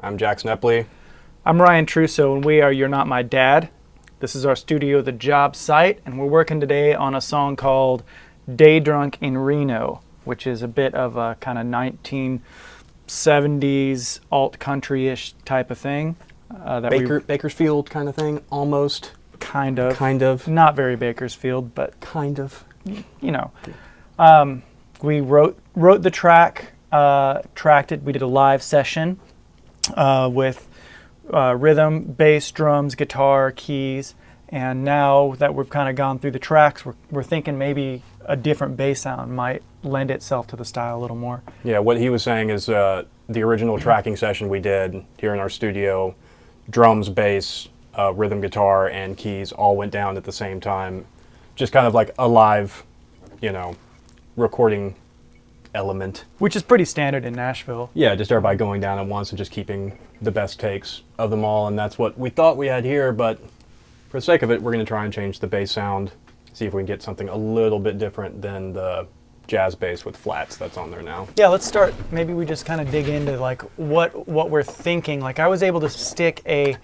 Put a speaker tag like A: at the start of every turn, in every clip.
A: I'm Jack Snepley.
B: I'm Ryan Trusso, and we are You're Not My Dad. This is our studio, The Job Site, and we're working today on a song called Day Drunk in Reno, which is a bit of a kind of 1970s alt-country-ish type of thing.
A: Bakersfield kind of thing, almost.
B: Kind of.
A: Kind of.
B: Not very Bakersfield, but
A: Kind of.
B: you know. We wrote the track, tracked it. We did a live session with rhythm, bass, drums, guitar, keys. And now that we've kind of gone through the tracks, we're thinking maybe a different bass sound might lend itself to the style a little more.
A: Yeah, what he was saying is the original tracking session we did here in our studio, drums, bass, rhythm guitar, and keys all went down at the same time. Just kind of like a live, recording element.
B: Which is pretty standard in Nashville.
A: Yeah, just everybody going down at once and just keeping the best takes of them all. And that's what we thought we had here, but for the sake of it, we're going to try and change the bass sound, see if we can get something a little bit different than the jazz bass with flats that's on there now.
B: Yeah, let's start. Maybe we just kind of dig into like what we're thinking. Like I was able to stick a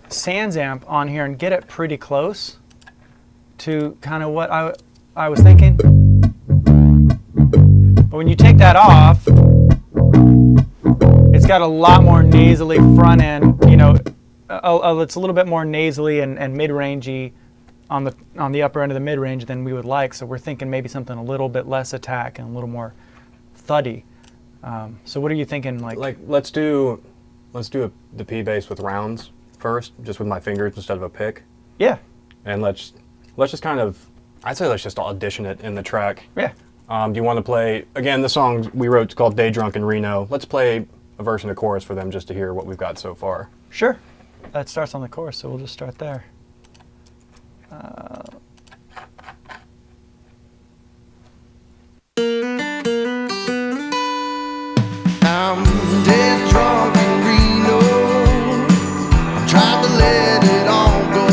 B: Sans amp on here and get it pretty close to kind of what I was thinking. But when you take that off, it's got a lot more nasally front end, it's a little bit more nasally and mid-rangey on the upper end of the mid-range than we would like. So we're thinking maybe something a little bit less attack and a little more thuddy. So what are you thinking? Like
A: let's do the P bass with rounds first, just with my fingers instead of a pick.
B: Yeah.
A: And let's just kind of, I'd say let's just audition it in the track.
B: Yeah.
A: Do you want to play, again, the song we wrote is called Day Drunk in Reno. Let's play a verse and a chorus for them just to hear what we've got so far.
B: Sure. That starts on the chorus, so we'll just start there.
C: I'm dead drunk in Reno. I'm trying to let it all go,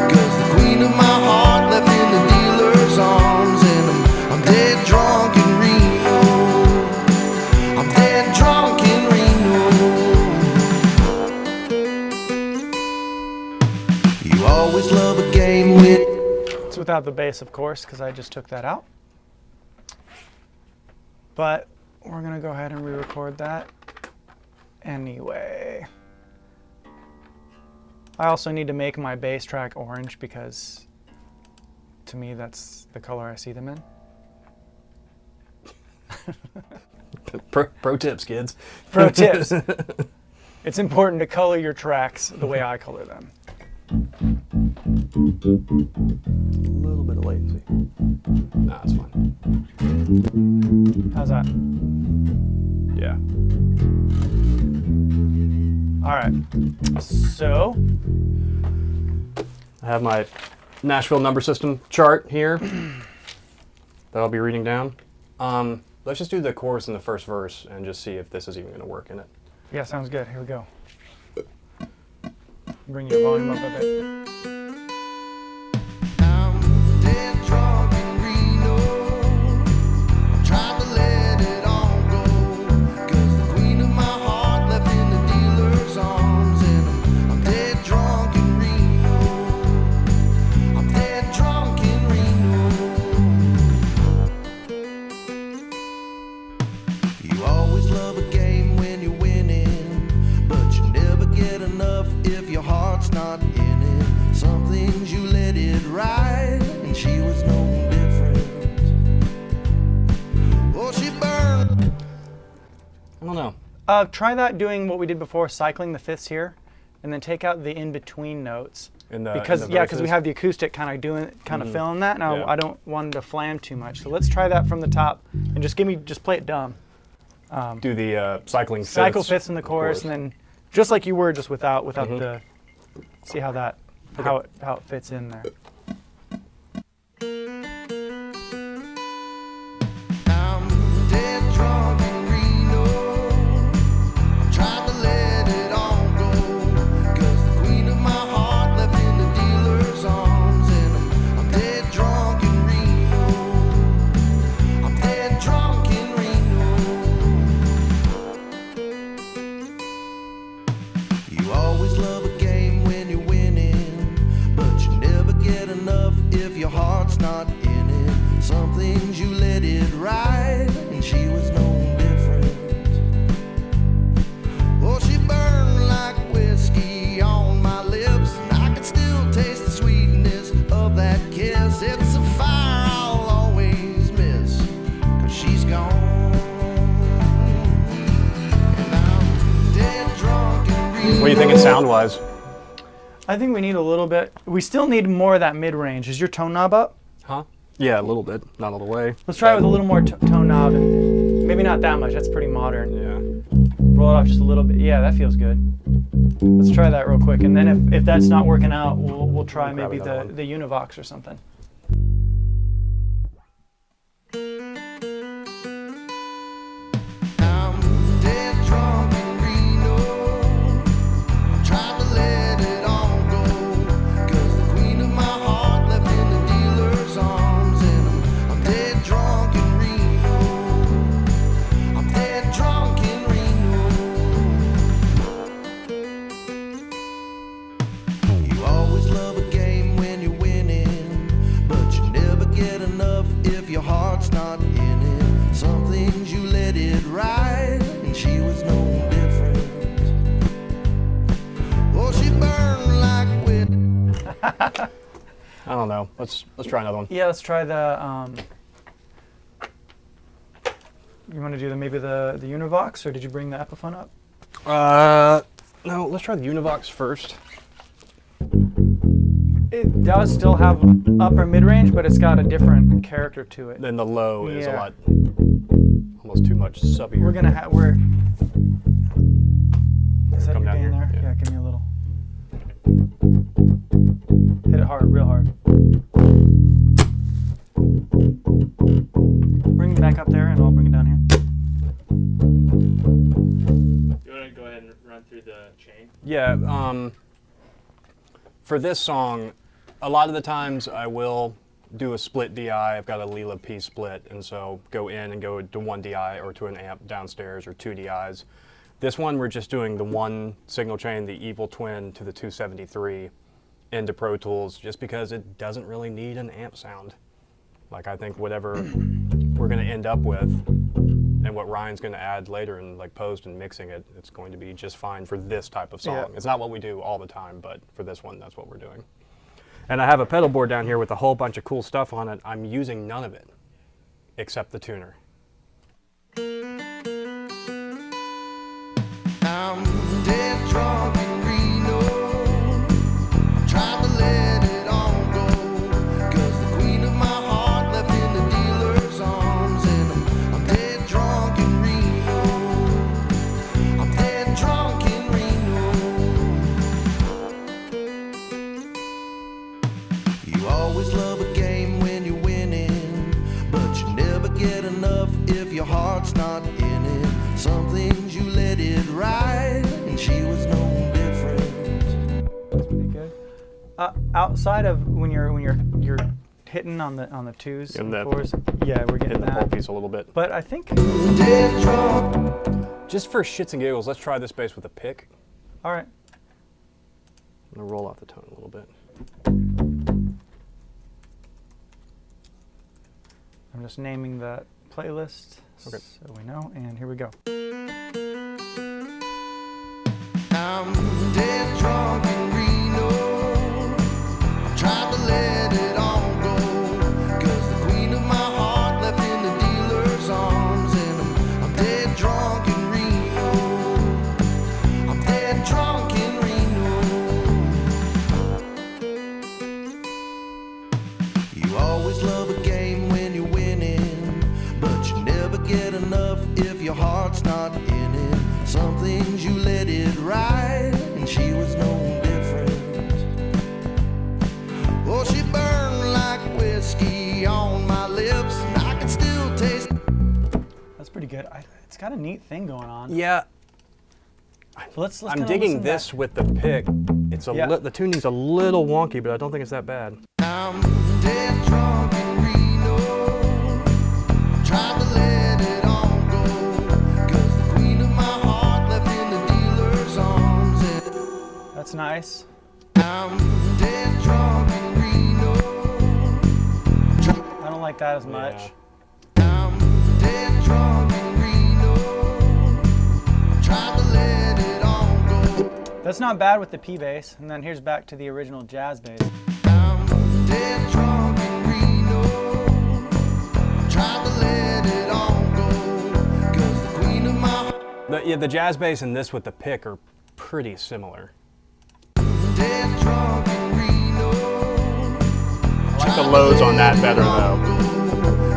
C: 'cause the queen of my heart left in the dealer's arms. And I'm dead drunk in Reno. I'm dead drunk in Reno. You always love a game with.
B: It's without the bass, of course, because I just took that out. But we're going to go ahead and re-record that anyway. I also need to make my bass track orange because to me that's the color I see them in.
A: Pro tips, kids.
B: Pro tips. It's important to color your tracks the way I color them.
A: A little bit of latency. Nah, it's fine.
B: How's that?
A: Yeah.
B: All right. So
A: I have my Nashville number system chart here that I'll be reading down. Let's just do the chorus and the first verse and just see if this is even going to work in it.
B: yeah, sounds good. Here we go. Bring your volume up a bit.
C: I'm dead drunk in Reno. I'm trying to let it all go, 'cause the queen of my heart left in the dealer's arms. And I'm dead drunk in Reno. I'm dead drunk in Reno. You always love a game when you're winning, but you never get enough if your heart's not in it. Some things you let it ride, and she was no different. Oh, she burned.
A: I don't know.
B: Try that doing what we did before, cycling the fifths here, and then take out the in-between notes. Because we have the acoustic kind of filling that. Now
A: Yeah.
B: I don't want it to flam too much. So let's try that from the top and just play it dumb.
A: Do the cycling fifths.
B: Cycle fifths in the
A: of
B: chorus,
A: course.
B: and then just like you were, just without the. See how it fits in there.
C: I'm dead drunk in Reno. I'm trying to let it all go, 'cause the queen of my heart left in the dealer's arms. And I'm dead drunk in Reno. I'm dead drunk in Reno. Some things you let it ride, and she was no different. Oh, she burned like whiskey on my lips, and I can still taste the sweetness of that kiss. It's a fire I'll always miss, 'cause she's gone. And I'm dead drunk and real.
A: What are you thinking sound-wise?
B: I think we need a little bit. We still need more of that mid-range. Is your tone knob up?
A: Huh? Yeah, a little bit. Not all the way.
B: Let's try it with a little more tone knob, and maybe not that much. That's pretty modern.
A: Yeah.
B: Roll it off just a little bit. Yeah, that feels good. Let's try that real quick, and then if that's not working out, we'll try
A: Grab
B: maybe
A: another
B: the
A: one.
B: Univox or something.
C: I'm dead drunk in Reno, trying to let it all go, 'cause the queen of my heart left in the dealer's arms. And I'm dead drunk in Reno, I'm dead drunk in Reno. You always love a game when you're winning, but you never get enough if your heart's not in it. Some things you let it ride, and she was no different. Oh, she burned like wit.
A: I don't know. Let's try another one.
B: Yeah, let's try the. You want to do maybe the Univox, or did you bring the Epiphone up?
A: No, let's try the Univox first.
B: It does still have upper mid-range, but it's got a different character to it.
A: Then the low is a
B: Yeah.
A: lot, almost too much subbier.
B: Is that
A: Come
B: your
A: down
B: gain
A: here,
B: there?
A: yeah.
B: Yeah, give me a little. Hit it hard, real hard. Bring it back up there, and I'll bring it down here.
D: You want to go ahead and run through the chain?
A: Yeah, for this song, a lot of the times I will do a split DI. I've got a Lila P split, and so go in and go to one DI or to an amp downstairs or two DIs. This one, we're just doing the one signal chain, the Evil Twin to the 273 into Pro Tools, just because it doesn't really need an amp sound. Like, I think whatever we're going to end up with and what Ryan's going to add later in like post and mixing it, it's going to be just fine for this type of song.
B: Yeah.
A: It's not what we do all the time, but for this one, that's what we're doing. And I have a pedal board down here with a whole bunch of cool stuff on it. I'm using none of it except the tuner.
C: I'm dead drunk in Reno, trying to let it all go, 'cause the queen of my heart left in the dealer's arms. And I'm dead drunk in Reno, I'm dead drunk in Reno. You always love a game when you're winning, but you never get enough if your heart's not in it. Some things you let it ride, and she was no different.
B: That's pretty good. Outside of when you're hitting on the twos
A: And
B: and
A: that-
B: fours, yeah, we're getting
A: Hitting the pole
B: that.
A: piece a little bit.
B: But I think,
C: Dead drunk.
A: Just for shits and giggles, let's try this bass with a pick.
B: all right.
A: I'm gonna roll off the tone a little bit.
B: I'm just naming the playlist
A: Okay.
B: so we know. And here we go.
C: I'm dead drunk in Reno, trying to let it all go, 'cause the queen of my heart left in the dealer's arms. And I'm dead drunk in Reno, I'm dead drunk in Reno. You always love a game when you're winning, but you never get enough if your heart's not in it. Some things you let it ride, and she was no different. Oh, she burned like whiskey on my lips, and I can still taste.
B: That's pretty good. It's got a neat thing going on.
A: Yeah,
B: So let's
A: I'm
B: kinda
A: digging
B: listen
A: this
B: back.
A: with the pick. It's
B: Yeah.
A: the tuning's a little wonky, but I don't think it's that bad.
C: I'm dead drunk in Reno, trying to let it all go, 'cause the queen of my heart left in the dealer's arms. And
B: That's nice.
C: I'm dead drunk in Reno.
B: I don't like that as much.
A: Yeah.
C: I'm dead drunk in Reno. Tried to let it all go.
B: That's not bad with the P bass. And then here's back to the original jazz bass.
C: I'm dead drunk in Reno. Tried to let it all go. 'Cause the queen of my heart.
A: The jazz bass and this with the pick are pretty similar.
C: Dead drunk in Reno.
A: I like the lows on that better though.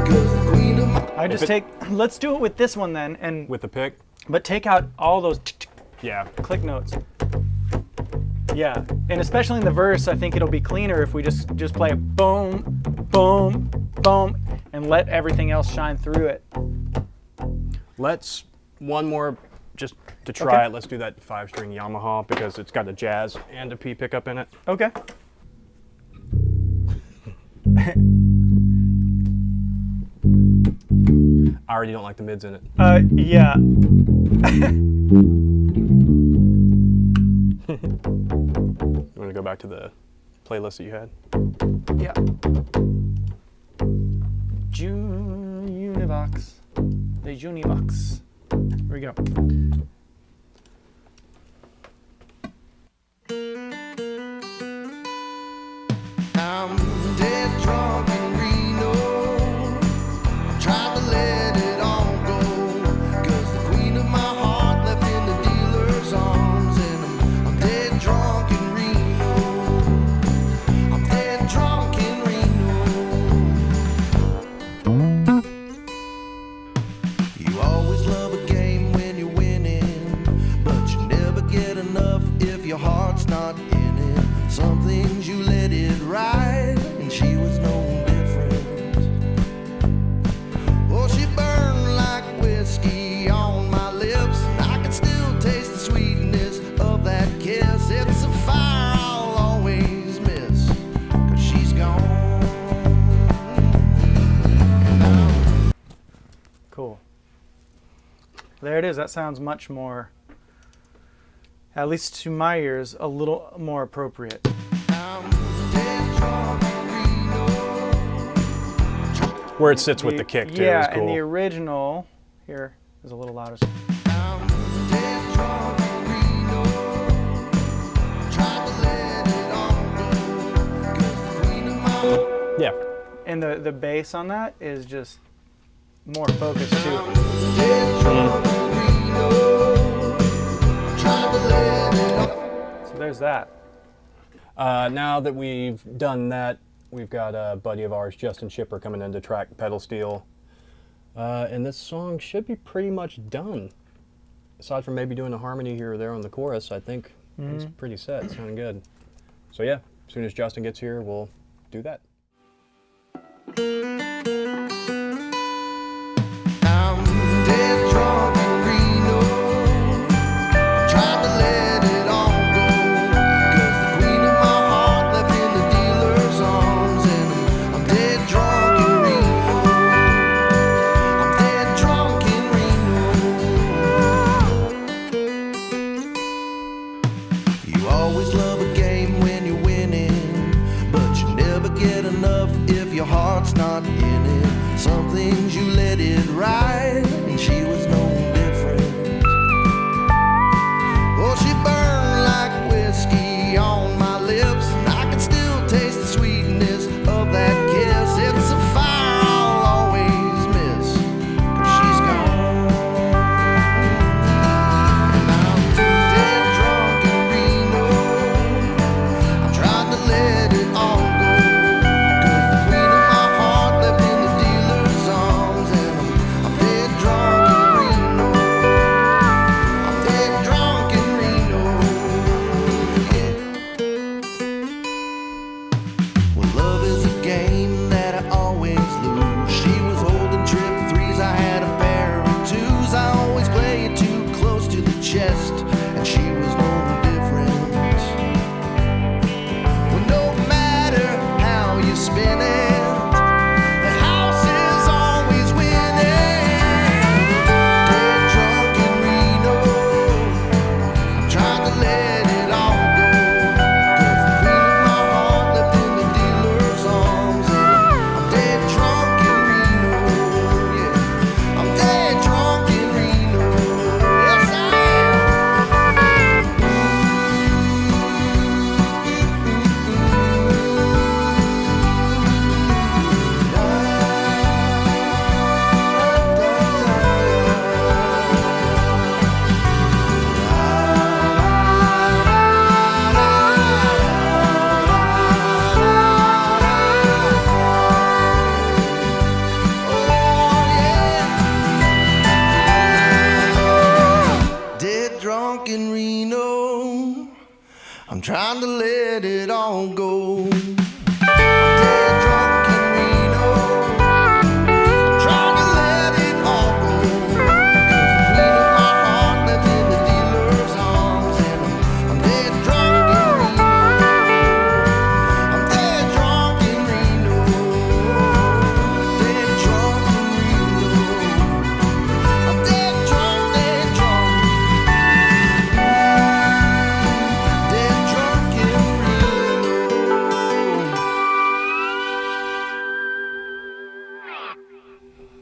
C: 'Cause the queen of my
B: I just let's do it with this one then, and
A: With the pick,
B: but take out all those
A: yeah.
B: click notes. Yeah, and especially in the verse, I think it'll be cleaner if we just play it boom, boom, boom, and let everything else shine through it.
A: Let's one more just to try
B: Okay.
A: it. Let's do that 5-string Yamaha because it's got a jazz and a P pickup in it.
B: Okay.
A: I already don't like the mids in it.
B: Yeah.
A: You want to go back to the playlist that you had?
B: Yeah. Univox. The Univox. Here we go.
C: I'm dead drunk in Reno. Tried to let it all go. 'Cause the queen of my heart left in the dealer's arms. And I'm dead drunk in Reno. I'm dead drunk in Reno. You always love a game when you're winning, but you never get enough if your heart's not in it. Some things you let it ride, and she was no different. Oh, she burned like whiskey on my lips, and I can still taste the sweetness of that kiss. It's a fire I'll always miss, 'cause she's gone.
B: Cool. There it is. That sounds much more, at least to my ears, a little more appropriate.
C: I'm dead drunk in Reno.
A: Where it sits with the kick too
B: Yeah,
A: is cool.
B: and the original here is a little louder.
C: I'm dead drunk in Reno. Tried to let it all go. 'Cause the queen of my heart.
A: Yeah.
B: And the bass on that is just more focused too.
C: Dead drunk in Reno. Tried to let it all.
B: So there's that.
A: Now that we've done that, we've got a buddy of ours, Justin Shipper, coming in to track pedal steel. And this song should be pretty much done. Aside from maybe doing a harmony here or there on the chorus, I think it's pretty set. It's sounding good. So yeah, as soon as Justin gets here, we'll do that.
C: I'm dead drunk in Reno. Tried to let it all go. 'Cause the queen of my heart left in the dealer's arms. And I'm dead drunk in Reno. I'm dead drunk in Reno. You always love a game when you're winning, but you never get enough if your heart's not in it. Some things you let it ride, and she was no different. Oh, she burned like whiskey on my lips, and I can still taste the sweetness of that kiss. It's a fire I'll always miss, 'cause she's gone. And I'm dead drunk in Reno. I tried to let it all go, 'cause the queen of my heart left in the dealer's arms. I'm trying to let it all go. Dead drunk in Reno. I'm trying to let it all go. 'Cause the queen of my heart left in the dealer's arms. And I'm dead drunk in Reno. I'm dead drunk in Reno. Dead drunk in Reno. I'm dead drunk, dead drunk. Dead drunk in Reno.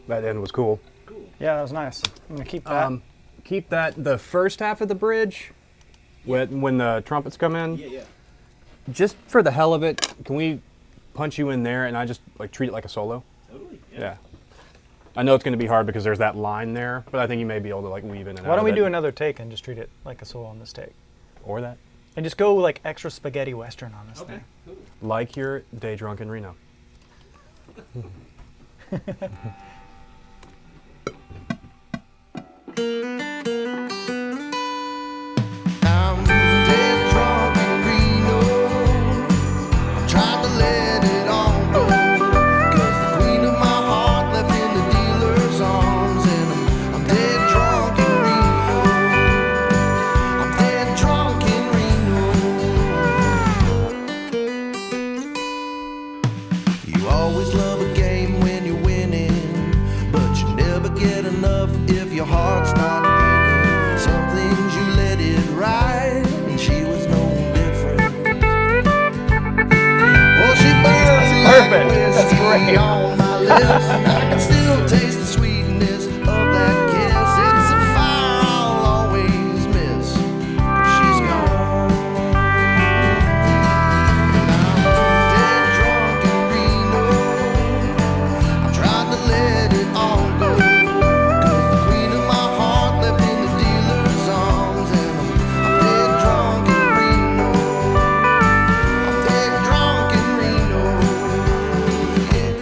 A: That end was cool.
B: Yeah, that was nice. I'm gonna keep that.
A: Keep that the first half of the bridge when the trumpets come in.
E: Yeah.
A: Just for the hell of it, can we punch you in there and I just like treat it like a solo?
E: Totally.
A: Yeah. I know it's going to be hard because there's that line there, but I think you may be able to like weave in and out.
B: Why don't we
A: of
B: do
A: it.
B: another take and just treat it like a solo on this take?
A: Or that.
B: And just go like extra spaghetti western on this thing.
E: Cool.
A: Like your day drunk in Reno.
C: I'm dead drunk in Reno. I'm trying to let it all go. 'Cause the queen of my heart left in the dealer's arms. And I'm dead drunk in Reno. I'm dead drunk in Reno. You always love a game when you're winning, but you never get enough if your heart's not in it. Some things you let it ride, and she was no different. Well, she burned like
B: perfect. That's
C: whiskey
B: great.
C: on my lips. I can still taste the sweetness of that kiss. It's a fire I'll always miss, 'cause she's gone. And I'm dead drunk in Reno. I'm trying to let it all go. 'Cause the queen of my heart left in the dealer's arms. And I'm dead drunk in Reno. I'm dead drunk in Reno. Yeah.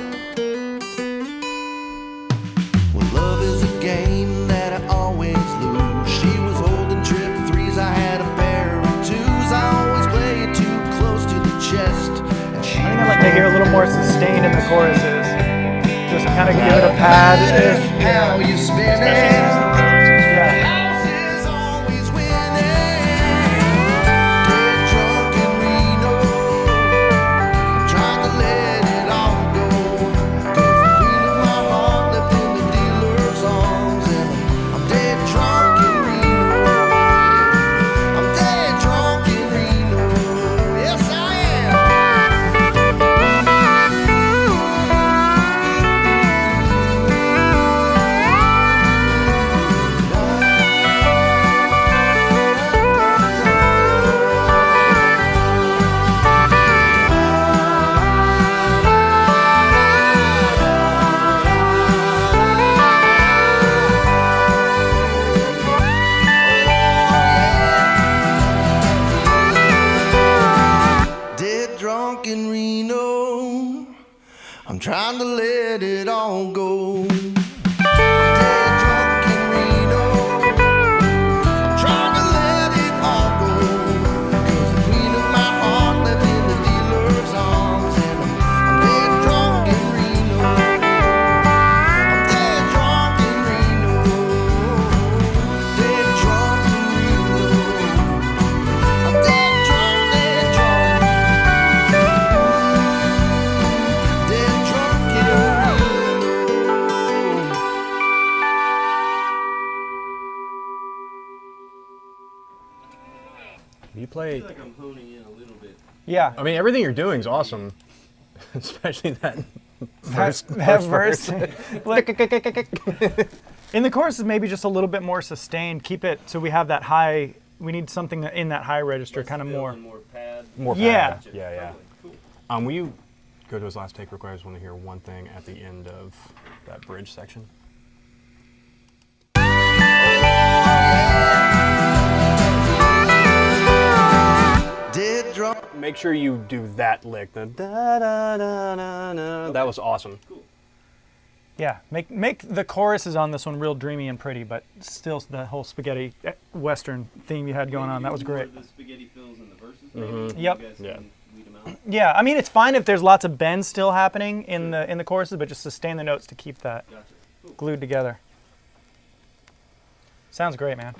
C: Well, love is a game that I always lose. She was holding trip threes, I had a pair of twos. I always play it too close to the chest. And she
B: I think I'd like to hear a little more sustained in the choruses. Just kind of give it a pad.
C: how you spin it.
B: Yeah.
C: House is always winning. Dead drunk in Reno. I'm trying to let it all go. 'Cause the queen of my heart left in the dealer's arms. And I'm dead drunk in Reno. I'm dead drunk in Reno. Yes, I am. Dead drunk in Reno. I'm trying to let it all go. Dead drunk in Reno. I'm trying to let it all go. 'Cause the queen of my heart left in the dealer's arms. And I'm dead drunk in Reno. I'm dead drunk in Reno. Dead drunk in Reno. I'm dead drunk, dead drunk. Dead drunk in Reno.
A: You play.
E: I feel like I'm honing in a little bit.
B: Yeah.
A: I mean, everything you're doing is awesome, especially that
B: That verse. In the chorus is maybe just a little bit more sustained. Keep it so we have that high. We need something in that high register, kind of more.
E: More pad.
A: more.
B: Yeah.
A: pad. Yeah.
E: Cool.
A: Will you go to his last take real quick? I just want to hear one thing at the end of that bridge section.
C: Dead drunk.
A: Make sure you do that lick. The da da da da da. That was awesome.
B: Yeah, make the choruses on this one real dreamy and pretty, but still the whole spaghetti western theme you had going on. That was great.
E: The spaghetti fills in the verses maybe.
B: Yep.
E: You guys
A: Yeah.
E: can weed them out.
B: Yeah, I mean it's fine if there's lots of bends still happening in the choruses, but just sustain the notes to keep that
E: Gotcha. Cool.
B: glued together. Sounds great, man.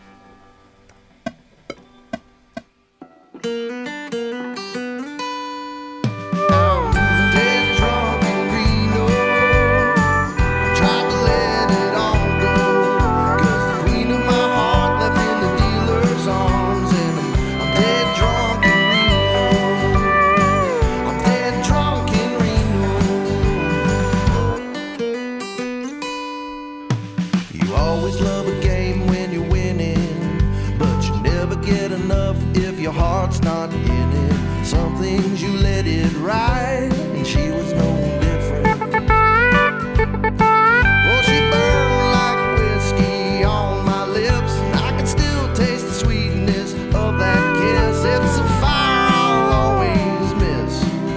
C: I'm dead drunk in Reno. I'm trying to let it all go. 'Cause the queen of my heart left in the dealer's arms. And I'm dead drunk in Reno. I'm dead drunk in Reno. You always love a game when you're winning, but you never get enough if your heart's not in it. Some things you let it ride, and she was no different. Well, she burned like whiskey on my lips, and I can still taste the sweetness of that kiss. It's a fire I'll always miss,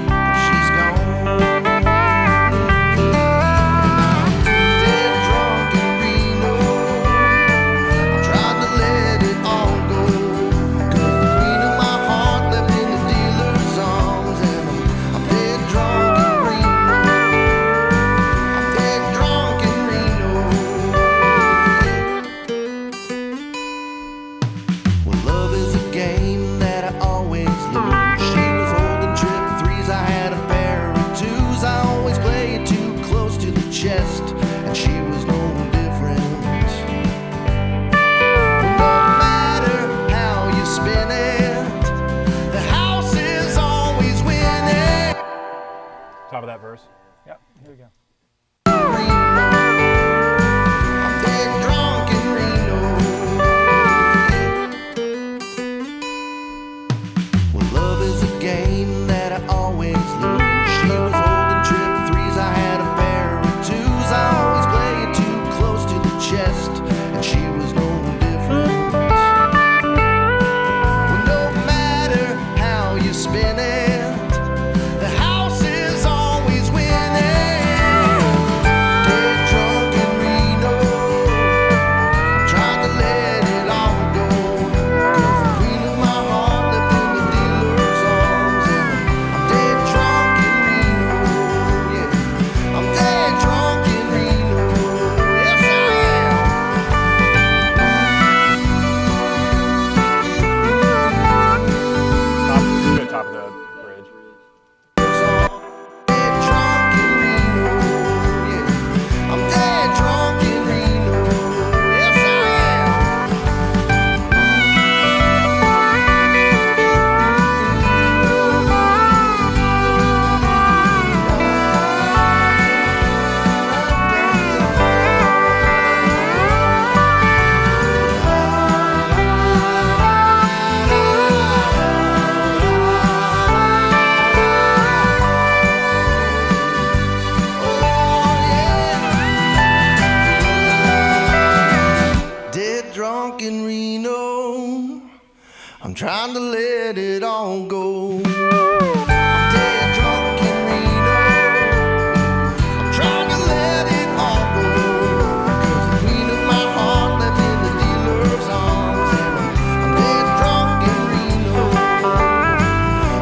C: 'cause she's gone. Dead drunk in Reno. I'm trying to let it all go. 'Cause the queen of my heart left in the dealer's arms. And I'm dead drunk in Reno. I'm dead drunk in Reno. Well, love is a game that I always lose. She was holding trip threes, I had a pair of twos. I always play it too close to the chest, and she was no different. No matter how you spin it, the house is always winning.
A: Top of that verse.
B: Yep. Here we go.
C: I'm dead drunk in Reno. Well, love is a game that I always lose. She was holding trip threes, I had a pair of twos. I always play it too close to the chest, and she was no different. Well, no matter how you spin it, the house is always winning. Dead drunk in Reno. I'm trying to let it all go. 'Cause the queen of my heart left in the dealer's arms. And I'm dead drunk in Reno. Yeah, I'm dead drunk in Reno. Yes, I
A: Good top of the bridge.
C: am. Dead drunk in Reno. Yeah, I'm dead drunk in Reno. Yes, I am. Dead drunk in Reno. I'm trying to let it all go. I'm dead drunk in Reno. I'm trying to let it all go. 'Cause the queen of my heart left in the dealer's arms. And I'm dead drunk in Reno.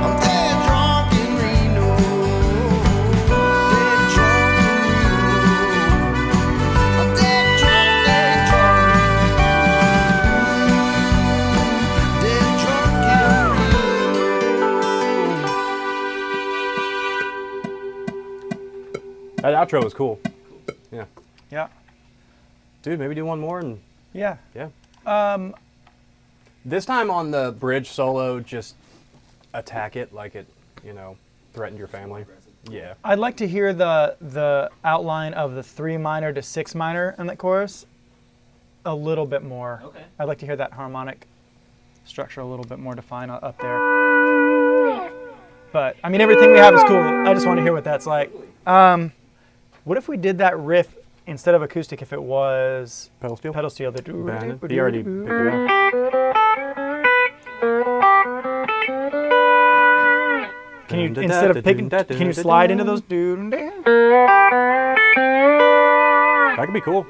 C: I'm dead drunk in Reno. Dead drunk in Reno. I'm dead drunk, dead drunk. Dead drunk in Reno.
A: That outro was cool. Yeah.
B: Yeah.
A: Dude, maybe do one more and
B: Yeah.
A: yeah. This time on the bridge solo, just attack it like it, threatened your family. Yeah.
B: I'd like to hear the outline of the 3 minor to 6 minor in that chorus a little bit more.
E: Okay.
B: I'd like to hear that harmonic structure a little bit more defined up there. But I mean, everything we have is cool. I just want to hear what that's like. What if we did that riff instead of acoustic? If it was
A: Pedal steel?
B: pedal steel,
A: He already picked it up.
B: Can you instead of picking? Can you slide into those?
A: That could be cool.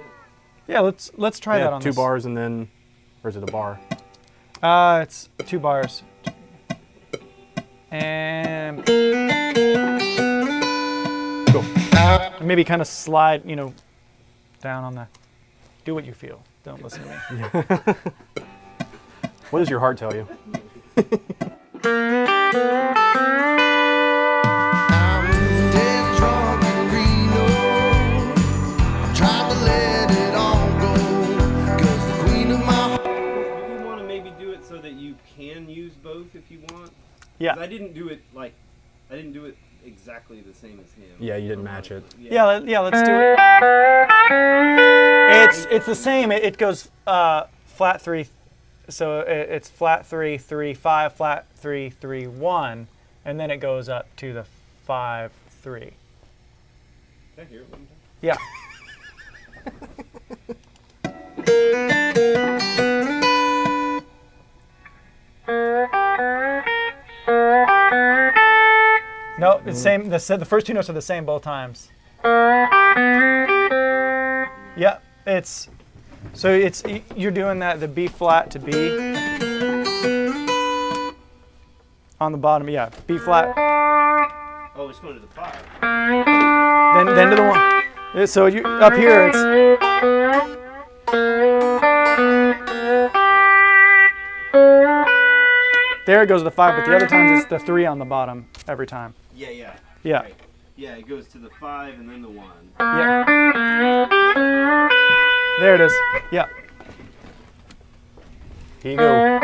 B: Yeah, let's try that on
A: 2
B: this.
A: bars and then, or is it a bar?
B: It's 2 bars. And
A: Cool.
B: maybe kind of slide, down on the. Do what you feel. Don't listen to me.
A: What does your heart tell you?
C: I'm dead drunk in Reno. I'm trying to let it all go. 'Cause the queen of my heart.
E: Do you want to maybe do it so that you can use both if you want? 'Cause
B: Yeah.
E: I didn't do it exactly the same as him.
A: Yeah, you didn't match it.
B: Yeah, let's do it. It's the same. It goes flat 3, so it's flat 3 3 5, flat 3 3 1, and then it goes up to the 5 3.
E: Can I hear it one time?
B: Yeah. No, it's same. The first two notes are the same both times. Yeah, you're doing that, the B flat to B on the bottom. Yeah, B flat,
E: Oh, it's going to the 5.
B: then to the 1. So you up here it's. There it goes to the 5, but the other times it's the 3 on the bottom every time.
E: Yeah.
B: Yeah.
E: Right. Yeah, it goes to the 5 and then the 1.
B: Yeah. There it is. Yeah.
A: Here you go.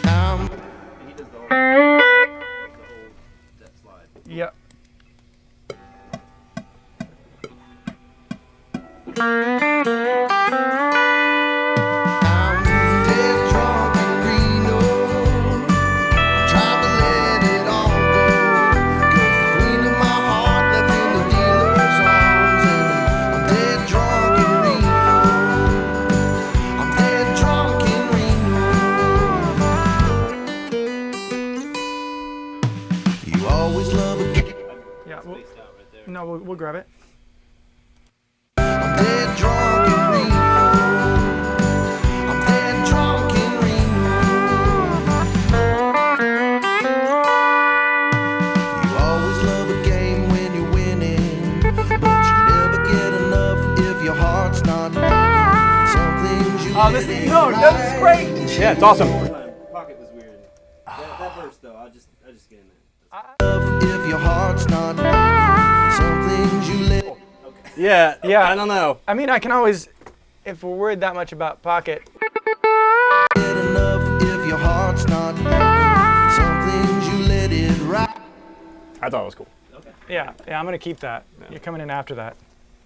C: I'm
E: And he does the whole step slide.
B: Yeah.
C: I'm dead drunk in Reno. I'm trying to let it all go. 'Cause the queen of my heart left in the dealer's arms. And I'm dead drunk in Reno. I'm dead drunk in Reno. You always love a game.
B: Yeah.
E: Spaced out right there.
B: No, we'll grab it.
C: I'm dead drunk in Reno. I'm dead drunk in Reno. You always love a game when you're winning, but you never get enough if your heart's not beating. Some things you
B: Oh,
C: let it
B: that's great.
A: Yeah, it's awesome.
E: Pocket was weird. That verse though, I just get in there.
C: enough if your heart's not beating. Some things you let
A: Yeah,
B: Yeah.
A: I don't know.
B: I mean, I can always, if we're worried that much about pocket.
C: get enough if your heart's not beating. Some things you let it ride.
A: I thought it was cool.
B: Yeah, I'm gonna keep that. You're coming in after that.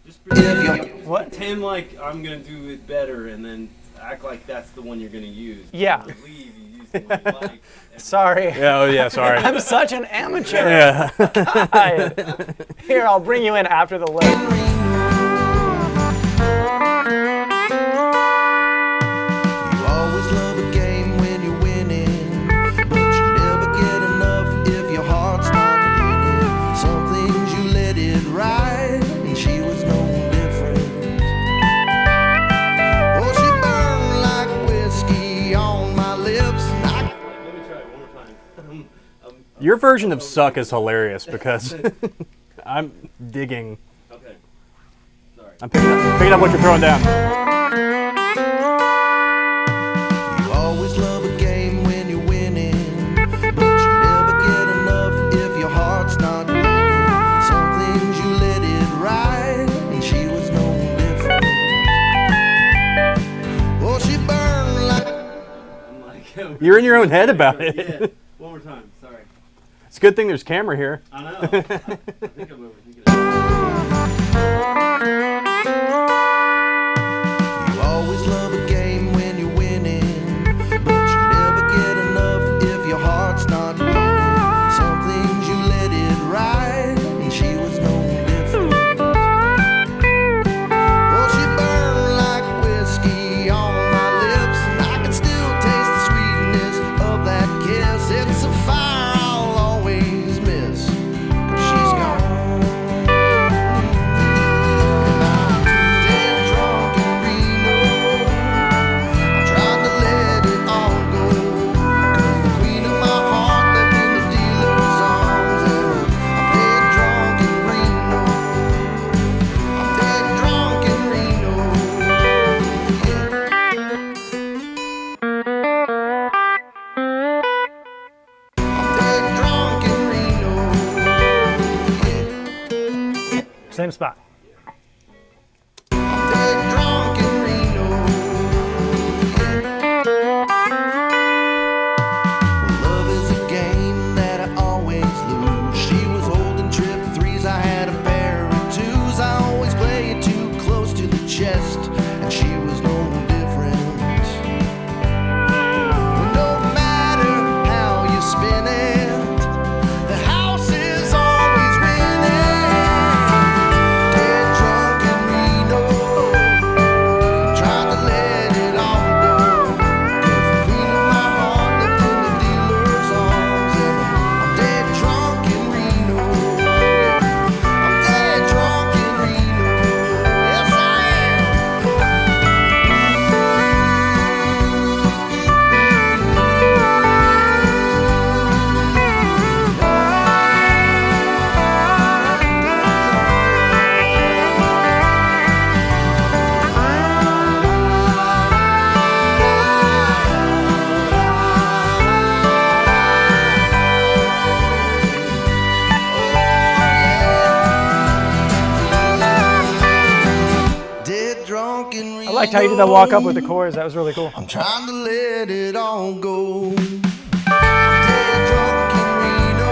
E: Just
C: If you
B: What?
E: pretend like I'm gonna do it better, and then act like that's the one you're gonna use.
B: Yeah.
E: I believe you use the one you like.
B: Sorry.
A: Yeah, oh yeah, sorry.
B: I'm such an amateur.
A: Yeah.
B: Here, I'll bring you in after the lift.
C: You always love a game when you're winning, but you never get enough if your heart's not beating. Some things you let it ride, and she was no different. Oh, she burned like whiskey on my lips.
E: Let me try it one more time.
A: Your version of suck is hilarious because I'm digging.
E: Okay. Sorry.
A: I'm picking up what you're throwing down.
C: You always love a game when you're winning, but you never get enough if your heart's not beating. Some things you let it ride, and she was no different. Oh, she burned like.
E: I'm like.
A: You're in your own head about it.
E: Yeah. One more time. Sorry.
A: It's a good thing there's camera here.
E: I know. I think I'm overthinking it.
C: You always love a game when you're winning, but you never get enough if your heart's not beating. Some things you let it ride, and she was no different. Oh, she burned like whiskey on my lips, and I can still taste the sweetness of that kiss. It's a fire I'll always miss, 'cause she's gone. And I'm dead
B: spot.
C: Dead drunk in Reno. Love is a game that I always lose. She was holding trip threes, I had a pair of twos. I always play it too close to the chest, and she was no different. But no matter how you spin it, the house is always winning. Dead drunk in Reno, tried to let it all go. 'Cause the queen of my heart left in the dealer's arms, and I'm dead drunk in Reno. I'm dead drunk in Reno. Yes, I dead drunk in Reno.
B: I liked how you did that walk up with the chorus. That was really cool.
C: I'm trying to let it all go. I'm dead drunk in Reno.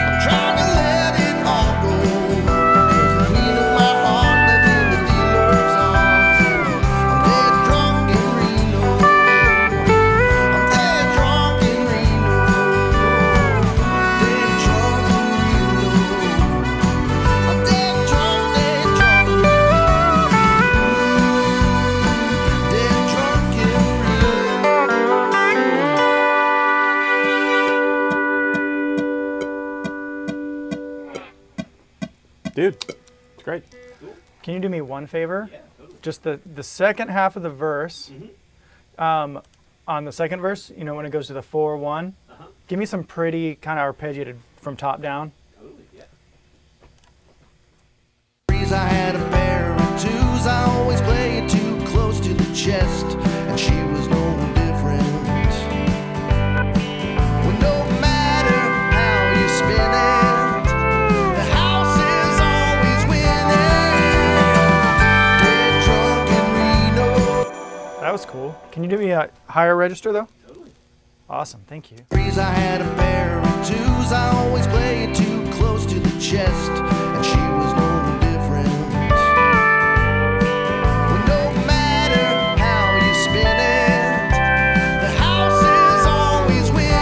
C: I'm trying to let it all go. 'Cause the queen of my heart left in the dealer's arms. I'm dead drunk in Reno. I'm dead drunk in Reno. Dead drunk in Reno. I'm dead drunk, dead drunk. Dead drunk in Reno.
A: Dude, it's great.
B: Can you do me one favor?
E: Yeah, totally.
B: Just the second half of the verse.
E: Mm-hmm.
B: On the second verse, you know, when it goes to the 4-1, give me some pretty kind of arpeggiated from top down.
E: Totally, yeah.
C: I had a pair of twos. I always play it too close to the chest, and she was no different. Well, no matter how you spin it, the house is always winning. Dead drunk in Reno.
B: That was cool. Can you do me a higher register though?
E: Totally.
B: Awesome, thank you.
C: I had a pair of twos. I always play it too close to the chest, and she was no different. Well, no matter how you spin it, the house is always winning.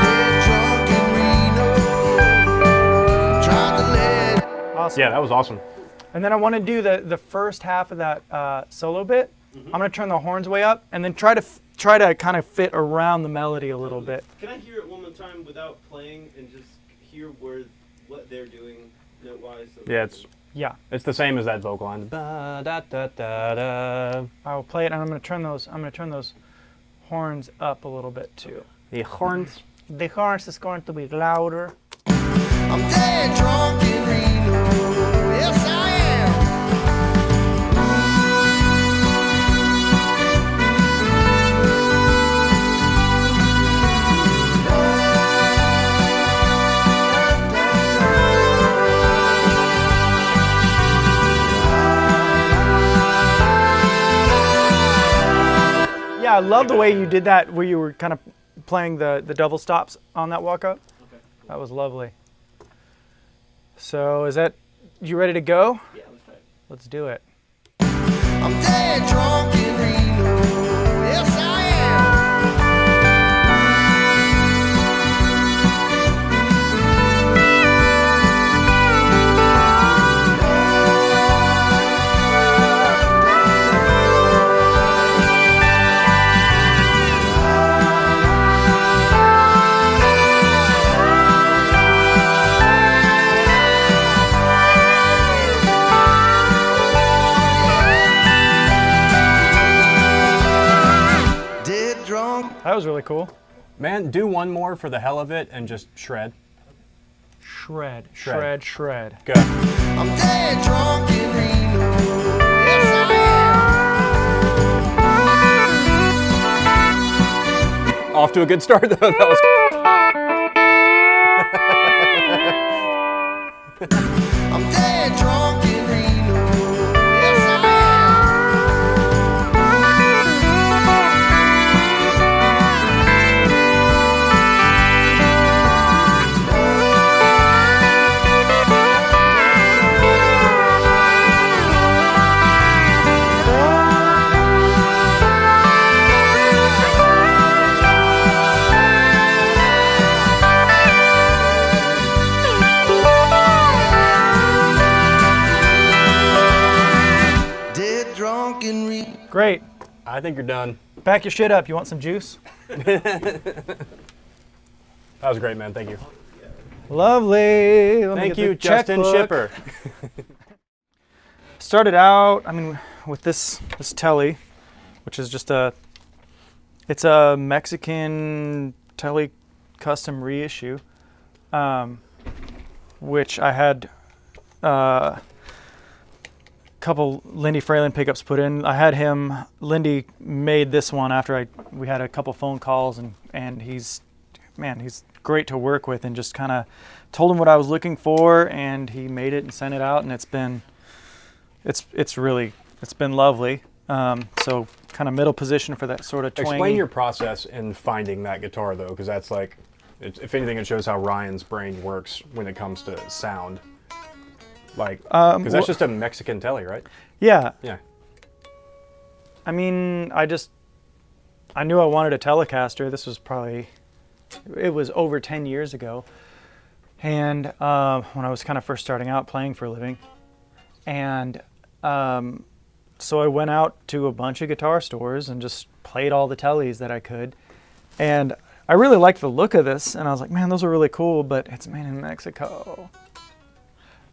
C: Dead drunk in Reno. Tried to let
B: Awesome.
A: Yeah, that was awesome.
B: And then I want to do the first half of that solo bit. I'm going to turn the horns way up and then try to kind of fit around the melody a little bit.
E: Can I hear it one more time without playing and just hear what they're doing note-wise? So
A: Yeah,
B: Yeah,
A: it's the same as that vocal line. Ba, da, da, da, da.
B: I'll play it and I'm going to turn those horns up a little bit too.
A: The horns.
B: The horns is going to be louder.
C: I'm dead drunk in Reno. Yes, I am.
B: Yeah, I love the way you did that, where you were kind of playing the double stops on that walk up.
E: Okay.
B: That was lovely. So is that, you ready to go?
E: Yeah, let's try it.
B: Let's do it.
C: I'm dead drunk in Reno. Yes, I am. Dead drunk.
B: That was really cool.
A: Man, do one more for the hell of it and just shred.
B: Shred,
A: Shred.
B: shred, shred.
A: Good.
C: I'm dead drunk in Reno. Yes, I am.
A: Off to a good start though. That was
C: I'm dead drunk in Reno. Yes, I am. Dead drunk in Reno.
B: Great.
A: I think you're done.
B: Back your shit up. You want some juice?
A: That was great, man. Thank you.
B: Lovely. Let me
A: Thank
B: get
A: you,
B: the
A: Justin
B: checkbook.
A: Shipper.
B: Started out, I mean, with this Tele, which is just it's a Mexican Tele custom reissue, which I had a couple Lindy Fralin pickups put in. I had Lindy made this one after we had a couple phone calls, and he's great to work with, and just kind of told him what I was looking for, and he made it and sent it out, and it's been lovely. So kind of middle position for that sort of twangy.
A: Explain your process in finding that guitar, though, because that's like, if anything, it shows how Ryan's brain works when it comes to sound. Like, because that's just a Mexican Tele, right?
B: Yeah.
A: Yeah.
B: I mean, I knew I wanted a Telecaster. This was it was over 10 years ago. And when I was kind of first starting out playing for a living. And so I went out to a bunch of guitar stores and just played all the Teles that I could. And I really liked the look of this. And I was like, man, those are really cool, but it's made in Mexico.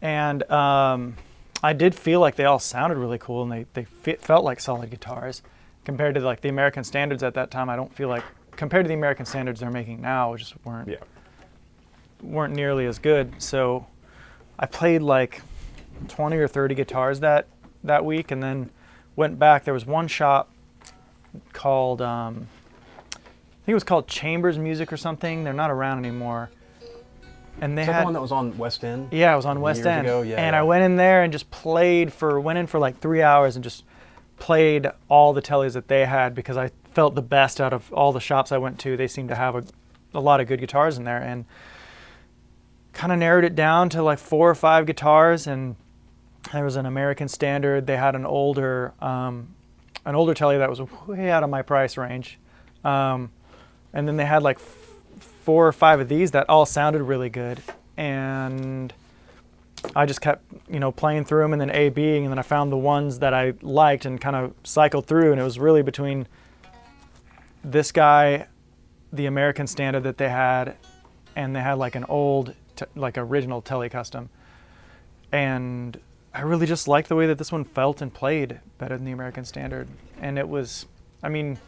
B: And I did feel like they all sounded really cool, and they felt like solid guitars compared to like the American standards at that time. I don't feel like, compared to the American standards they're making now, just weren't nearly as good. So I played like 20 or 30 guitars that week, and then went back. There was one shop called I think it was called Chambers Music or something. They're not around anymore. And they
A: Is that
B: had
A: the one that was on West End?
B: Yeah, I was on West
A: Years
B: End.
A: ago? Yeah,
B: and
A: yeah.
B: I went in there and just went in for like 3 hours and just played all the Teles that they had, because I felt the best out of all the shops I went to. They seemed to have a lot of good guitars in there, and kind of narrowed it down to like 4 or 5 guitars. And there was an American Standard. They had an older Tele that was way out of my price range. And then they had like 4 or 5 of these that all sounded really good, and I just kept playing through them and then A-Bing, and then I found the ones that I liked and kind of cycled through. And it was really between this guy, the American Standard that they had, and they had like an old like original Tele Custom, and I really just liked the way that this one felt and played better than the American Standard. And it was, I think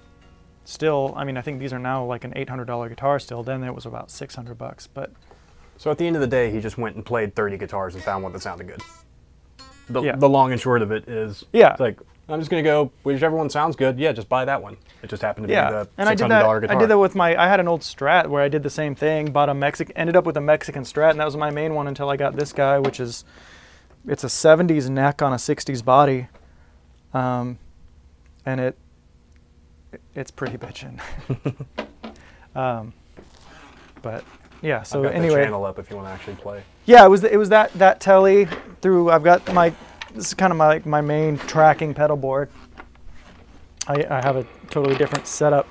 B: these are now like an $800 guitar still. Then it was about $600, but.
A: So at the end of the day, he just went and played 30 guitars and found one that sounded good.
B: Yeah.
A: The long and short of it is,
B: Yeah.
A: it's like, I'm just going to go, whichever one sounds good, yeah, just buy that one. It just happened to be the
B: And
A: $600
B: I did that.
A: guitar.
B: I did that with I had an old Strat where I did the same thing. Ended up with a Mexican Strat, and that was my main one until I got this guy, which is, it's a 70s neck on a 60s body, and it's pretty bitchin'. But yeah. So
A: I've got
B: anyway,
A: the channel up if you want to actually play.
B: yeah, it was that Tele through. I've got this is kind of my main tracking pedal board. I have a totally different setup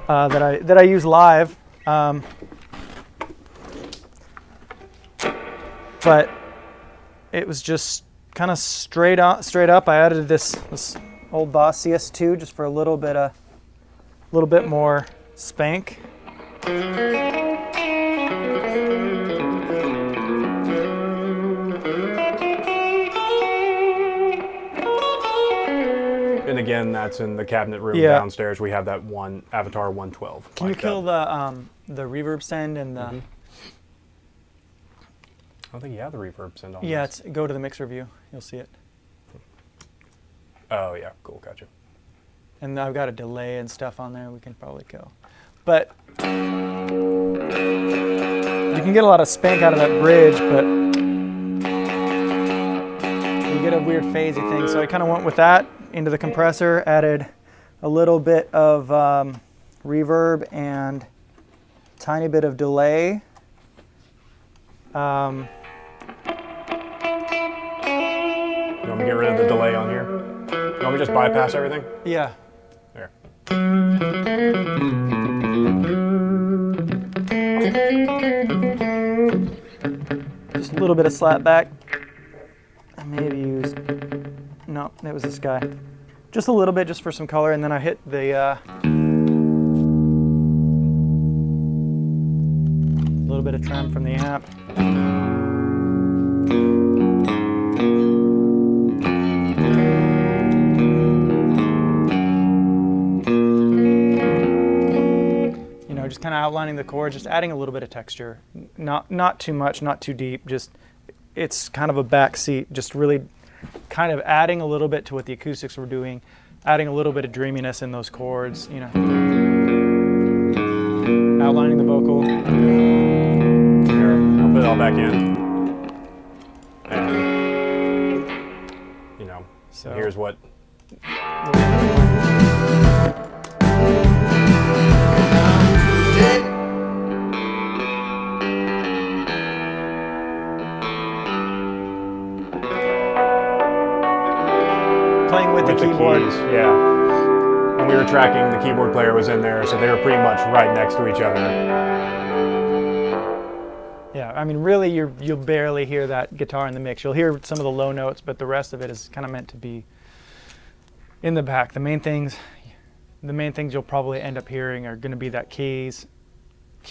B: that I use live, but it was just kind of straight up. I added this old Boss CS2 just for a little bit more spank.
A: And again, that's in the cabinet room
B: Yeah.
A: downstairs. We have that one Avatar 112.
B: Can you
A: like
B: kill
A: that.
B: the reverb send and the?
A: I don't think you have the reverb send on
B: Yeah,
A: this.
B: go to the mixer view. You'll see it.
A: Oh yeah, cool, gotcha.
B: And I've got a delay and stuff on there we can probably kill. But you can get a lot of spank out of that bridge, but you get a weird phasey thing. So I kind of went with that into the compressor, added a little bit of reverb and tiny bit of delay.
A: You want me to get rid of the delay on here? You want me to just bypass everything?
B: Yeah.
A: There.
B: Just a little bit of slap back. I may have used, no, it was this guy. Just a little bit, just for some color, and then I hit the little bit of trim from the amp. You know, just kind of outlining the chord, just adding a little bit of texture. Not too much, not too deep, just it's kind of a backseat, just really kind of adding a little bit to what the acoustics were doing, adding a little bit of dreaminess in those chords, you know. Outlining the vocal.
A: Here, I'll put it all back in. And, you know,
B: So
A: here's what.
B: playing with the keyboard.
A: keys, yeah. And we were tracking, the keyboard player was in there, so they were pretty much right next to each other.
B: Yeah, I mean, really, you'll barely hear that guitar in the mix. You'll hear some of the low notes, but the rest of it is kind of meant to be in the back. The main things you'll probably end up hearing are going to be that keys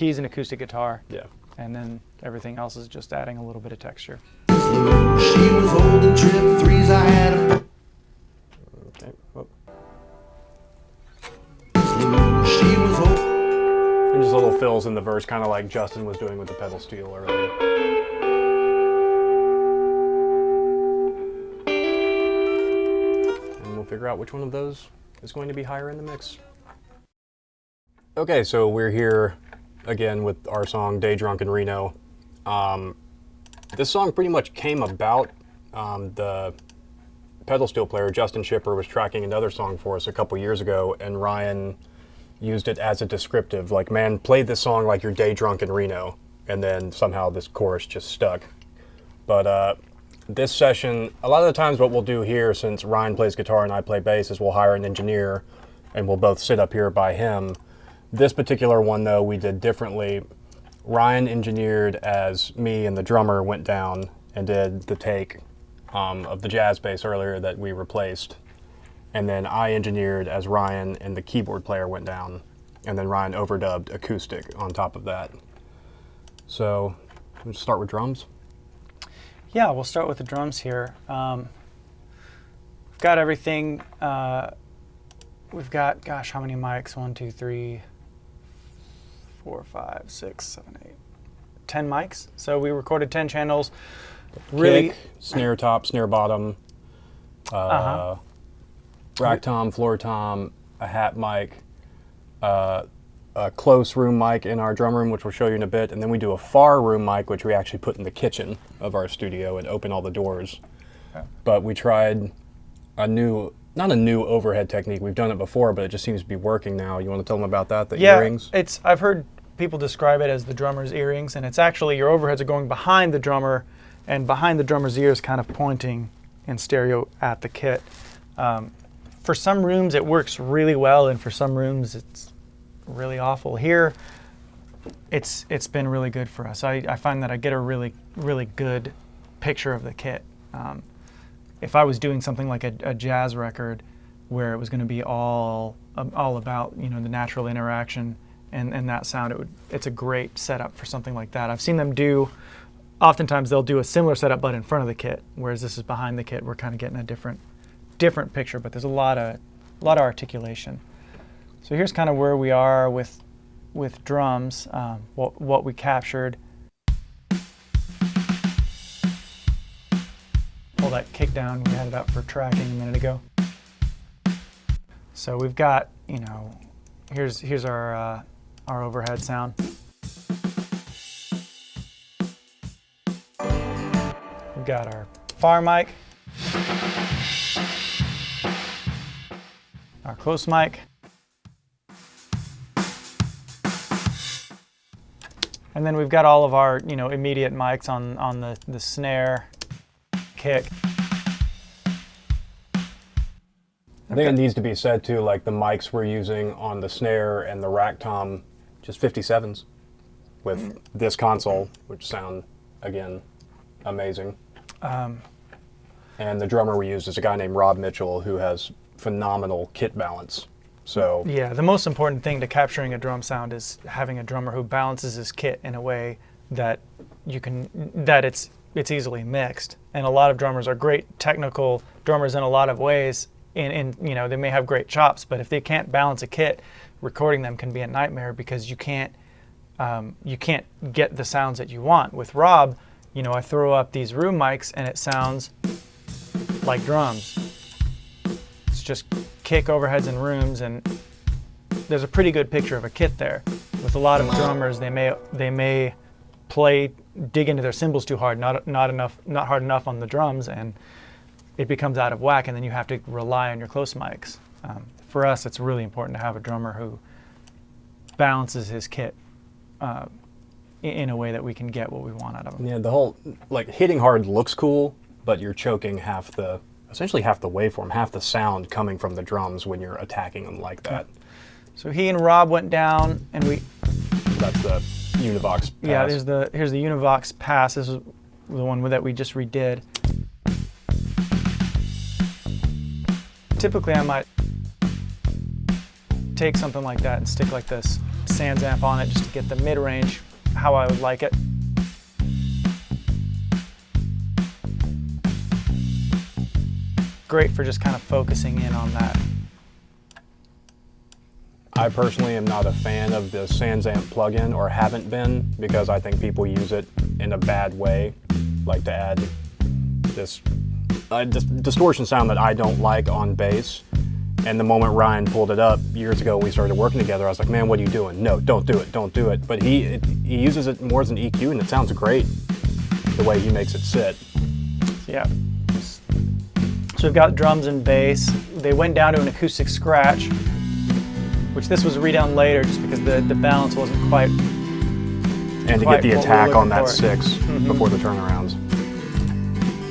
B: and acoustic guitar.
A: Yeah.
B: And then everything else is just adding a little bit of texture.
C: She was holding trip threes. I had a
A: Okay. Whoop.
C: she was holding.
A: And just little fills in the verse, kind of like Justin was doing with the pedal steel earlier. And we'll figure out which one of those is going to be higher in the mix. Okay, so we're here again with our song Day Drunk in Reno. This song pretty much came about, the pedal steel player Justin Shipper was tracking another song for us a couple years ago, and Ryan used it as a descriptive, like, man, play this song like you're day drunk in Reno, and then somehow this chorus just stuck. But this session, a lot of the times what we'll do here, since Ryan plays guitar and I play bass, is we'll hire an engineer and we'll both sit up here by him. This particular one, though, we did differently. Ryan engineered as me and the drummer went down and did the take of the jazz bass earlier that we replaced. And then I engineered as Ryan and the keyboard player went down. And then Ryan overdubbed acoustic on top of that. So, let's start with drums.
B: Yeah, we'll start with the drums here. We've got everything. We've got, gosh, how many mics? 1, 2, 3, 4, 5, 6, 7, 8, 10 mics. So we recorded 10 channels. Really,
A: Kick, snare top, snare bottom, rack tom, floor tom, a hat mic, a close room mic in our drum room, which we'll show you in a bit, and then we do a far room mic, which we actually put in the kitchen of our studio and open all the doors.
B: Okay.
A: But we tried a new, not a new overhead technique, we've done it before, but it just seems to be working now. You want to tell them about that, the earrings?
B: I've heard people describe it as the drummer's earrings, and it's actually your overheads are going behind the drummer, and behind the drummer's ears, kind of pointing in stereo at the kit. For some rooms it works really well, and for some rooms it's really awful. Here, it's been really good for us. I find that I get a really, really good picture of the kit. If I was doing something like a jazz record where it was going to be all about, you know, the natural interaction and that sound, it's a great setup for something like that. I've seen them do. Oftentimes they'll do a similar setup but in front of the kit, whereas this is behind the kit. We're kind of getting a different picture, but there's a lot of articulation. So here's kind of where we are with drums, what we captured. Pull that kick down. We had it up for tracking a minute ago. So we've got, you know, here's our overhead sound. We've got our far mic, our close mic, and then we've got all of our, immediate mics on the snare, kick.
A: I think it needs to be said too, like the mics we're using on the snare and the rack tom, just 57s with this console, which sound, again, amazing. And the drummer we used is a guy named Rob Mitchell who has phenomenal kit balance. So
B: Yeah, the most important thing to capturing a drum sound is having a drummer who balances his kit in a way that it's easily mixed. And a lot of drummers are great technical drummers in a lot of ways. And they may have great chops, but if they can't balance a kit, recording them can be a nightmare because you can't get the sounds that you want. With Rob, I throw up these room mics and it sounds like drums. It's just kick overheads and rooms, and there's a pretty good picture of a kit there. With a lot of drummers, they may dig into their cymbals too hard, not hard enough on the drums, and it becomes out of whack, and then you have to rely on your close mics. For us, it's really important to have a drummer who balances his kit in a way that we can get what we want out of him.
A: yeah, the whole, like, hitting hard looks cool, but you're choking essentially half the waveform, half the sound coming from the drums when you're attacking them like that.
B: So he and Rob went down, and
A: That's the Univox pass.
B: yeah, here's the Univox pass. This is the one that we just redid. Typically, I might take something like that and stick like this Sans amp on it just to get the mid-range how I would like it. Great for just kind of focusing in on that.
A: I personally am not a fan of the Sans amp plugin, or haven't been, because I think people use it in a bad way, like to add this distortion sound that I don't like on bass. And the moment Ryan pulled it up years ago when we started working together, I was like, man, what are you doing? No, don't do it. But he uses it more as an EQ, and it sounds great the way he makes it sit.
B: Yeah. So we've got drums and bass. They went down to an acoustic scratch, which this was redone later just because the balance wasn't quite.
A: And to
B: Quite
A: get the
B: what we're
A: attack on
B: looking
A: that
B: for.
A: 6 before the turnarounds.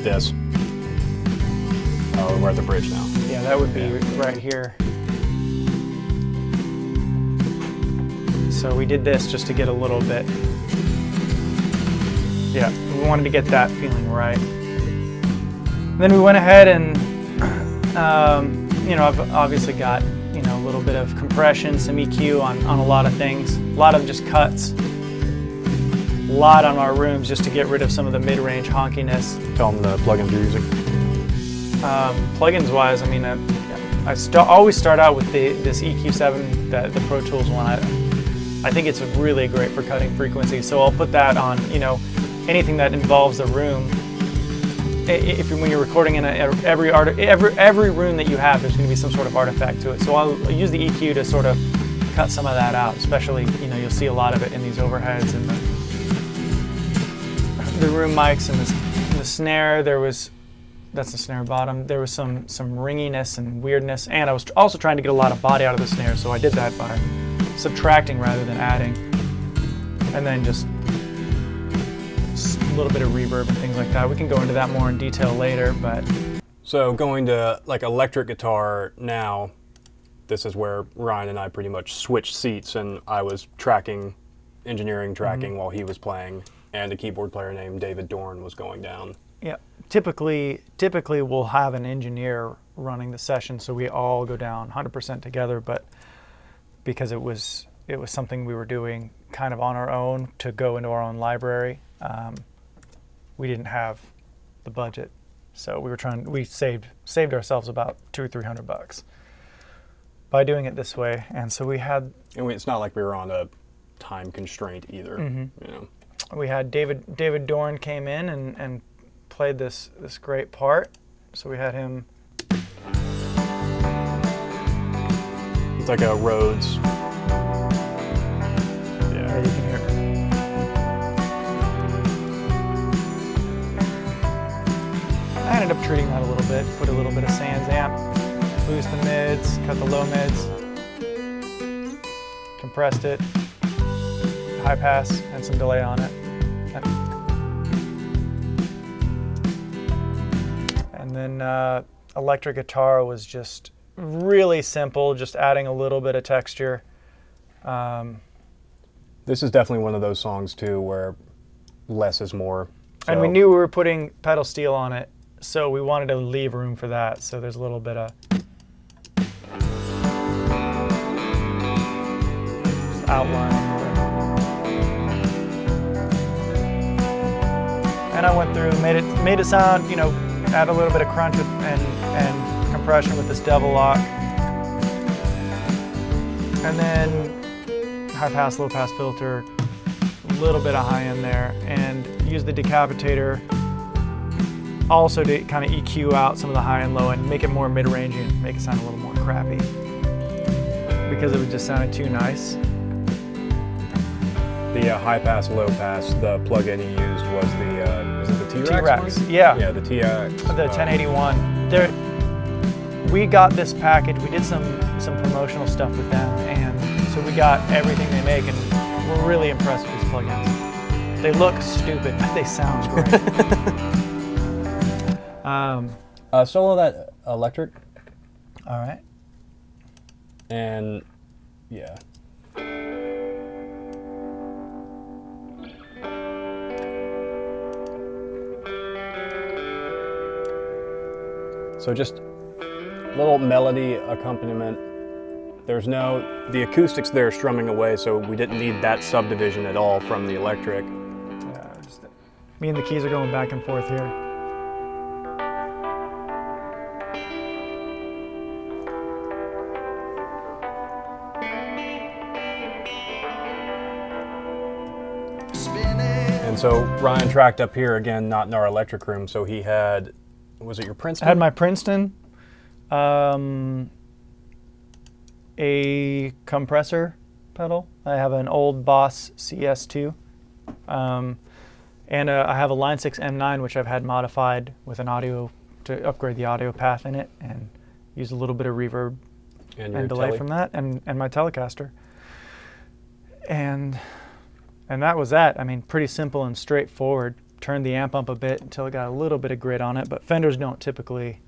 A: This. Oh, we're at the bridge now.
B: Yeah, that would be right here. So we did this just to get a little bit. Yeah, we wanted to get that feeling right. Then we went ahead and, I've obviously got, a little bit of compression, some EQ on a lot of things, a lot of just cuts, a lot on our rooms just to get rid of some of the mid-range honkiness.
A: Tell them the plugins you're using.
B: Plugins wise, I always start out with this EQ7, the Pro Tools one. I think it's really great for cutting frequencies, so I'll put that on, anything that involves the room. When you're recording in every room that you have, there's going to be some sort of artifact to it. So I'll use the EQ to sort of cut some of that out. Especially, you'll see a lot of it in these overheads and the room mics and the snare. That's the snare bottom. There was some ringiness and weirdness, and I was also trying to get a lot of body out of the snare. So I did that by subtracting rather than adding, and then just a little bit of reverb and things like that. We can go into that more in detail later, but
A: So going to like electric guitar now, this is where Ryan and I pretty much switched seats, and I was engineering tracking while he was playing, and a keyboard player named David Dorn was going down.
B: yeah, typically we'll have an engineer running the session, so we all go down 100% together, but because it was something we were doing kind of on our own to go into our own library, we didn't have the budget, so we saved ourselves about $200 or $300 by doing it this way, and so we had.
A: And it's not like we were on a time constraint either.
B: We had David Dorn came in and played this great part, so we had him.
A: It's like a Rhodes.
B: Yeah, you can hear it. ended up treating that a little bit, put a little bit of sans amp, boost the mids, cut the low mids, compressed it, high pass, and some delay on it. And then electric guitar was just really simple, just adding a little bit of texture.
A: This is definitely one of those songs too where less is more.
B: And we
A: So-
B: knew we were putting pedal steel on it, so we wanted to leave room for that. So there's a little bit of outline. And I went through, made it sound, you know, add a little bit of crunch with, and compression with this Devil Lock. And then high pass, low pass filter, a little bit of high end there, and use the decapitator also to kind of EQ out some of the high and low and make it more mid-range and make it sound a little more crappy because it was just sounded too nice.
A: The high pass, low pass, the plug-in he used was the T-Rex
B: T-Rex,
A: one?
B: yeah.
A: Yeah, the T-Rex.
B: The 1081. We got this package. We did some promotional stuff with them, and so we got everything they make, and we're really impressed with these plugins. They look stupid, but they sound great.
A: Solo that electric,
B: All right.
A: and yeah. So just a little melody accompaniment. The acoustics there are strumming away, so we didn't need that subdivision at all from the electric.
B: Yeah, me and the keys are going back and forth here.
A: And so Ryan tracked up here again, not in our electric room, so he had, was it your Princeton?
B: I had my Princeton, a compressor pedal. I have an old Boss CS2, and I have a Line 6 M9, which I've had modified with an audio to upgrade the audio path in it, and use a little bit of reverb
A: and
B: and delay from that, and my Telecaster. And that was that. I mean, pretty simple and straightforward. Turned the amp up a bit until it got a little bit of grit on it, but Fenders don't typically,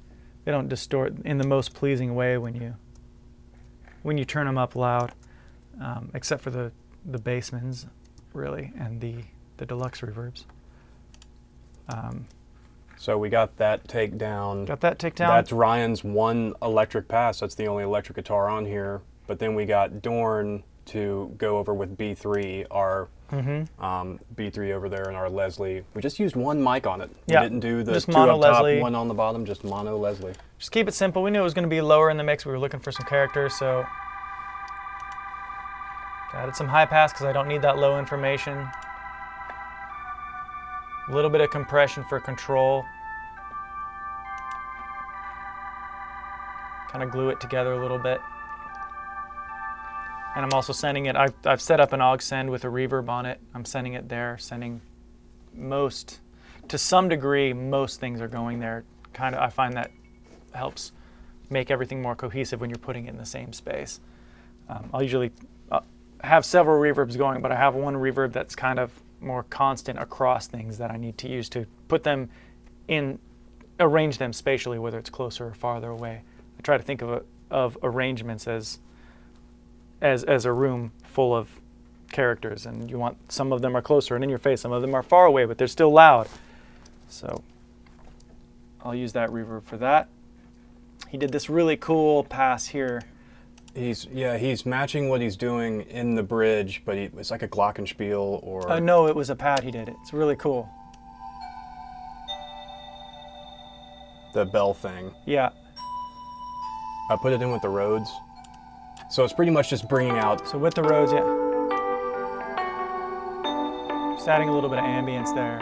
B: they don't distort in the most pleasing way when you turn them up loud, except for the Bassmans, really, and the deluxe reverbs.
A: So we got that take down.
B: Got that take down?
A: That's Ryan's one electric pass. That's the only electric guitar on here. But then we got Dorn to go over with B3, our B3 over there, and our Leslie. We just used one mic on it.
B: Yeah,
A: We didn't do the
B: just
A: two
B: mono
A: up top,
B: Leslie.
A: one on the bottom, just mono Leslie.
B: Just keep it simple. We knew it was going to be lower in the mix. We were looking for some characters, so added some high pass because I don't need that low information. A little bit of compression for control. Kind of glue it together a little bit. And I'm also sending it, I've set up an aux send with a reverb on it. I'm sending it there, sending to some degree, most things are going there. Kind of, I find that helps make everything more cohesive when you're putting it in the same space. I'll usually have several reverbs going, but I have one reverb that's kind of more constant across things that I need to use to put them in, arrange them spatially, whether it's closer or farther away. I try to think of arrangements as a room full of characters, and you want some of them are closer and in your face, some of them are far away, but they're still loud. So I'll use that reverb for that. He did this really cool pass here.
A: He's matching what he's doing in the bridge, but it's like a glockenspiel or.
B: No, it was a pad he did it. It's really cool.
A: The bell thing.
B: Yeah.
A: I put it in with the Rhodes. So it's pretty much just bringing out.
B: So with the Rhodes, yeah. Just adding a little bit of ambience there.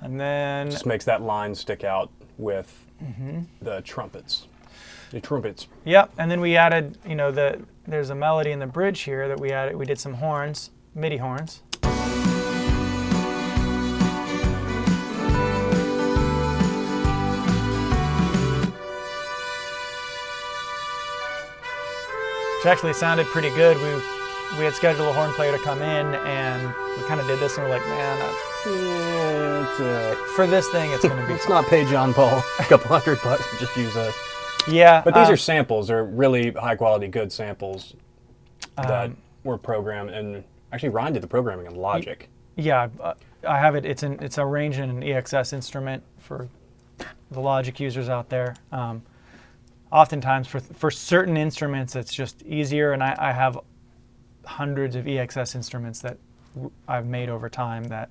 B: And then
A: Just makes that line stick out with the trumpets. The trumpets.
B: Yep, and then we added, there's a melody in the bridge here that we added. We did some horns, MIDI horns. Which actually sounded pretty good. We had scheduled a horn player to come in, and we kind of did this, and we're like, man, for this thing, it's going to be
A: Let's
B: fun.
A: not pay John Paul a couple $100 to just use this.
B: Yeah.
A: But these are samples. They're really high quality, good samples that were programmed. And actually, Ryan did the programming in Logic.
B: Yeah, I have it. It's arranged in an EXS instrument for the Logic users out there. Oftentimes, for certain instruments, it's just easier, and I have hundreds of EXS instruments that I've made over time that,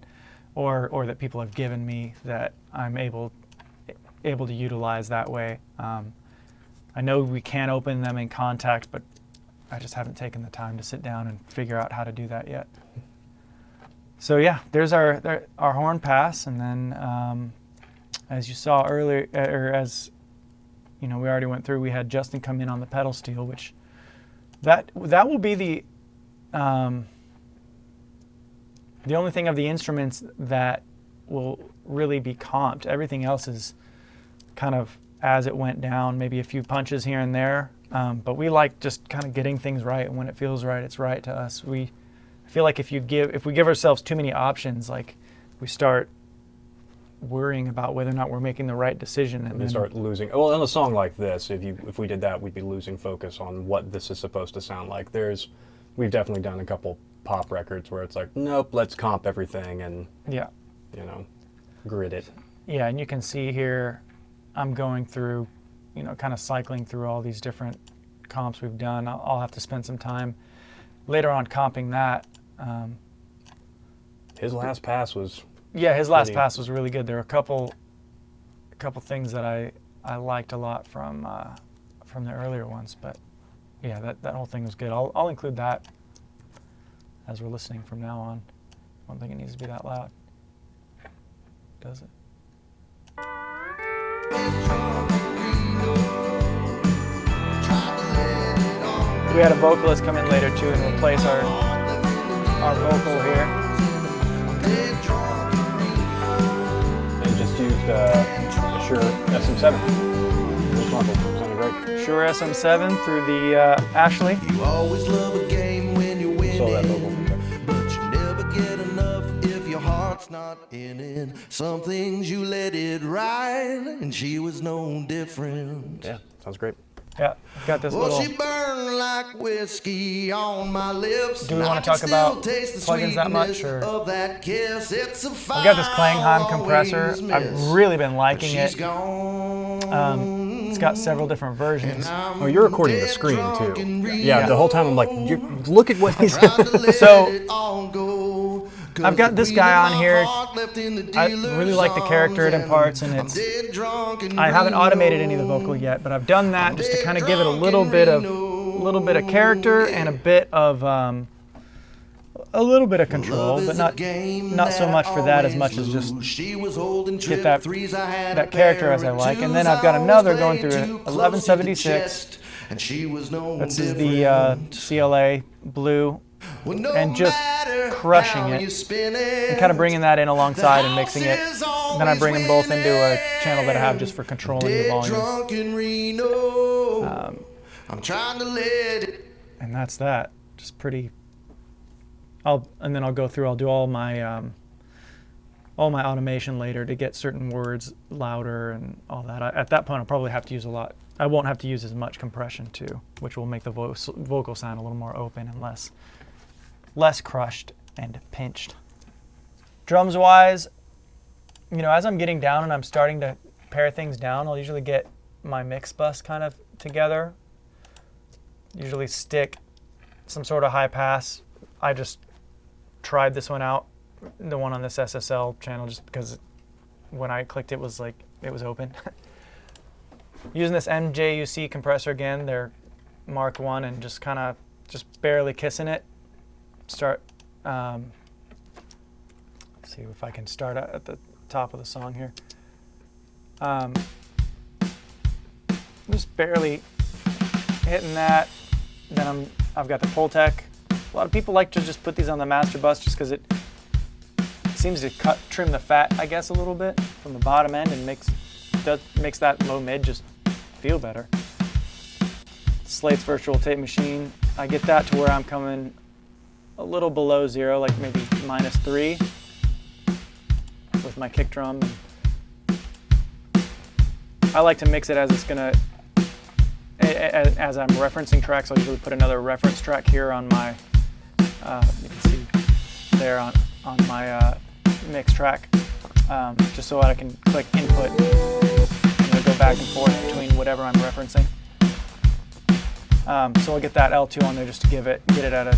B: or that people have given me that I'm able to utilize that way. I know we can open them in Kontakt, but I just haven't taken the time to sit down and figure out how to do that yet. So yeah, there's our horn pass, and then as you saw earlier, or as you know, we already went through. We had Justin come in on the pedal steel, which that will be the only thing of the instruments that will really be comped. Everything else is kind of as it went down, maybe a few punches here and there. But we like just kind of getting things right, and when it feels right, it's right to us. I feel like if we give ourselves too many options, like we start worrying about whether or not we're making the right decision, and
A: We
B: then
A: start losing. Well, in a song like this, if we did that, we'd be losing focus on what this is supposed to sound like. We've definitely done a couple pop records where it's like, nope, let's comp everything and
B: yeah.
A: grid it.
B: Yeah, and you can see here, I'm going through, kind of cycling through all these different comps we've done. I'll have to spend some time later on comping that.
A: His last pass was
B: Yeah, his last
A: Really-
B: pass was really good. There were a couple things that I liked a lot from the earlier ones, but yeah, that whole thing was good. I'll include that as we're listening from now on. I don't think it needs to be that loud. Does it? We had a vocalist come in later too and replace our vocal here.
A: They just used a Shure SM7. It sounded great.
B: Shure SM7 through the Ashley.
C: You always love a game when you're winning,
A: So that vocal.
C: but you never get enough if your heart's not in it. Some things you let it ride, and she was no different.
A: Yeah, sounds great.
B: Yeah, got this
C: Well,
B: little.
C: she burned like whiskey on my lips.
B: Do we
C: and
B: wanna
C: I can
B: talk about
C: still taste the
B: plugins that much,
C: sweetness
B: or-
C: of that kiss. It's a
B: We got this
C: fire
B: Klangheim compressor.
C: always
B: I've
C: miss.
B: really been
C: But
B: liking
C: she's
B: it.
C: gone.
B: It's got several different versions.
A: Oh, you're recording the screen too. Yeah, the whole time I'm like, look at what he's.
B: So, I've got this guy on here. I really like the character it imparts, and I haven't automated any of the vocal yet, but I've done that just to kind of give it a little bit of character and a little bit of control, but not so much for that as much as just get that character as I like. And then I've got another going through an 1176. This is the CLA blue, and just crushing it and kind of bringing that in alongside and mixing it. Then I bring them both into a channel that I have just for controlling the volume.
C: I'm trying to let it.
B: And that's that. Just pretty. And then I'll go through. I'll do all my automation later to get certain words louder and all that. At that point, I'll probably have to use a lot. I won't have to use as much compression too, which will make the vocal sound a little more open and less crushed and pinched. Drums wise, as I'm getting down and I'm starting to pare things down, I'll usually get my mix bus kind of together. Usually stick some sort of high pass. I just tried this one out, the one on this SSL channel, just because when I clicked it was open. Using this MJUC compressor again, they're Mark 1, and just barely kissing it. Start, let's see if I can start at the top of the song here. Just barely hitting that. Then I've got the Pultec A lot of people like to just put these on the master bus just because it seems to trim the fat, I guess, a little bit from the bottom end and makes that low mid just feel better. Slate's virtual tape machine, I get that to where I'm coming a little below 0, like maybe -3 with my kick drum. I like to mix it as it's gonna, as I'm referencing tracks. I'll usually put another reference track here on my, you can see there on my mix track, just so I can click input and go back and forth between whatever I'm referencing. So I'll get that L2 on there just to get it at a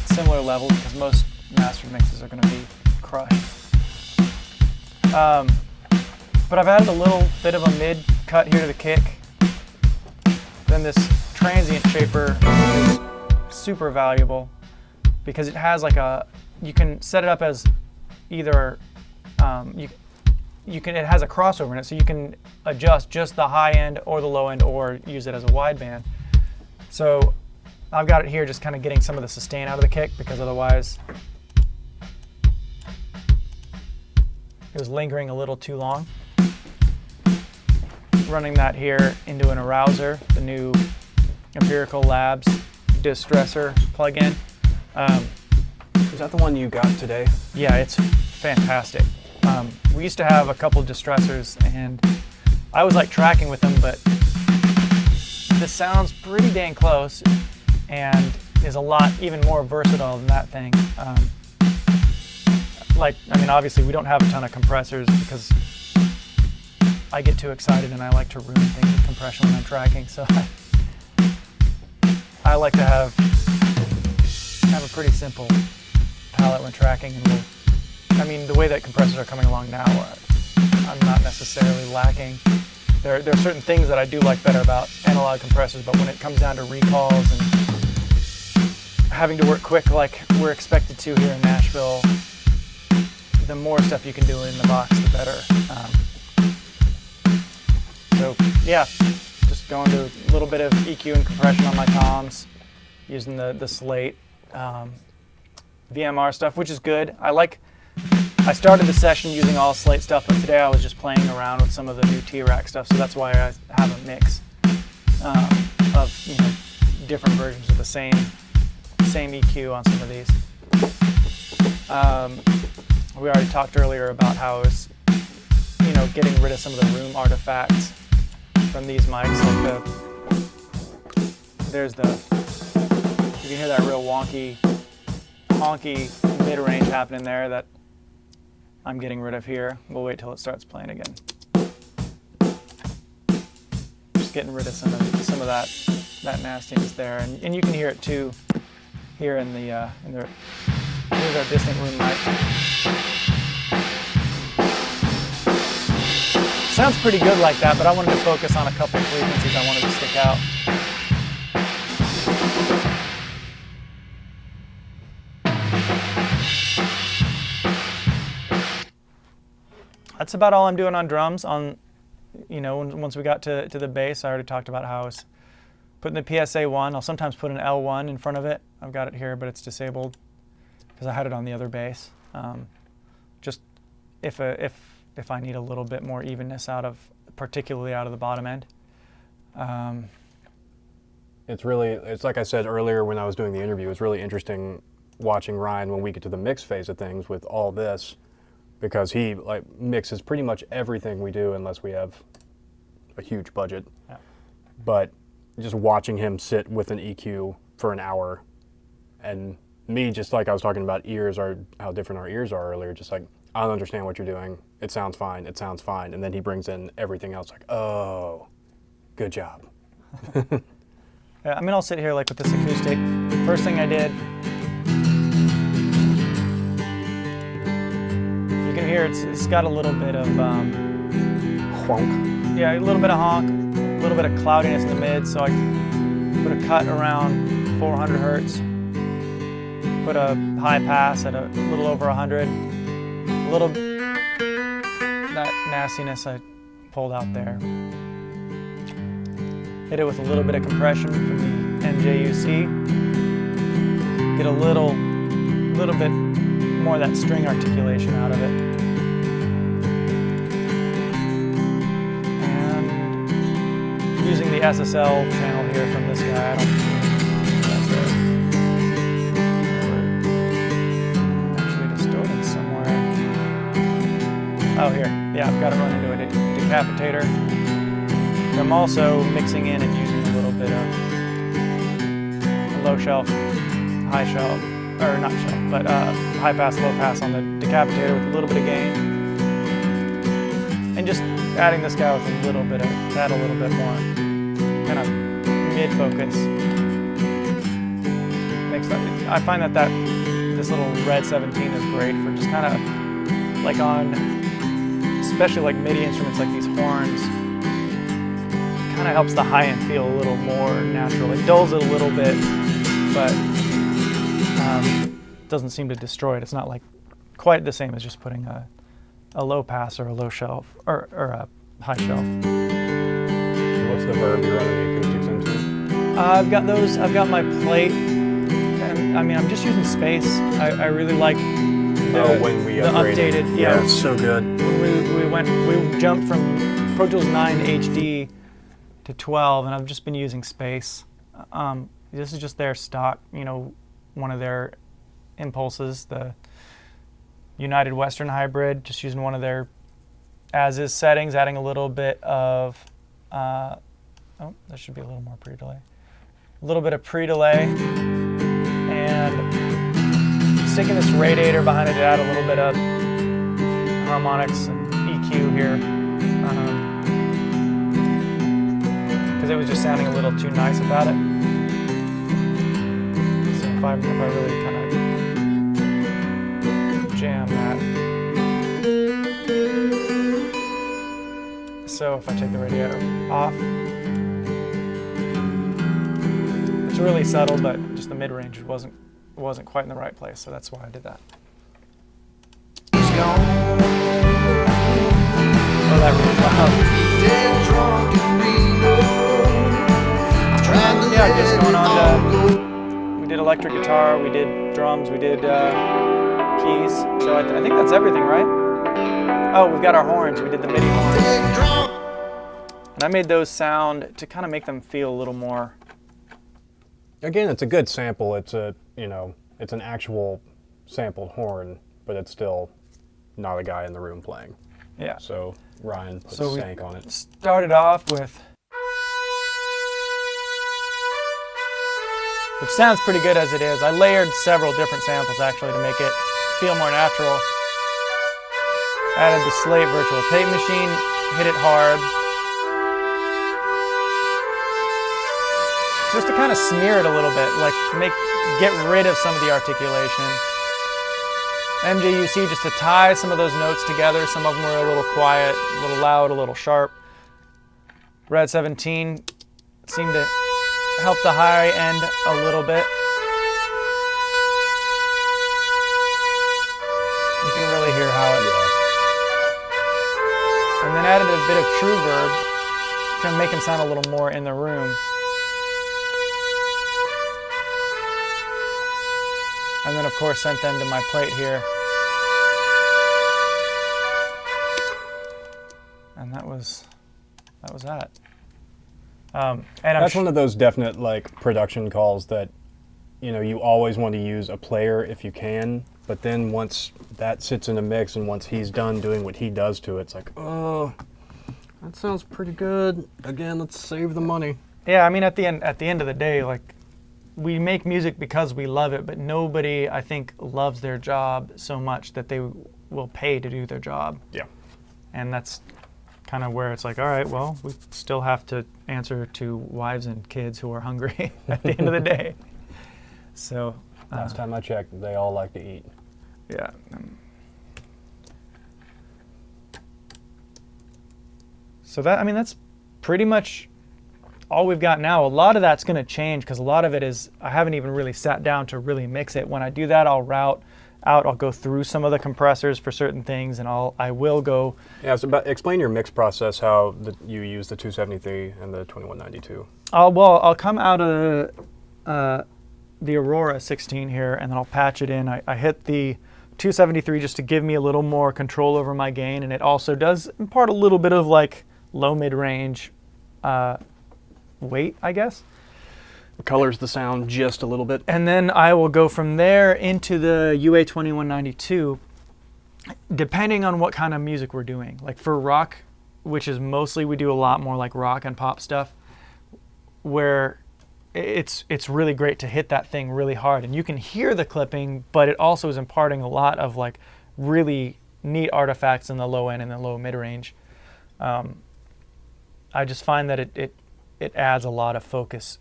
B: similar level, because most mastered mixes are going to be crushed. But I've added a little bit of a mid cut here to the kick. Then this transient shaper is super valuable because it has like you can set it up as either, it has a crossover in it, so you can adjust just the high end or the low end, or use it as a wideband. So I've got it here just kind of getting some of the sustain out of the kick, because otherwise it was lingering a little too long. Running that here into an Arouser, the new Empirical Labs Distressor plugin.
A: Is that the one you got today?
B: Yeah, it's fantastic. We used to have a couple distressors, and I was like tracking with them, but this sounds pretty dang close and is a lot even more versatile than that thing. Obviously we don't have a ton of compressors because I get too excited and I like to ruin things with compression when I'm tracking, so I like to have a pretty simple palette when tracking. And the way that compressors are coming along now, I'm not necessarily lacking. There are certain things that I do like better about analog compressors, but when it comes down to recalls and having to work quick like we're expected to here in Nashville, the more stuff you can do in the box, the better. So yeah, just going to a little bit of EQ and compression on my toms, using the Slate VMR stuff, which is good. I started the session using all Slate stuff, but today I was just playing around with some of the new T-Rack stuff, so that's why I have a mix of different versions of the same EQ on some of these. We already talked earlier about how I was, getting rid of some of the room artifacts from these mics. You can hear that real wonky, honky mid-range happening there that I'm getting rid of here. We'll wait till it starts playing again. Just getting rid of some of that nastiness there, and you can hear it too here in the here's our distant room mic. Sounds pretty good like that, but I wanted to focus on a couple of frequencies I wanted to stick out. That's about all I'm doing on drums. Once we got to the bass, I already talked about how I was putting the PSA 1. I'll sometimes put an L1 in front of it. I've got it here, but it's disabled because I had it on the other bass. Just if I need a little bit more evenness particularly out of the bottom end.
A: It's like I said earlier when I was doing the interview, it's really interesting watching Ryan when we get to the mix phase of things with all this, because he mixes pretty much everything we do unless we have a huge budget.
B: Yeah.
A: But just watching him sit with an EQ for an hour, and me, just like I was talking about how different our ears are earlier, just like, I don't understand what you're doing. It sounds fine. And then he brings in everything else like, oh, good job.
B: Yeah, I'll sit here with this acoustic. First thing I did, you can hear it's got a little bit of
A: Honk.
B: Yeah, a little bit of honk, a little bit of cloudiness in the mid, so I put a cut around 400 hertz, put a high pass at a little over 100, a little, that nastiness I pulled out there. Hit it with a little bit of compression from the MJUC. get a little bit more of that string articulation out of it. And using the SSL channel here from this guy, I don't think that's there. We're actually distorted somewhere. Oh, here. Yeah, I've got to run into a decapitator. I'm also mixing in and using a little bit of low shelf, high shelf, or not shelf, but high pass, low pass on the decapitator with a little bit of gain. And just adding this guy with a little bit of, to add a little bit more kind of mid-focus. Makes that, I find that this little Red 17 is great for just kind of like on, especially like MIDI instruments like these horns. Kind of helps the high end feel a little more natural. It dulls it a little bit, but doesn't seem to destroy it. It's not like quite the same as just putting a low pass or a low shelf or a high shelf.
A: What's the verb you're running the acoustics into?
B: I've got those. I've got my plate, and I mean I'm just using space. I really like
A: When we
B: the
A: upgraded.
B: updated. Yeah,
A: it's so good.
B: we jumped from Pro Tools 9 HD to 12, and I've just been using space. This is just their stock, one of their impulses, the United Western hybrid, just using one of their as-is settings, adding a little bit of, there should be a little more pre-delay. A little bit of pre-delay, and sticking this radiator behind it to add a little bit of harmonics and EQ here. It was just sounding a little too nice about it. So if I really kind of jam that. So if I take the radio off, it's really subtle, but just the mid-range wasn't quite in the right place, so that's why I did that. Oh, that really loud.
C: Dead drunk in Reno.
B: Yeah, just going on to, we did electric guitar, we did drums, we did keys. So I think that's everything, right? Oh, we've got our horns. We did the MIDI horns. And I made those sound to kind of make them feel a little more.
A: Again, it's a good sample. It's it's an actual sampled horn, but it's still not a guy in the room playing.
B: Yeah.
A: So Ryan put
B: So we
A: Sank on it.
B: started off with, which sounds pretty good as it is. I layered several different samples actually to make it feel more natural. Added the Slate virtual tape machine, hit it hard. Just to kind of smear it a little bit, like get rid of some of the articulation. MJUC just to tie some of those notes together. Some of them were a little quiet, a little loud, a little sharp. Red 17 seemed to help the high end a little bit. You can really hear how it. And then added a bit of true verb to make him sound a little more in the room. And then of course sent them to my plate here. And that was that. And
A: That's one of those definite production calls that you always want to use a player if you can, but then once that sits in a mix and once he's done doing what he does to it, it's like, oh, that sounds pretty good. Again, let's save the money.
B: Yeah, I mean at the end of the day, we make music because we love it, but nobody, I think, loves their job so much that they will pay to do their job.
A: Yeah.
B: And that's kind of where it's like, all right, well, we still have to answer to wives and kids who are hungry at the end of the day. So
A: Last time I checked, they all like to eat.
B: yeah. So that's pretty much all we've got now. A lot of that's going to change because a lot of it is, I haven't even really sat down to really mix it. When I do that, I'll route out, I'll go through some of the compressors for certain things, and I will go.
A: Yeah, so explain your mix process, how you use the 273 and the 2192.
B: I'll come out of the Aurora 16 here, and then I'll patch it in. I hit the 273 just to give me a little more control over my gain, and it also does impart a little bit of like low mid-range weight, I guess.
A: Colors the sound just a little bit.
B: And then I will go from there into the UA 2192, depending on what kind of music we're doing. Like for rock, which is mostly, we do a lot more like rock and pop stuff, where it's really great to hit that thing really hard. And you can hear the clipping, but it also is imparting a lot of like really neat artifacts in the low end and the low mid-range. I just find that it adds a lot of focus,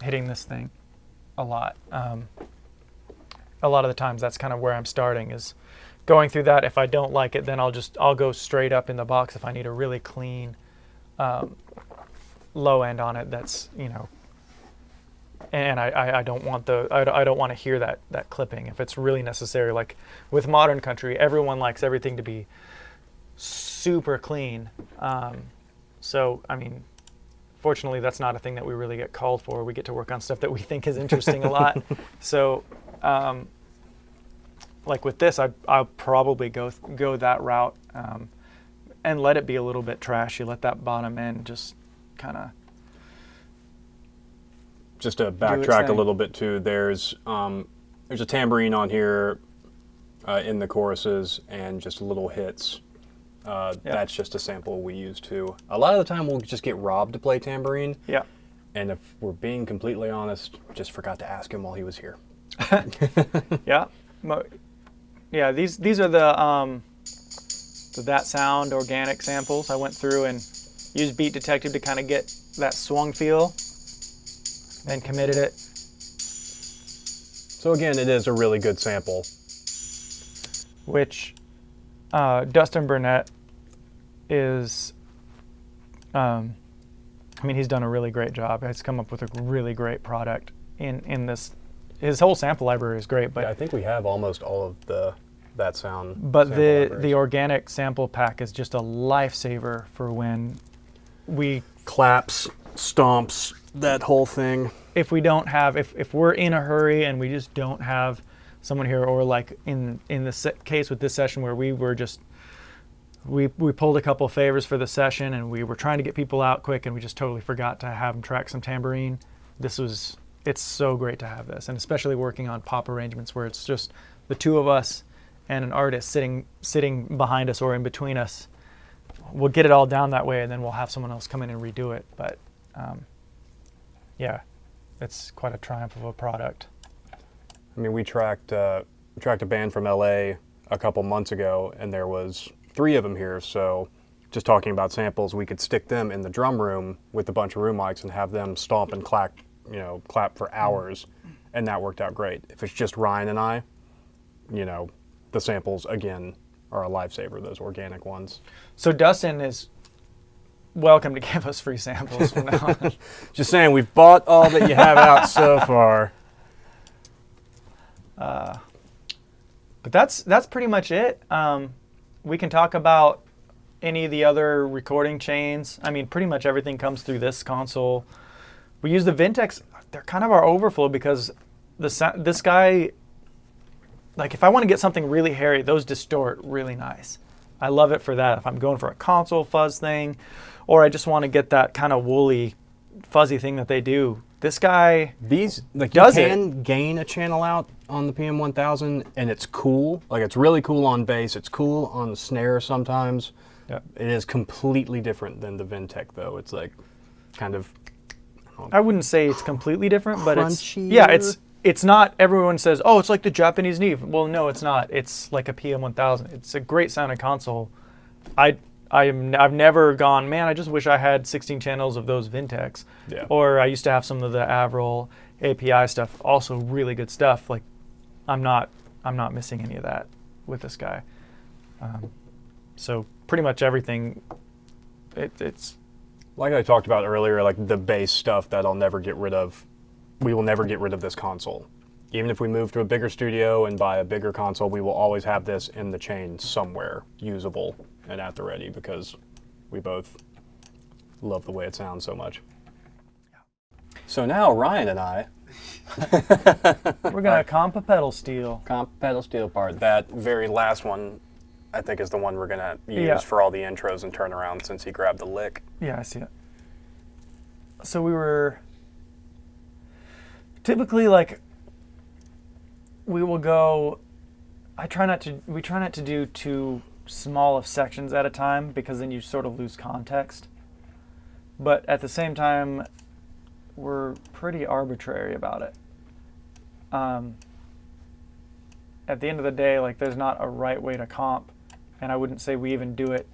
B: hitting this thing a lot. A lot of the times that's kind of where I'm starting, is going through that. If I don't like it, then I'll go straight up in the box if I need a really clean low end on it. That's, you know, and I don't want I don't want to hear that clipping if it's really necessary. Like with modern country, everyone likes everything to be super clean. So I mean, fortunately, that's not a thing that we really get called for. We get to work on stuff that we think is interesting a lot. So, like with this, I'll probably go that route, and let it be a little bit trashy. Let that bottom end just kind of.
A: Just to backtrack a little bit too, there's a tambourine on here in the choruses and just little hits. That's just a sample we use too. A lot of the time we'll just get Rob to play tambourine.
B: Yeah.
A: And if we're being completely honest, just forgot to ask him while he was here.
B: Yeah. Yeah, these are the That Sound organic samples. I went through and used Beat Detective to kind of get that swung feel, then committed it.
A: So again, it is a really good sample.
B: Which Dustin Burnett is, I mean, he's done a really great job. He's come up with a really great product in this. His whole sample library is great, but
A: yeah, I think we have almost all of That Sound.
B: But the organic sample pack is just a lifesaver for when we
A: claps, stomps, that whole thing.
B: If we don't have, if we're in a hurry and we just don't have someone here, or like in the case with this session where we were just, we pulled a couple favors for the session and we were trying to get people out quick and we just totally forgot to have them track some tambourine. It's so great to have this, and especially working on pop arrangements where it's just the two of us and an artist sitting behind us or in between us. We'll get it all down that way, and then we'll have someone else come in and redo it. But yeah, it's quite a triumph of a product.
A: I mean, we tracked a band from LA a couple months ago, and there was 3 of them here. So just talking about samples, we could stick them in the drum room with a bunch of room mics and have them stomp and clap for hours, and that worked out great. If it's just Ryan and I, the samples again are a lifesaver, those organic ones.
B: So Dustin is welcome to give us free samples from now on.
A: Just saying, we've bought all that you have out so far.
B: But that's pretty much it. We can talk about any of the other recording chains. I mean, pretty much everything comes through this console. We use the Vintex. They're kind of our overflow because this guy, like if I want to get something really hairy, those distort really nice. I love it for that. If I'm going for a console fuzz thing, or I just want to get that kind of woolly, fuzzy thing that they do, this guy
A: does you can gain a channel out on the PM1000, and it's cool. Like it's really cool on bass. It's cool on the snare sometimes.
B: Yeah.
A: It is completely different than the Vintech though. It's like kind of.
B: I wouldn't say it's completely different, but
A: crunchier.
B: It's not. Everyone says, "Oh, it's like the Japanese Neve." Well, no, it's not. It's like a PM1000. It's a great sounding console. I've never gone, man, I just wish I had 16 channels of those Vintex.
A: Yeah.
B: Or I used to have some of the Avril API stuff. Also really good stuff. Like I'm not missing any of that with this guy. So pretty much everything. It's
A: Like I talked about earlier, like the bass stuff that I'll never get rid of. We will never get rid of this console. Even if we move to a bigger studio and buy a bigger console, we will always have this in the chain somewhere, usable and at the ready, because we both love the way it sounds so much. So now Ryan and I
B: We're gonna comp a pedal steel.
A: Comp pedal steel part. That very last one, I think, is the one we're gonna use
B: Yeah.
A: for all the intros and turnaround since he grabbed the lick.
B: Yeah, I see it. So we were typically like, we will go. We try not to do too small of sections at a time because then you sort of lose context. But at the same time, we're pretty arbitrary about it. At the end of the day, like, there's not a right way to comp, and I wouldn't say we even do it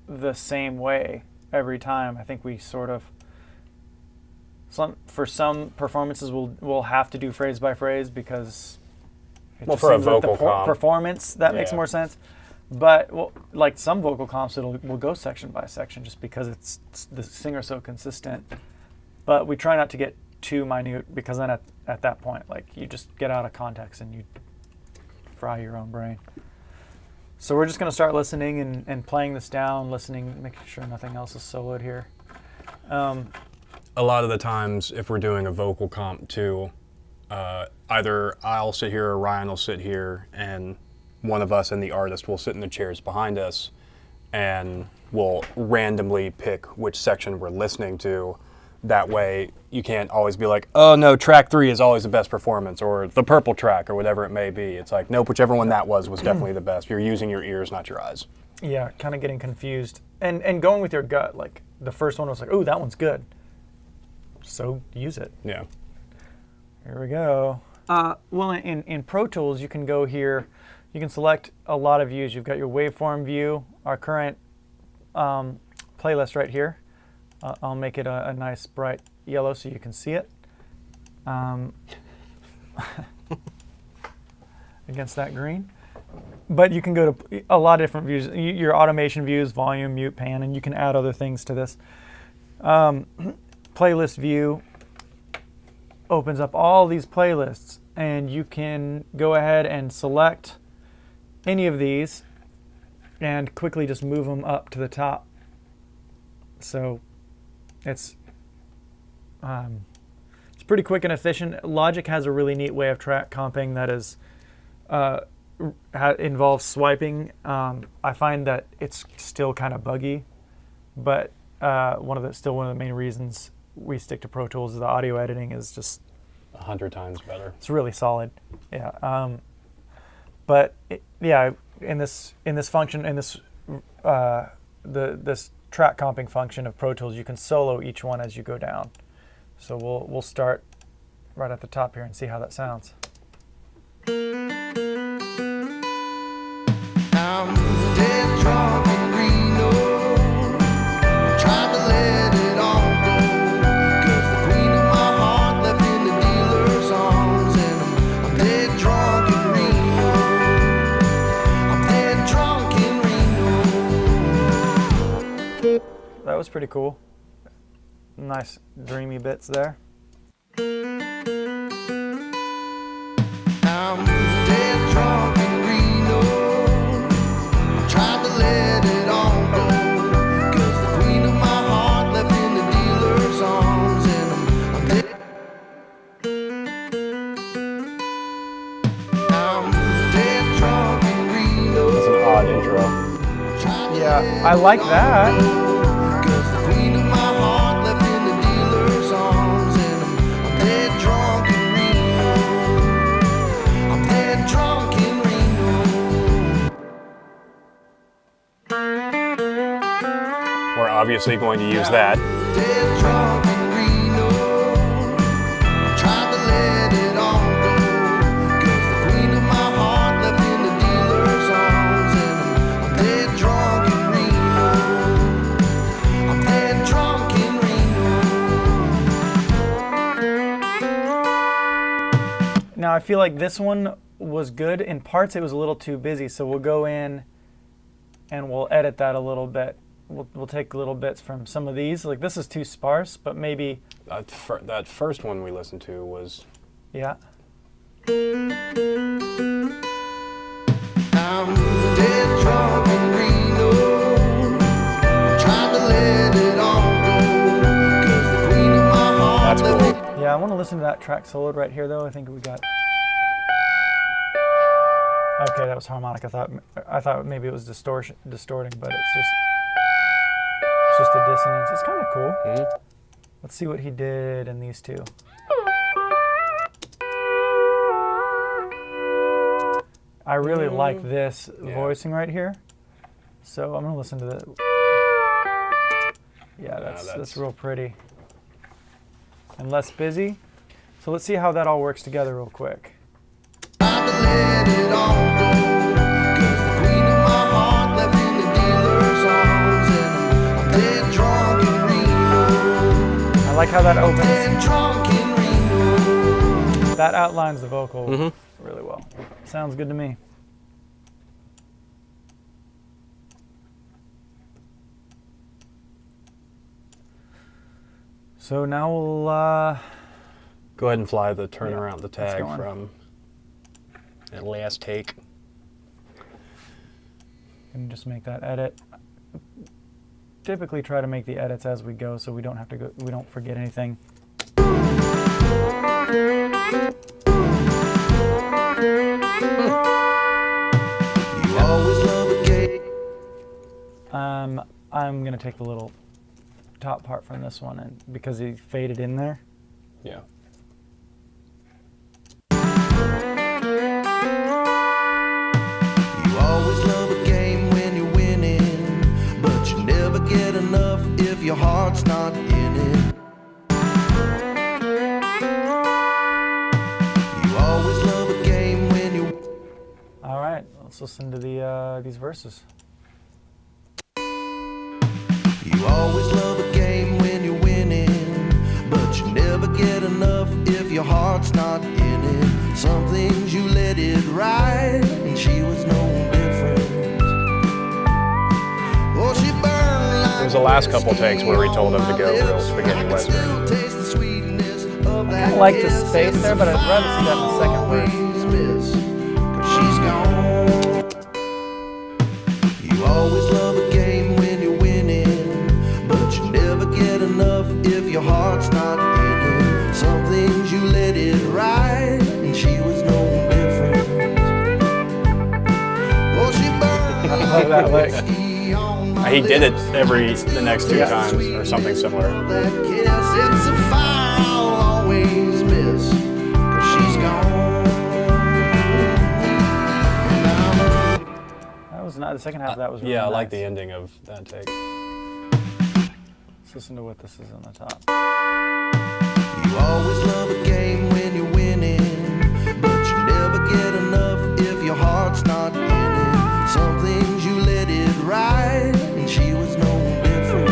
B: the same way every time. I think we sort of, for some performances we'll have to do phrase by phrase because it
A: Well,
B: just
A: for a
B: seems like
A: vocal comp.
B: performance that makes
A: Yeah.
B: more sense. But like some vocal comps, we'll go section by section just because it's the singer's so consistent. But we try not to get too minute because then at that point, like, you just get out of context and you fry your own brain. So we're just going to start listening and playing this down, listening, making sure nothing else is soloed here.
A: A lot of the times, if we're doing a vocal comp too, either I'll sit here or Ryan will sit here, and one of us and the artist will sit in the chairs behind us, and we'll randomly pick which section we're listening to. That way, you can't always be like, oh no, track 3 is always the best performance, or the purple track, or whatever it may be. It's like, nope, whichever one that was definitely the best. You're using your ears, not your eyes.
B: Yeah, kind of getting confused. And going with your gut, like, the first one was like, oh, that one's good. So use it.
A: Yeah.
B: Here we go. Well, in Pro Tools, you can go here. You can select a lot of views. You've got your waveform view, our current playlist right here. I'll make it a nice bright yellow so you can see it. Against that green. But you can go to a lot of different views. Your automation views, volume, mute, pan, and you can add other things to this. Playlist view opens up all these playlists, and you can go ahead and select any of these and quickly just move them up to the top. So it's pretty quick and efficient. Logic has a really neat way of track comping that is involves swiping. I find that it's still kind of buggy, but one of the main reasons we stick to Pro Tools is the audio editing is just
A: 100 times better.
B: it's really solid. Yeah. But in this function, in this this track comping function of Pro Tools, you can solo each one as you go down. So we'll start right at the top here and see how that sounds.
C: I'm dead drunk in Reno. Tried to let it all go. 'Cause the queen of my heart left in the dealer's arms. And I'm dead drunk in Reno. I'm dead drunk in Reno.
B: That was pretty cool. Nice dreamy bits there.
C: I'm dead drunk in Reno. Tried to let it all go. 'Cause the queen of my heart left in the dealer's arms. And I'm dead. I'm dead drunk in Reno.
A: That's an odd intro.
C: Tried to
B: Yeah,
C: let
B: I like
C: it all
B: that.
C: go. 'Cause the queen of my heart left in the dealer's arms. And I'm dead drunk in Reno. I'm dead drunk in Reno.
A: We're obviously going to use that.
C: Dead drunk in Reno. Tried to let it all go. 'Cause the queen of my heart left in the dealer's arms. And I'm dead drunk in Reno. I'm dead drunk in Reno.
B: Now I feel like this one was good. In parts it was a little too busy, so we'll go in and we'll edit that a little bit. We'll take little bits from some of these. Like, this is too sparse, but maybe,
A: That first one we listened to was
B: yeah.
C: I'm dead drunk in Reno. Tried to let it all go. 'Cause the queen of my heart
A: that's
C: left
A: cool.
C: in
B: Yeah, Yeah, I want to listen to that track soloed right here, though. I think we got. Okay, that was harmonic. I thought maybe it was distorting, but it's just a dissonance. It's kind of cool.
A: Mhm.
B: Let's see what he did in these two. I really like this
A: Yeah.
B: voicing right here, so I'm gonna listen to that. Yeah, that's
A: that's-
B: real pretty and less busy. So let's see how that all works together real quick.
C: Tried to let it all go, 'cause the queen of my heart left in the dealer's arms, and I'm dead drunk in Reno.
B: I like how that opens.
C: Dead drunk in Reno.
B: That outlines the vocal
A: Mhm.
B: really well. Sounds good to me. So now we'll
A: Go ahead and fly the turnaround, the
B: let's
A: tag
B: go on.
A: from that last take.
B: and just make that edit. Typically try to make the edits as we go so we don't forget anything.
C: You always love a game.
B: I'm gonna take the little top part from this one, and because he faded in there.
A: Yeah.
C: You always love a game when you're winning, but you never get enough if your heart's not in it. You always love a game when you.
B: All right, let's listen to these verses.
C: You always love a game when you're winning, but you never get enough if your heart's not in it. Some things you let it ride, and she was no different. Oh, she burned like
A: It was the last couple takes where we told him to go real spaghetti western.
C: I
B: like the space there, but I'd rather see that in the second verse.
C: She's gone. You always love a game when you're winning, but you never get enough if your heart's not in it. Some things you let it ride, and she was no different. Oh, she burned
B: I love that lick.
C: whiskey on my
A: He did it
C: lips.
A: the next two times or something similar.
C: That kiss, it's a fire I'll always miss, 'cause she's gone.
B: That was not the second half. Of that was really
A: Yeah, I like the
B: nice.
A: ending of that take.
B: Let's listen to what this is on the top.
C: You always love a game when you're winning, but you never get enough if your heart's not in it. Some things you let it ride, and she was no different.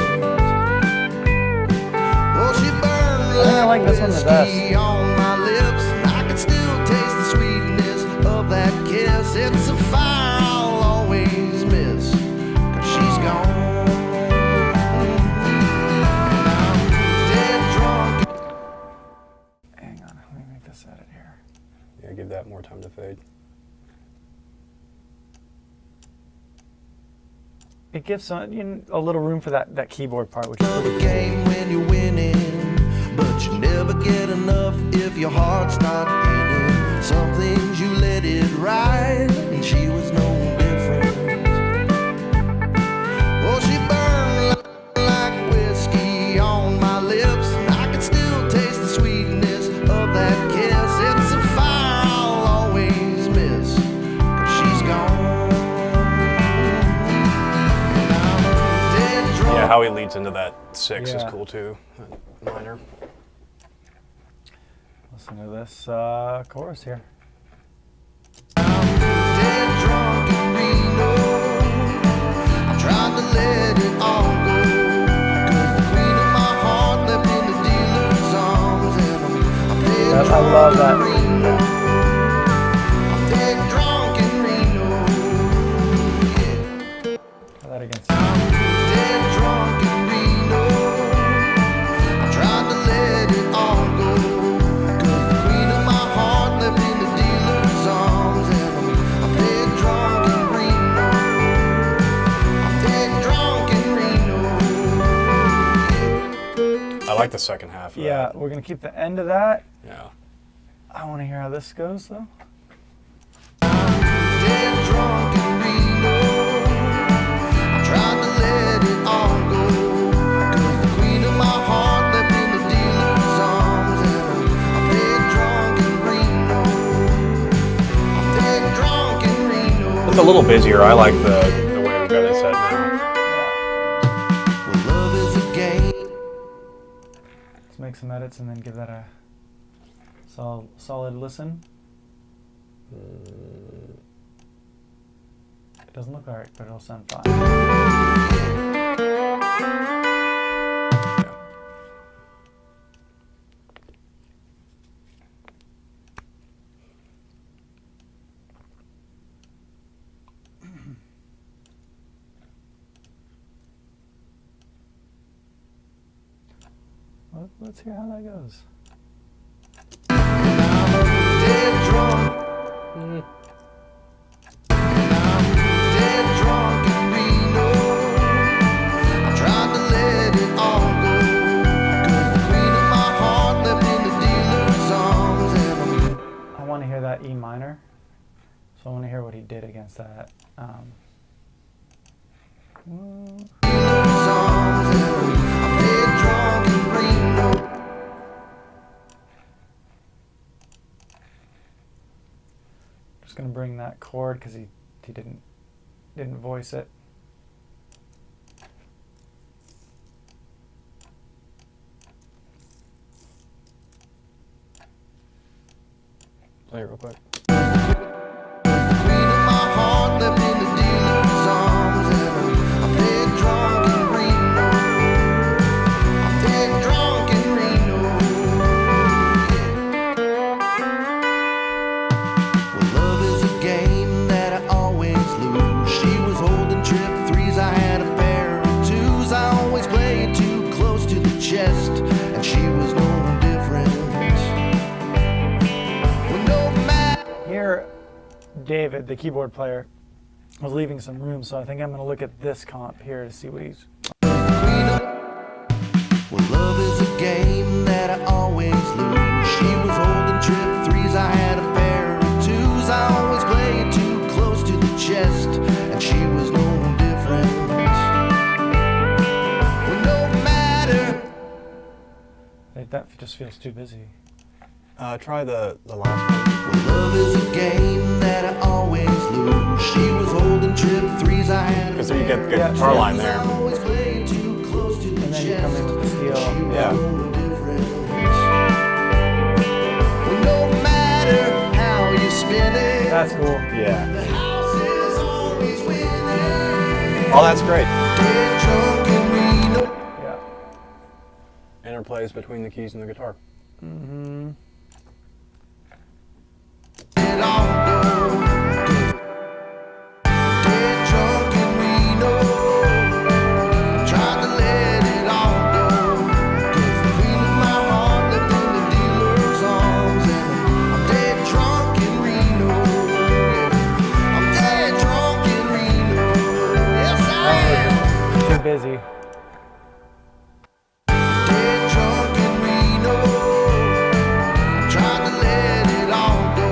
C: Oh, she burned
B: I think I like this one the
C: whiskey
B: best.
C: on my lips, and I can still taste the sweetness of that kiss. It's a fire I'll always miss, 'cause she's gone. And I'm dead drunk.
B: Hang on, let me make this edit here.
A: Yeah, give that more time to fade.
B: It gives some, a little room for that keyboard part, which is
C: Love
B: pretty
C: a
B: cool.
C: game when you're winning, but you never get enough if your heart's not in it. Some things you let it ride, and she was no different. Oh, she burned like whiskey on my lips, and I can still taste the sweetness of that kiss. It's a fire I'll always miss, 'cause she's gone. And I'm dead drunk.
A: Yeah, how he leads into that six is
B: Yeah.
A: cool too. That minor.
B: Listen to this chorus here.
C: Dead drunk in Reno. I tried to let it all go, 'cause the queen of my heart left in the dealer's arms, and I'm dead
B: I
C: drunk
B: love
C: in
B: that.
C: Reno. I'm dead drunk in Reno. Yeah.
B: Try that against.
C: Dead drunk in Reno. I tried to let it all go, 'cause the queen of my heart left in the dealer's arms, and I'm dead drunk in Reno. I'm dead drunk in Reno.
A: I like the second half of
B: Yeah,
A: that.
B: we're gonna keep the end of that.
A: Yeah.
B: I want to hear how this goes though.
C: Dead drunk in Reno. I tried to let it all go. 'Cause the queen of my heart left in the dealer's arms. And I'm dead drunk in Reno. I'm dead drunk in Reno.
A: It's a little busier. I like the way we've got it set now.
C: Well, love is a game.
B: Let's make some edits and then give that a solid listen. It doesn't look alright, but it'll sound fine. Let's hear how that goes.
C: Dead drunk. Dead drunk in Reno. I tried to let it all go. 'Cause the queen of my heart left in the dealer's arms. And
B: I want to hear that E minor, so I want to hear what he did against that.
C: dealer's arms. And I'm dead drunk in Reno.
B: Just gonna bring that chord because he didn't voice it.
A: Play it real quick.
C: Queen of my heart left in the dealer's arms. And I'm dead drunk in Reno. I'm dead drunk in Reno. Well, love is a game that I always lose. She was holding trip threes, I had a pair of twos. I always played too close to the chest, and she was no different. Well, no matter.
B: Here, David, the keyboard player, was leaving some room, so I think I'm gonna look at this comp here to see what he's.
C: Well, love is a game that I always lose. She was holding trip threes, I had a pair of twos. I always played too close to the chest, and she was no different. Well, no matter.
B: That just feels too busy.
A: Try the last one.
C: Well, love is a game that I always lose. She was holding trip threes, I had a
A: Because you get good
B: Yeah,
A: guitar
B: yeah.
A: line
C: I
A: there.
C: always played too close to the
B: And then you
C: chest.
B: come in with the steel.
A: Yeah.
C: Well, no matter how you spin it,
B: That's cool.
A: Yeah.
C: the house is always winning.
A: Oh, that's great.
C: Dead drunk in Reno.
B: Yeah.
A: Interplays between the keys and the guitar.
C: It all goes. Dead drunk in Reno. Tried to let it all go. 'Cause the queen of my heart left in the dealer's arms. And I'm dead drunk in Reno. Yeah. I'm dead drunk in Reno. Yes, I am.
B: Too busy.
C: Dead drunk in Reno. I'm trying to let it all go.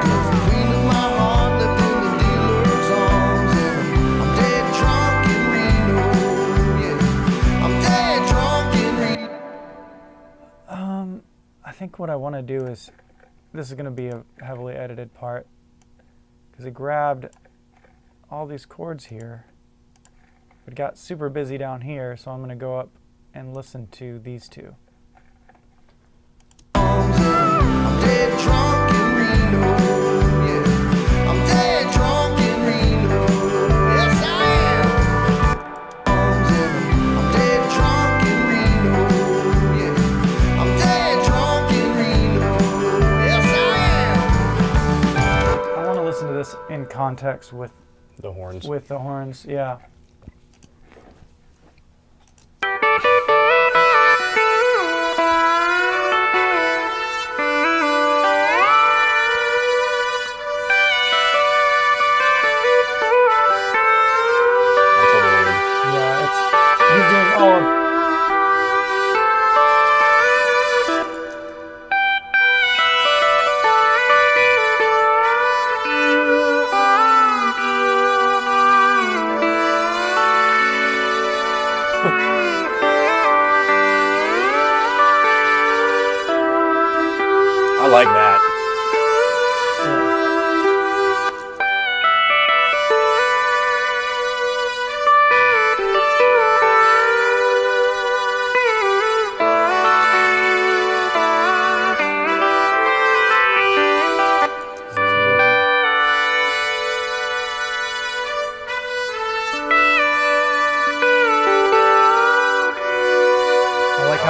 C: 'Cause the queen of my heart left in the dealer's arms. And I'm dead drunk in Reno. Yeah. I'm dead drunk in Reno.
B: I think what I want to do is, this is going to be a heavily edited part, because it grabbed all these chords here. It got super busy down here, so I'm going to go up and listen to these two.
C: I'm dead drunk in Reno. Yeah. I'm dead drunk in Reno. Yes, I am. I'm dead drunk in Reno. Yeah. I'm dead drunk in Reno. Yes, I am.
B: I want to listen to this in context with
A: The horns.
B: the horns. Yeah.
A: That's a little weird.
B: Yeah, he's doing all of.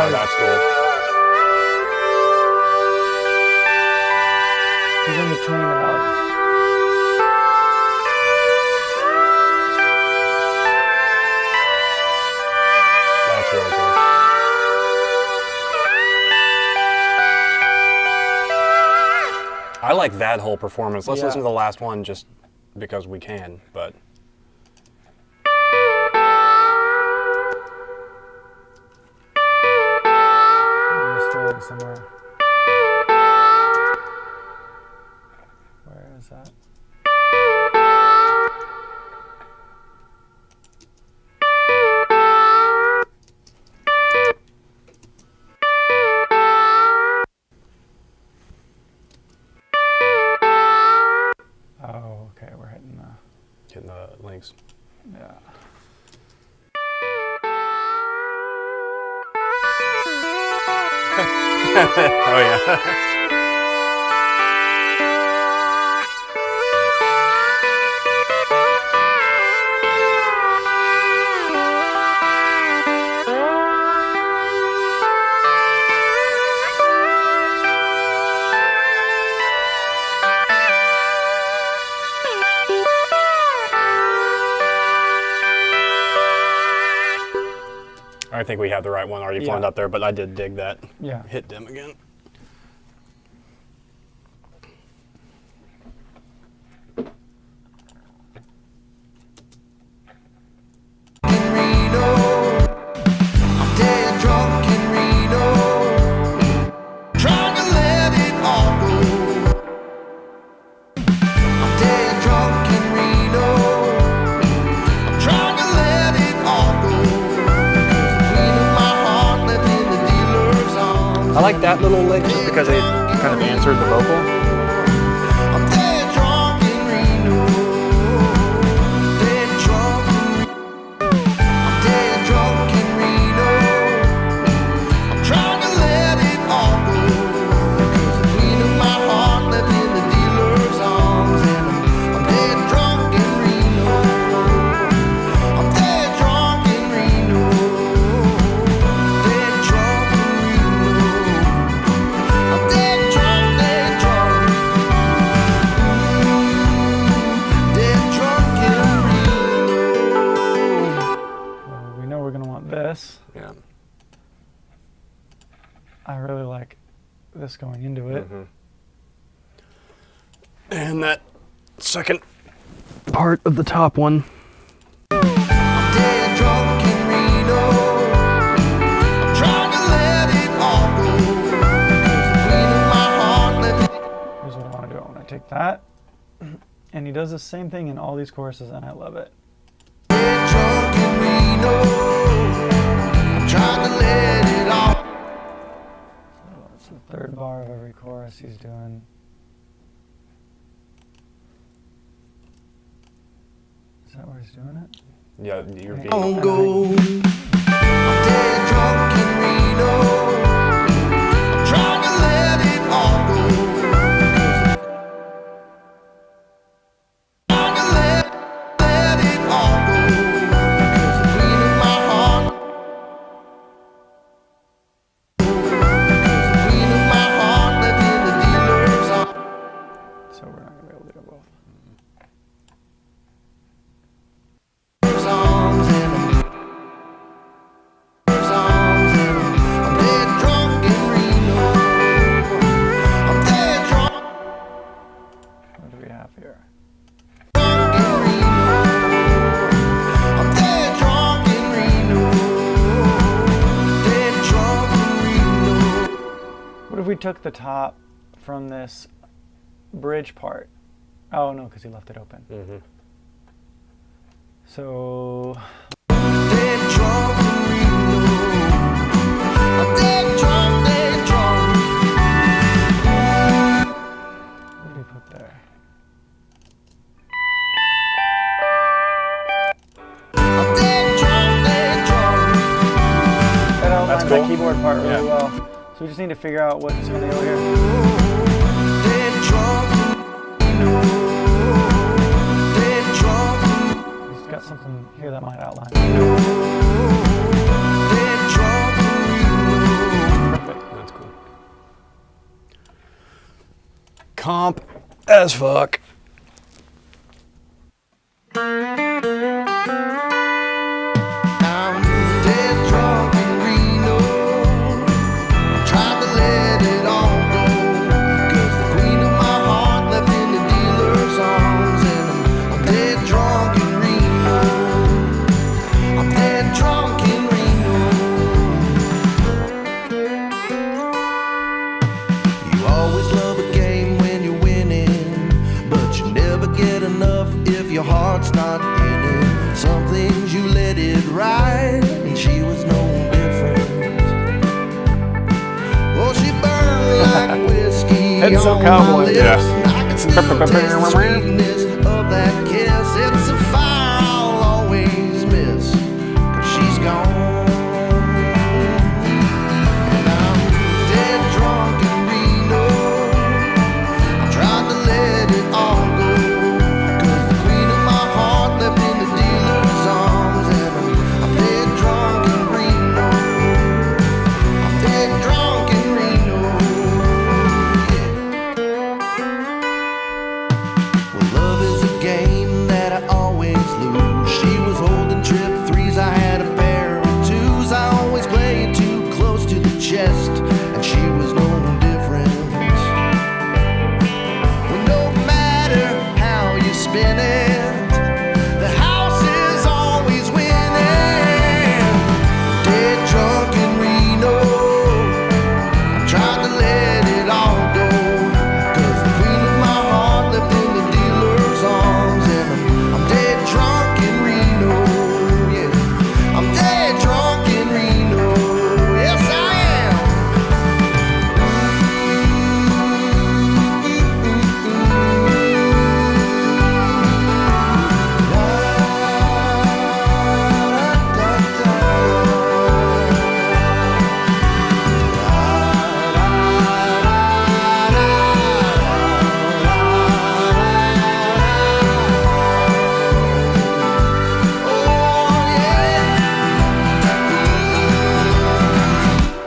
A: Oh, that's cool.
B: He's in between the melodies.
A: That's really cool. I like that whole performance. Let's
B: Yeah.
A: listen to the last one just because we can, but.
B: I'm misdrilling somewhere. Where is that? Oh, okay, we're hitting the,
A: Hitting the links.
B: yeah.
A: Oh, yeah. I think we have the right one already
B: Yeah.
A: lined up there, but I did dig that.
B: Yeah.
A: Hit dim again.
C: I'm dead drunk in Reno, trying to let it all go. I'm dead drunk in Reno, I'm trying to let it all go. 'Cause the queen of my heart left in the dealer's arms.
A: I like that little lick just because it kind of answered the vocal.
C: I'm dead drunk in Reno, dead drunk in Reno. I'm dead drunk in Reno, I'm trying to let it all go. 'Cause the queen of my heart left in the dealer's arms. And I'm dead drunk in Reno, I'm dead drunk in Reno, dead drunk in Reno. I'm dead drunk, dead drunk. Dead drunk in Reno.
B: Well, we know we're gonna want this.
A: Yeah.
B: I really like this going into it.
A: And that second part of the top one.
C: Dead drunk in Reno. I'm trying to let it all go. 'Cause the queen of my heart left.
B: Here's what I want to do. I want to take that, and he does the same thing in all these choruses, and I love it.
C: Dead drunk in Reno. I'm trying to let it all.
B: So it's the third bar of every chorus he's doing. Is that where he's doing it?
A: Yeah, you're being.
C: On go. I'm dead drunk in Reno. I'm trying to let it all go. 'Cause trying to let it all go. 'Cause the queen of my heart. 'Cause the queen of my heart left in the dealer's arms.
B: So we're not gonna be able to do both.
C: Arms and I'm dead drunk in Reno. I'm dead drunk
B: What do we have here?
C: in Reno. I'm dead drunk in Reno. Dead drunk in Reno.
B: What if we took the top from this bridge part? Oh no, because he left it open. So
C: Dead drunk in Reno. I'm dead drunk, dead drunk.
B: what did he put there?
C: I'm dead drunk, dead drunk.
B: That outlines
A: cool.
B: that keyboard part really
A: Yeah.
B: well. So we just need to figure out what's gonna go here.
C: Dead drunk in Reno. Dead drunk.
B: He's got something here that might outline.
C: Dead drunk in Reno.
A: comp as fuck.
C: I'm dead drunk in Reno. I'm trying to let it all go. 'Cause the queen of my heart left in the dealer's arms. And I'm dead drunk in Reno. I'm dead drunk in Reno. You always love a game when you're winning, but you never get enough if your heart's not in it. Some things you let it ride, and she was no different. Well, she burned like whiskey
B: That's so
C: on
B: cowboy.
C: my lips.
A: Yeah.
C: I can still taste the sweetness of that kiss. It's a fire I'll always miss, 'cause she's gone. And I'm dead drunk in Reno. I'm trying to let it all go, 'cause the queen of my heart left in the dealer's arms. And I'm dead drunk in Reno. I'm dead drunk in Reno. Yeah. Well, love is a game that I always lose. She was holding trip threes, I had a pair of twos. I always play it too close to the chest, and she was no different. Well, no matter how you spin it, the house is always winning. Dead drunk in Reno. I'm trying to let it all go, 'cause the queen of my heart left in the dealer's arms. And I'm dead drunk in Reno. Yeah, I'm dead drunk in Reno. Yes, I am.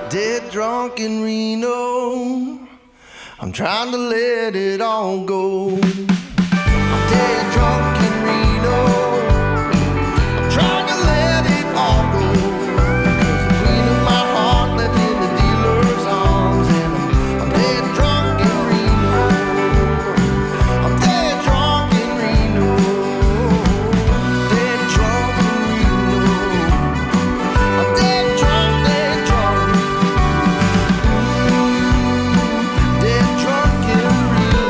C: Dead drunk in Reno. I'm trying to let it all go. I'm dead drunk in Reno. I'm trying to let it all go. 'Cause the queen of my heart left in the dealer's arms. And I'm dead drunk in Reno. I'm dead drunk in Reno. Dead drunk in Reno. I'm dead drunk, dead drunk. Dead drunk in Reno.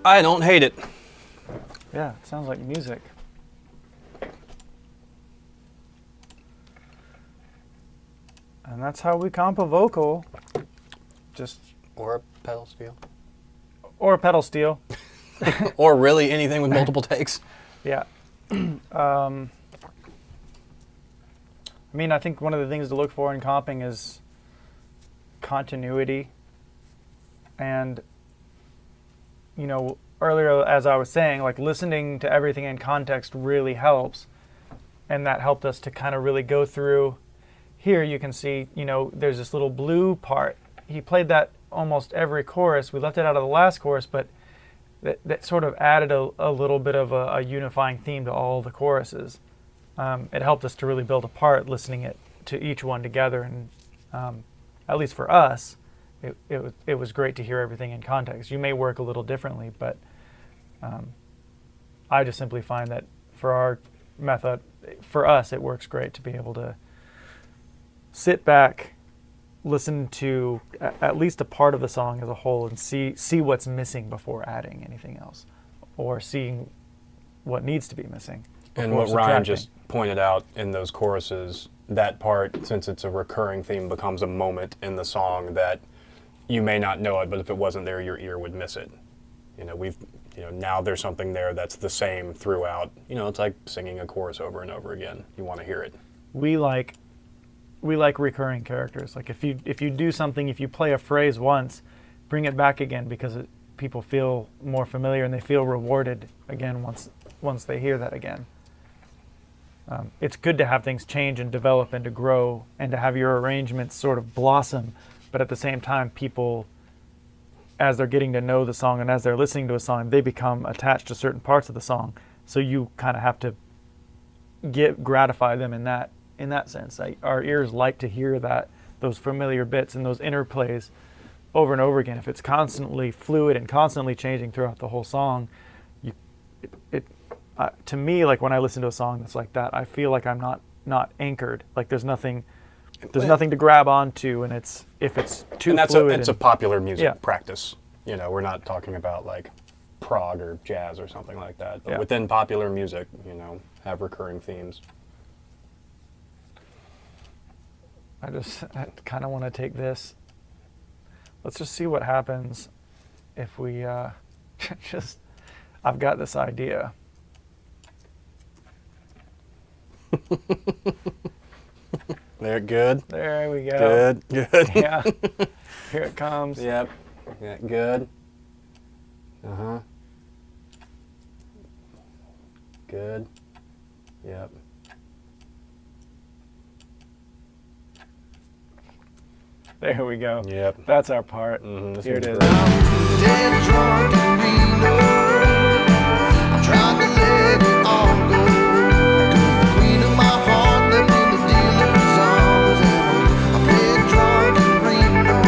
A: I don't hate it.
B: Yeah, it sounds like music. And that's how we comp a vocal. Just
A: Or a pedal steel.
B: or a pedal steel.
A: Or really anything with multiple takes.
B: Yeah. I mean, I think one of the things to look for in comping is continuity. And, you know, earlier, as I was saying, like listening to everything in context really helps. And that helped us to kind of really go through. Here you can see, you know, there's this little blue part. He played that almost every chorus. We left it out of the last chorus, but that sort of added a little bit of a unifying theme to all the choruses. It helped us to really build a part listening it to each one together, and at least for us, it was great to hear everything in context. You may work a little differently, but I just simply find that for our method, for us, it works great to be able to sit back, listen to at least a part of the song as a whole, and see what's missing before adding anything else, or seeing what needs to be missing.
A: And
B: before
A: what Ryan
B: subtracting.
A: just pointed out in those choruses, that part, since it's a recurring theme, becomes a moment in the song that you may not know it, but if it wasn't there, your ear would miss it. You know, now there's something there that's the same throughout. You know, it's like singing a chorus over and over again. You want to hear it.
B: we like recurring characters. Like if you do something, if you play a phrase once, bring it back again, because people feel more familiar and they feel rewarded again once they hear that again. It's good to have things change and develop and to grow and to have your arrangements sort of blossom, but at the same time, people, as they're getting to know the song and as they're listening to a song, they become attached to certain parts of the song. So you kind of have to gratify them in that sense. Our ears like to hear those familiar bits and those interplays over and over again. If it's constantly fluid and constantly changing throughout the whole song, to me, like when I listen to a song that's like that, I feel like I'm not anchored. Like there's nothing to grab onto, and if it's too fluid.
A: It's a popular music
B: Yeah.
A: practice. You know, we're not talking about like prog or jazz or something like that. But
B: Yeah.
A: within popular music, you know, have recurring themes.
B: I kind of want to take this. Let's just see what happens if we I've got this idea.
A: There, good.
B: There we go.
A: Good, good.
B: Yeah. Here it comes.
A: Yep. Yeah, good. Good. Yep.
B: There we go.
A: Yep.
B: That's our part.
A: This
B: Here it
A: one's
B: is.
A: great.
C: Dead drunk in Reno. I'm trying to let it all go. 'Cause the queen of my heart left in the dealer's arms. And I'm dead drunk in Reno.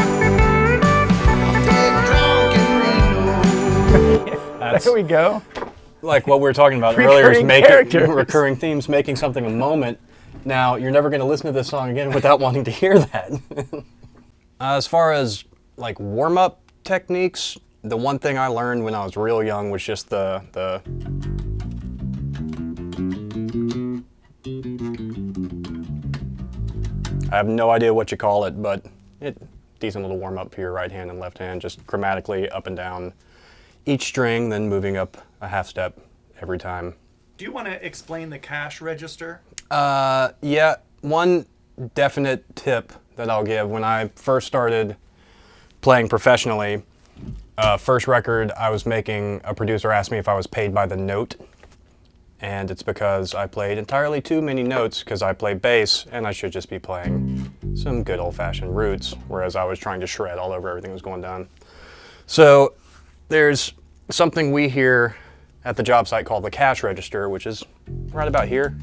C: I'm dead drunk in Reno.
A: That's
B: There we go.
A: like what we were talking about earlier, is
B: Recurring
A: making
B: characters.
A: recurring themes, making something a moment. Now, you're never going to listen to this song again without wanting to hear that. As far as like warm-up techniques, the one thing I learned when I was real young was just the I have no idea what you call it, but decent little warm-up for your right hand and left hand, just chromatically up and down each string, then moving up a half step every time.
B: Do you want to explain the cash register?
A: Yeah, one definite tip that I'll give: when I first started playing professionally, first record I was making, a producer asked me if I was paid by the note. And it's because I played entirely too many notes because I play bass and I should just be playing some good old-fashioned roots, whereas I was trying to shred all over everything that was going down. So there's something we hear at the job site called the cash register, which is right about here.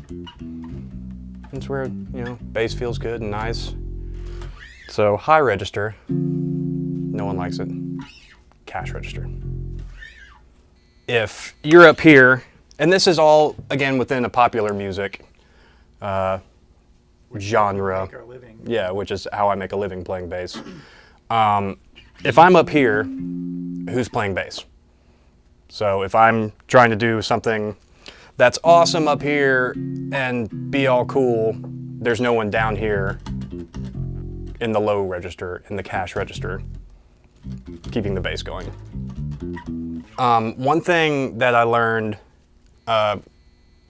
A: It's where, you know, bass feels good and nice. So high register, no one likes it. Cash register. If you're up here, and this is all, again, within a popular music genre.
B: Make our living.
A: Yeah, which is how I make a living playing bass. If I'm up here, who's playing bass? So if I'm trying to do something that's awesome up here and be all cool, there's no one down here in the low register, in the cash register, keeping the bass going. One thing that I learned a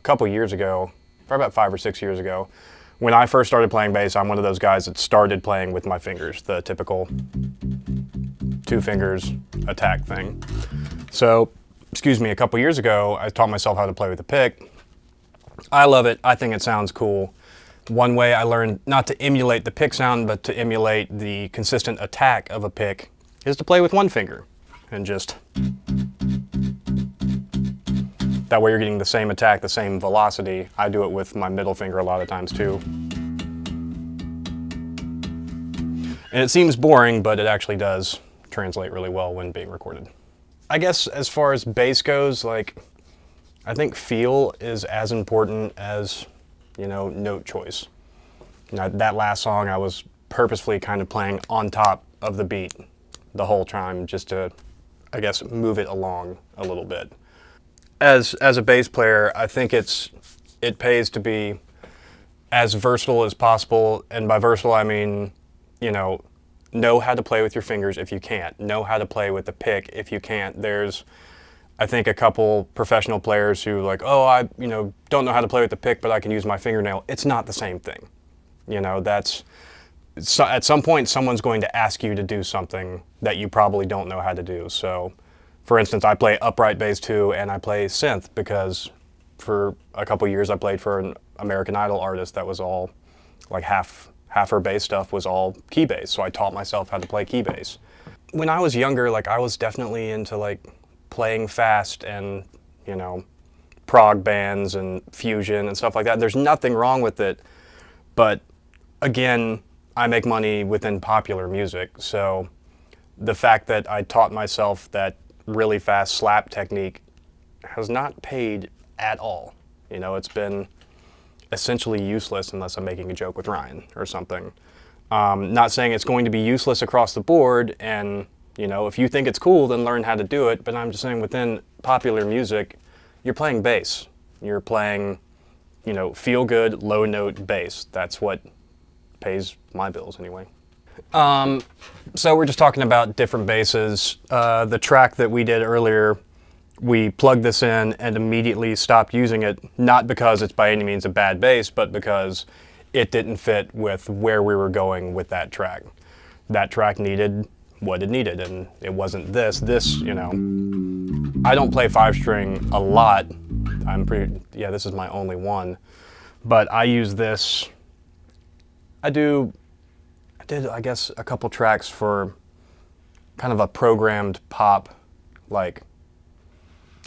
A: couple years ago, probably about 5 or 6 years ago, when I first started playing bass, I'm one of those guys that started playing with my fingers, the typical 2 fingers attack thing. So, a couple years ago, I taught myself how to play with a pick. I love it. I think it sounds cool. One way I learned not to emulate the pick sound, but to emulate the consistent attack of a pick is to play with one finger and just... That way you're getting the same attack, the same velocity. I do it with my middle finger a lot of times too. And it seems boring, but it actually does translate really well when being recorded. I guess as far as bass goes, like, I think feel is as important as, you know, note choice. Now, that last song, I was purposefully kind of playing on top of the beat the whole time just to, I guess, move it along a little bit. As a bass player, I think it pays to be as versatile as possible, and by versatile I mean, you know how to play with your fingers if you can't, know how to play with the pick if you can't. There's, I think, a couple professional players who like, oh, I don't know how to play with the pick, but I can use my fingernail. It's not the same thing. So at some point someone's going to ask you to do something that you probably don't know how to do. So for instance, I play upright bass too, and I play synth because for a couple years I played for American Idol artist that was all like half her bass stuff was all key bass. So I taught myself how to play key bass. When I was younger, like I was definitely into like playing fast and, you know, prog bands and fusion and stuff like that. There's nothing wrong with it, but again, I make money within popular music, so the fact that I taught myself that really fast slap technique has not paid at all. You know, it's been essentially useless unless I'm making a joke with Ryan or something. Not saying it's going to be useless across the board, and you know, if you think it's cool, then learn how to do it, but I'm just saying within popular music, you're playing bass. You're playing, you know, feel good, low note bass. That's what pays my bills anyway. So we're just talking about different basses. The track that we did earlier, we plugged this in and immediately stopped using it, not because it's by any means a bad bass, but because it didn't fit with where we were going with that track. That track needed what it needed, and it wasn't this. This, you know, I don't play 5-string a lot. This is my only one. But I use this, I did, I guess, a couple tracks for kind of a programmed pop, like,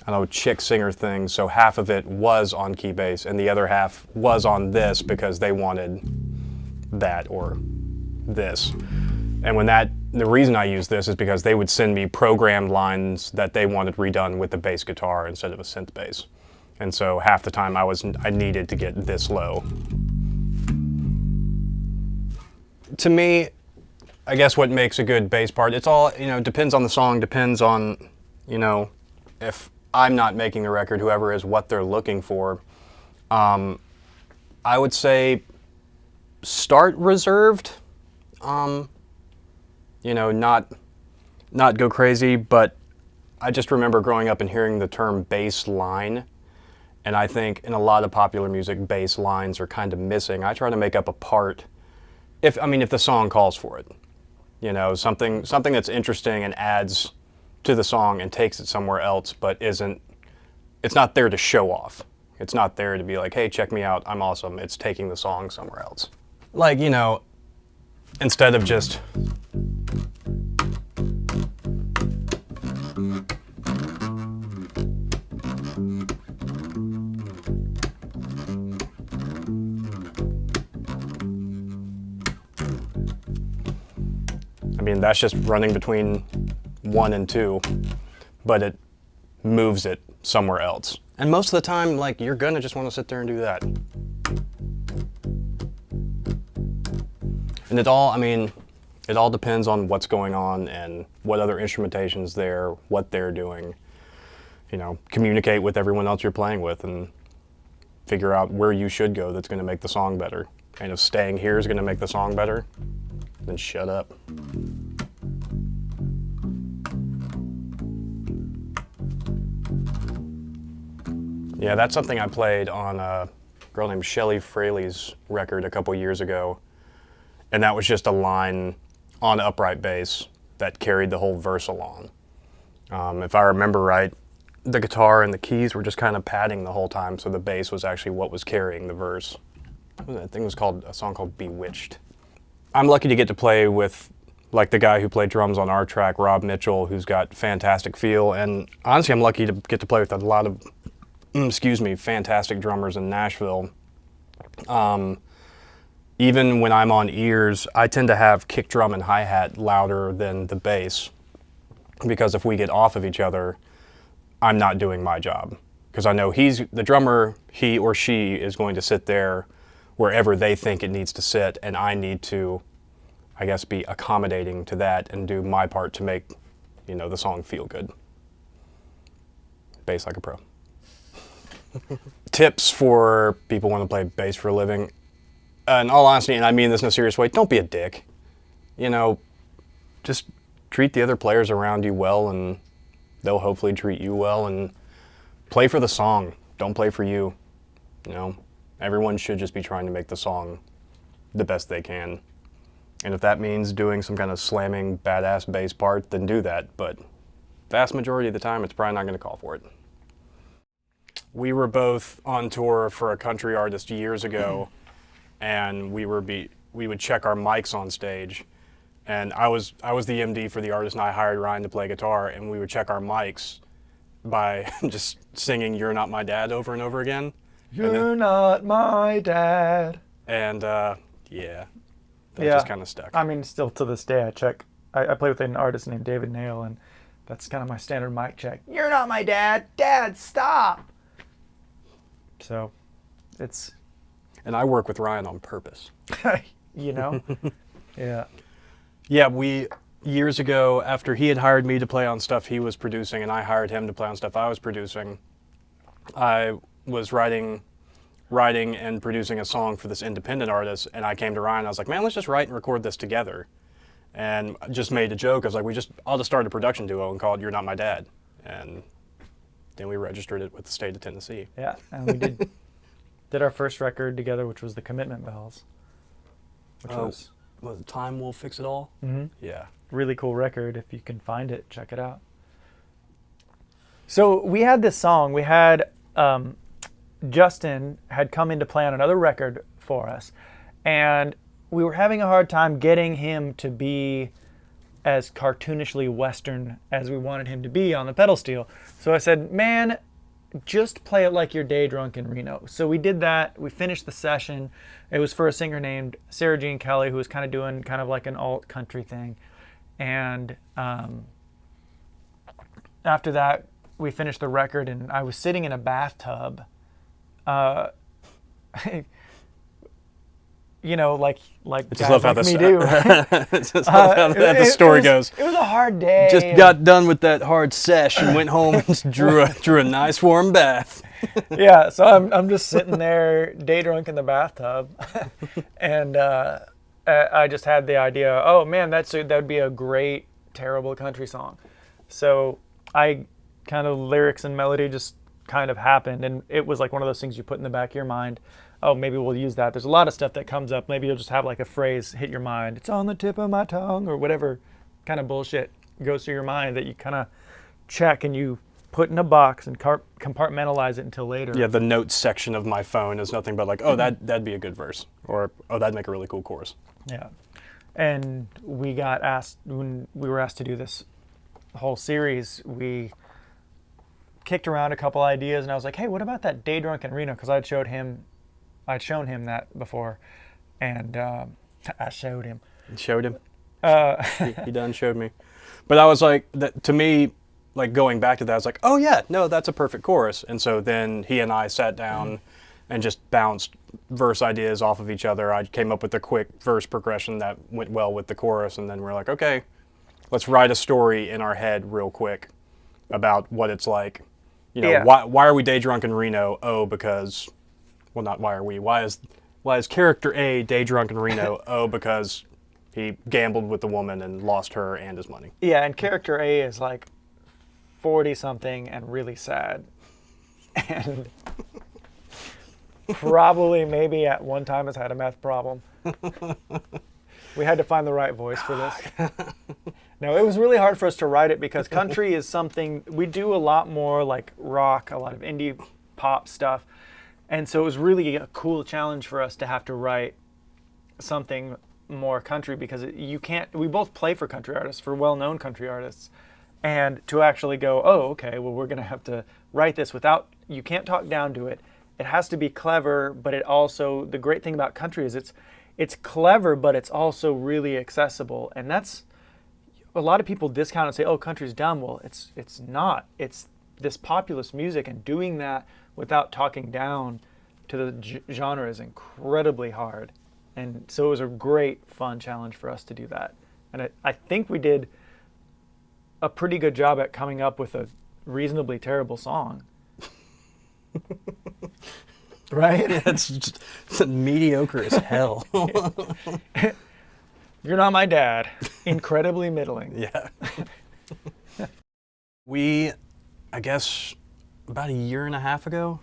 A: I don't know, chick singer thing. So half of it was on key bass and the other half was on this because they wanted that or this. And the reason I use this is because they would send me programmed lines that they wanted redone with the bass guitar instead of a synth bass. And so half the time I needed to get this low. To me, I guess what makes a good bass part, it's all, you know, depends on the song, depends on, you know, if I'm not making the record, whoever is, what they're looking for. I would say start reserved. You know, not go crazy, but I just remember growing up and hearing the term bass line, and I think in a lot of popular music, bass lines are kind of missing. I try to make up a part if the song calls for it. You know, something that's interesting and adds to the song and takes it somewhere else, but it's not there to show off. It's not there to be like, hey, check me out, I'm awesome. It's taking the song somewhere else. Like, you know, instead of just that's just running between 1 and 2, but it moves it somewhere else. And most of the time, like, you're gonna just want to sit there and do that. And it all depends on what's going on and what other instrumentation's there, what they're doing. You know, communicate with everyone else you're playing with and figure out where you should go that's gonna make the song better. And if staying here is gonna make the song better, then shut up. Yeah, that's something I played on a girl named Shelley Fraley's record a couple years ago. And that was just a line on upright bass that carried the whole verse along. If I remember right, the guitar and the keys were just kind of padding the whole time, so the bass was actually what was carrying the verse. I think it was a song called Bewitched. I'm lucky to get to play with like the guy who played drums on our track, Rob Mitchell, who's got fantastic feel. And honestly, I'm lucky to get to play with a lot of fantastic drummers in Nashville. Even when I'm on ears, I tend to have kick drum and hi-hat louder than the bass, because if we get off of each other, I'm not doing my job. Because I know the drummer, he or she is going to sit there wherever they think it needs to sit, and I need to, I guess, be accommodating to that and do my part to make, you know, the song feel good. Bass like a pro. Tips for people who want to play bass for a living. In all honesty, and I mean this in a serious way, don't be a dick. You know, just treat the other players around you well, and they'll hopefully treat you well, and play for the song. Don't play for you. You know, everyone should just be trying to make the song the best they can. And if that means doing some kind of slamming badass bass part, then do that. But vast majority of the time, it's probably not going to call for it. we were both on tour for a country artist years ago, and we would check our mics on stage, and I was the MD for the artist, and I hired Ryan to play guitar, and we would check our mics by just singing "You're Not My Dad" over and over again.
B: You're not my dad.
A: And that
B: Yeah.
A: just kind of stuck.
B: I mean, still to this day, I play with an artist named David Nail, and that's kind of my standard mic check. You're not my dad. Dad, stop. So, it's,
A: And I work with Ryan on purpose.
B: you know, yeah.
A: Yeah, we years ago, after he had hired me to play on stuff he was producing, and I hired him to play on stuff I was producing, I was writing and producing a song for this independent artist, and I came to Ryan. I was like, "Man, let's just write and record this together," and just made a joke. I was like, I'll just start a production duo and call it "You're Not My Dad," and then we registered it with the state of Tennessee.
B: Yeah, and we did our first record together, which was the Commitment Bells, which was
A: Well, Time Will Fix It All.
B: Mhm.
A: Yeah.
B: really cool record. If you can find it, check it out. So we had this song. We had Justin had come in to play on another record for us, and we were having a hard time getting him to be as cartoonishly Western as we wanted him to be on the pedal steel. So I said, man, just play it like you're day drunk in Reno. So we did that. We finished the session. It was for a singer named Sarah Jean Kelly, who was kind of doing kind of like an alt country thing. And after that, we finished the record, and I was sitting in a bathtub. You know, like
A: I just
B: guys
A: love how
B: like
A: this.
B: me do.
A: Just love how the story goes.
B: It was a hard day.
A: Just got done with that hard sesh and went home and drew a nice warm bath.
B: Yeah, so I'm just sitting there day drunk in the bathtub, and I just had the idea, oh man, that would be a great terrible country song. So I kind of lyrics and melody just kind of happened, and it was like one of those things you put in the back of your mind. Oh, maybe we'll use that. There's a lot of stuff that comes up. Maybe you'll just have like a phrase hit your mind. It's on the tip of my tongue, or whatever kind of bullshit goes through your mind that you kind of check and you put in a box and compartmentalize it until later.
A: Yeah, the notes section of my phone is nothing but like, oh, that'd be a good verse, or oh, that'd make a really cool chorus.
B: Yeah. And we got asked, when we were asked to do this whole series, we kicked around a couple ideas, and I was like, hey, what about that Day Drunk in Reno? Because I'd shown him that before, and I showed him.
A: Showed him. He done showed me. But I was like, to me, like going back to that, I was like, oh yeah, no, that's a perfect chorus. And so then he and I sat down and just bounced verse ideas off of each other. I came up with a quick verse progression that went well with the chorus, and then we're like, okay, let's write a story in our head real quick about what it's like. You know,
B: Yeah.
A: why are we day drunk in Reno? Oh, because, well, not why are we? Why is character A day drunk in Reno? Oh, because he gambled with the woman and lost her and his money.
B: Yeah, and character A is like 40-something and really sad. And probably maybe at one time has had a meth problem. We had to find the right voice for this. No, it was really hard for us to write it because country is something, we do a lot more like rock, a lot of indie pop stuff. And so it was really a cool challenge for us to have to write something more country because we both play for country artists, for well-known country artists. And to actually go, oh, okay, well, we're going to have to write this you can't talk down to it. It has to be clever, but it also, the great thing about country is it's clever, but it's also really accessible. And that's, a lot of people discount and say, oh, country's dumb. Well, it's not. It's this populist music, and doing that without talking down to the genre is incredibly hard. And so it was a great, fun challenge for us to do that. And I think we did a pretty good job at coming up with a reasonably terrible song. Right?
A: It's mediocre as hell.
B: You're Not My Dad. Incredibly middling.
A: Yeah. We, I guess, about a year and a half ago,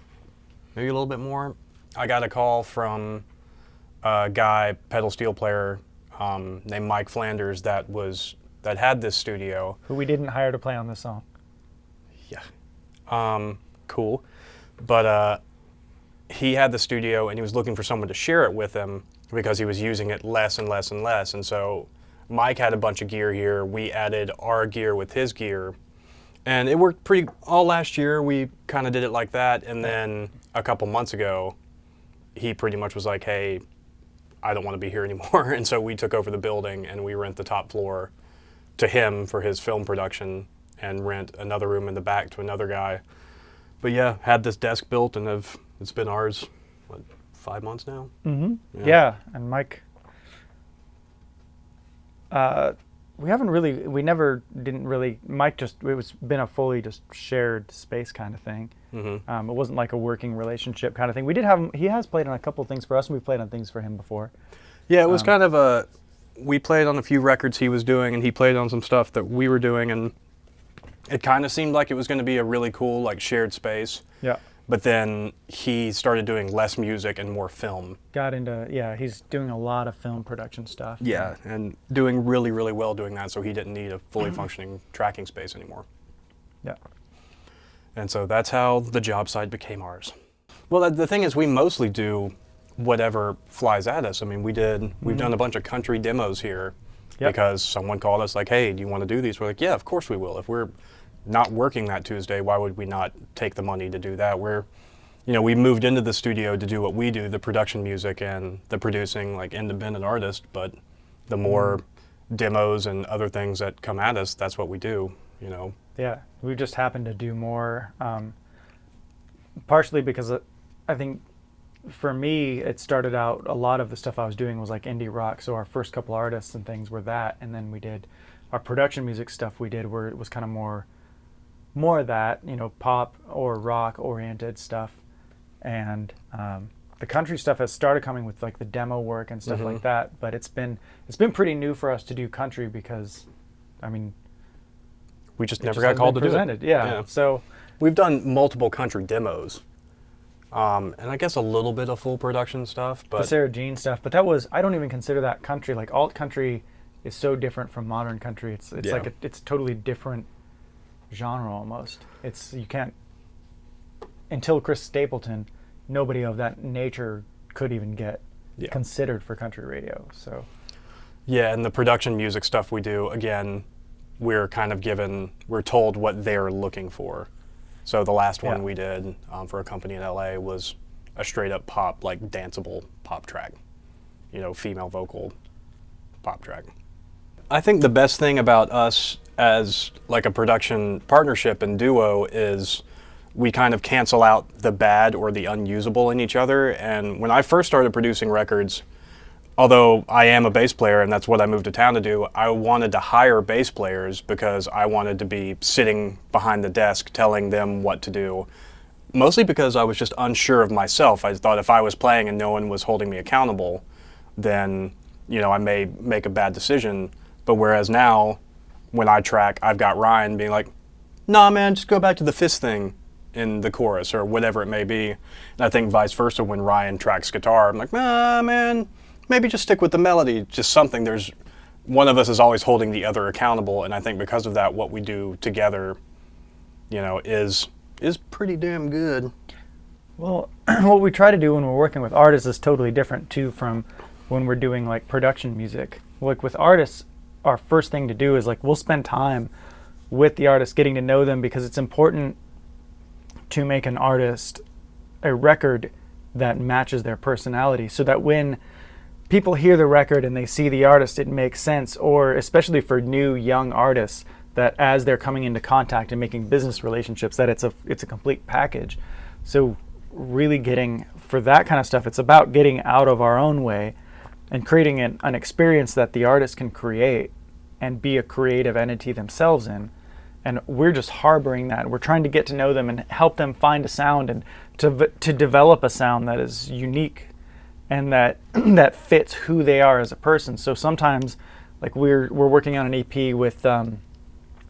A: maybe a little bit more, I got a call from a guy, pedal steel player, named Mike Flanders that had this studio.
B: Who we didn't hire to play on this song.
A: Yeah. Cool. But he had the studio and he was looking for someone to share it with him because he was using it less and less and less. And so Mike had a bunch of gear here. We added our gear with his gear. And it worked all last year. We kind of did it like that. And then a couple months ago, he pretty much was like, hey, I don't want to be here anymore. And so we took over the building and we rent the top floor to him for his film production and rent another room in the back to another guy. But yeah, had this desk built and it's been ours, 5 months now?
B: Mm-hmm. Yeah, and Mike, Mike been a fully just shared space kind of thing.
A: Mm-hmm.
B: It wasn't like a working relationship kind of thing. He has played on a couple of things for us, and we've played on things for him before.
A: Yeah, it was kind of we played on a few records he was doing, and he played on some stuff that we were doing, and it kind of seemed like it was going to be a really cool, like, shared space.
B: Yeah.
A: But then he started doing less music and more film.
B: He's doing a lot of film production stuff.
A: Yeah, and doing really, really well doing that, so he didn't need a fully functioning tracking space anymore.
B: Yeah.
A: And so that's how the job site became ours. Well, the thing is, we mostly do whatever flies at us. I mean, we've done a bunch of country demos here because someone called us like, hey, do you want to do these? We're like, yeah, of course we will. If we're not working that Tuesday, why would we not take the money to do that? We moved into the studio to do what we do, the production music and the producing, like independent artist, but the more demos and other things that come at us, that's what we do,
B: Yeah, we just happened to do more, partially because I think for me, it started out, a lot of the stuff I was doing was like indie rock, so our first couple artists and things were that, and then we did our production music stuff we did where it was kind of more of that, pop or rock oriented stuff, and the country stuff has started coming with like the demo work and stuff like that, but it's been pretty new for us to do country because, I mean,
A: we just never got called to do it.
B: Yeah. So
A: we've done multiple country demos, and I guess a little bit of full production stuff, but
B: the Sarah Jean stuff, but I don't even consider that country. Like alt country is so different from modern country. It's like it's totally different genre almost. You can't, until Chris Stapleton, nobody of that nature could even get considered for country radio. So
A: yeah, and the production music stuff we do, again, we're told what they're looking for. So the last one we did for a company in LA was a straight up pop, like danceable pop track, female vocal pop track. I think the best thing about us as like a production partnership and duo is we kind of cancel out the bad or the unusable in each other. And when I first started producing records, although I am a bass player and that's what I moved to town to do, I wanted to hire bass players because I wanted to be sitting behind the desk telling them what to do. Mostly because I was just unsure of myself. I thought if I was playing and no one was holding me accountable, then, I may make a bad decision. But whereas now, when I track, I've got Ryan being like, nah, man, just go back to the fist thing in the chorus or whatever it may be. And I think vice versa, when Ryan tracks guitar, I'm like, man, maybe just stick with the melody, just something. One of us is always holding the other accountable, and I think because of that, what we do together, is pretty damn good.
B: Well, what we try to do when we're working with artists is totally different too from when we're doing like production music. Like with artists, our first thing to do is like we'll spend time with the artist, getting to know them, because it's important to make an artist a record that matches their personality, so that when people hear the record and they see the artist, it makes sense. Or especially for new young artists, that as they're coming into contact and making business relationships, that it's a complete package. So really getting, for that kind of stuff, it's about getting out of our own way and creating an experience that the artist can create and be a creative entity themselves in. And we're just harboring that. We're trying to get to know them and help them find a sound and to develop a sound that is unique and that fits who they are as a person. So sometimes, like we're working on an EP with a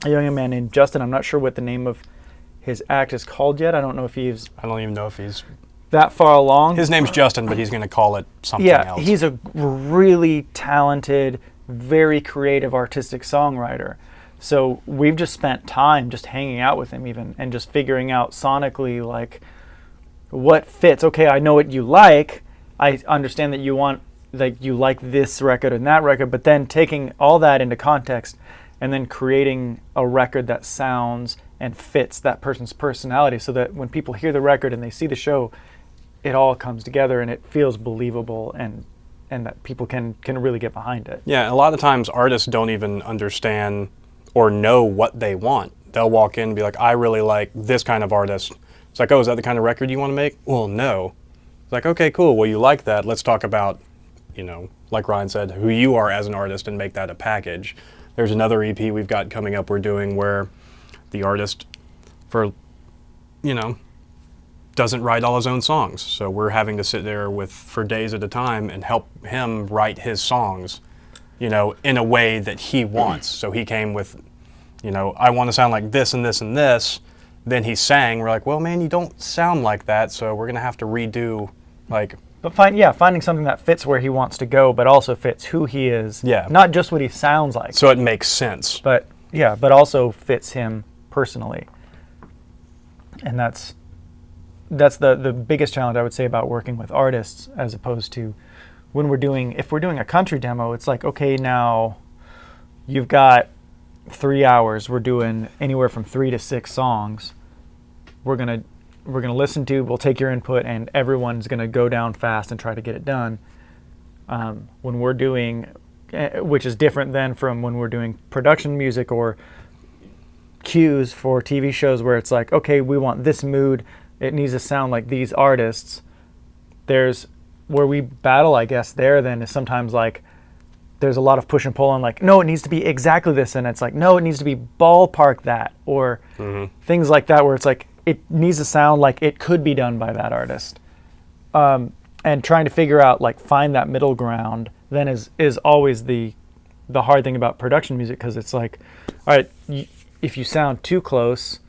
B: young man named Justin. I'm not sure what the name of his act is called yet. I don't even know if he's that far along.
A: His name's Justin, but he's going to call it something else.
B: Yeah, he's a really talented, very creative, artistic songwriter. So we've just spent time just hanging out with him even and just figuring out sonically like what fits. Okay, I know what you like. I understand that you want, like, you like this record and that record, but then taking all that into context and then creating a record that sounds and fits that person's personality, so that when people hear the record and they see the show, it all comes together and it feels believable, and that people can really get behind it.
A: Yeah, a lot of times artists don't even understand or know what they want. They'll walk in and be like, I really like this kind of artist. It's like, oh, is that the kind of record you want to make? Well, no. It's like, okay, cool. Well, you like that. Let's talk about, like Ryan said, who you are as an artist and make that a package. There's another EP we've got coming up we're doing where the artist, doesn't write all his own songs. So we're having to sit there for days at a time and help him write his songs, in a way that he wants. So he came with, I want to sound like this and this and this. Then he sang. We're like, well, man, you don't sound like that, so we're going to have to redo,
B: But finding something that fits where he wants to go, but also fits who he is.
A: Yeah.
B: Not just what he sounds like.
A: so it makes sense.
B: But also fits him personally. And that's the biggest challenge I would say about working with artists, as opposed to if we're doing a country demo, it's like, okay, now you've got 3 hours. We're doing anywhere from 3 to 6 songs. We're gonna listen to. We'll take your input, and everyone's gonna go down fast and try to get it done. When we're doing, which is different than from when we're doing production music or cues for TV shows, where it's like, okay, we want this mood. It needs to sound like these artists. There's where we battle, I guess, there then is sometimes like there's a lot of push and pull on, like, no, it needs to be exactly this, and it's like, no, it needs to be ballpark that, or things like that, where it's like it needs to sound like it could be done by that artist. And trying to figure out, like, find that middle ground then is always the hard thing about production music, because it's like, all right, if you sound too close,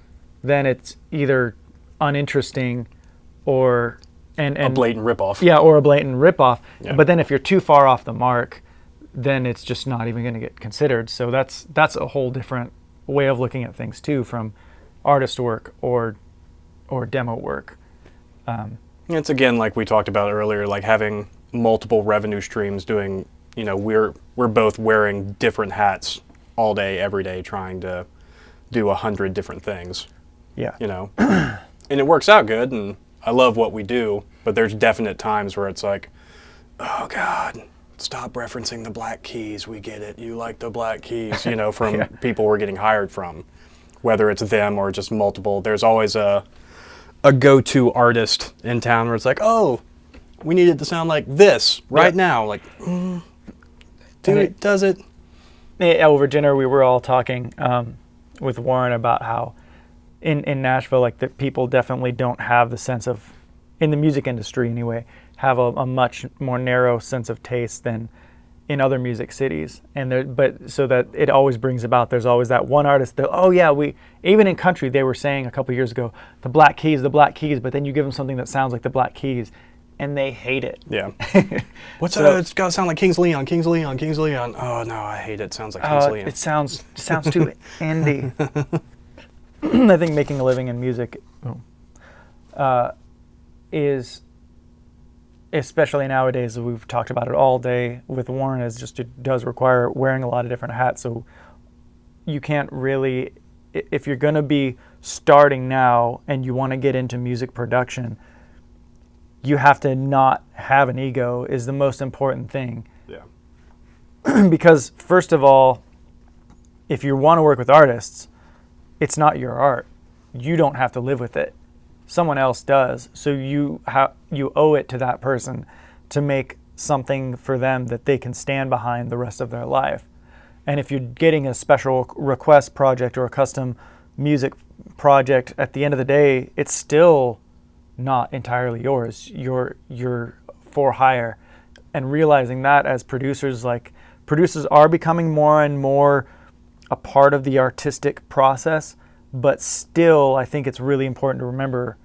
B: then it's either uninteresting or
A: A blatant ripoff.
B: Yeah, or a blatant ripoff.
A: Yeah.
B: But then if you're too far off the mark, then it's just not even going to get considered. So that's a whole different way of looking at things too, from artist work or demo work.
A: It's again, like we talked about earlier, like having multiple revenue streams doing, we're both wearing different hats all day, every day, trying to do 100 different things.
B: Yeah.
A: And it works out good, and I love what we do, but there's definite times where it's like, oh God, stop referencing the Black Keys. We get it. You like the Black Keys, from
B: Yeah.
A: people we're getting hired from, whether it's them or just multiple. There's always a go-to artist in town where it's like, oh, we need it to sound like this right now. Like, does it?
B: Over dinner, we were all talking with Warren about how in Nashville, like, that people definitely don't have the sense of, in the music industry anyway, have a much more narrow sense of taste than in other music cities. But so that it always brings about, there's always that one artist that, oh yeah, even in country, they were saying a couple years ago, the Black Keys, but then you give them something that sounds like the Black Keys, and they hate it.
A: Yeah. It's got to sound like Kings Leon. Oh no, I hate it. It sounds like Kings Leon.
B: It sounds too indie. I think making a living in music is, especially nowadays, we've talked about it all day with Warren, it does require wearing a lot of different hats. So you can't really, if you're going to be starting now and you want to get into music production, you have to not have an ego is the most important thing.
A: Yeah.
B: Because first of all, if you want to work with artists, it's not your art. You don't have to live with it. Someone else does. So you owe it to that person to make something for them that they can stand behind the rest of their life. And if you're getting a special request project or a custom music project, at the end of the day, it's still not entirely yours. You're for hire. And realizing that as producers, like, producers are becoming more and more a part of the artistic process, but still, I think it's really important to remember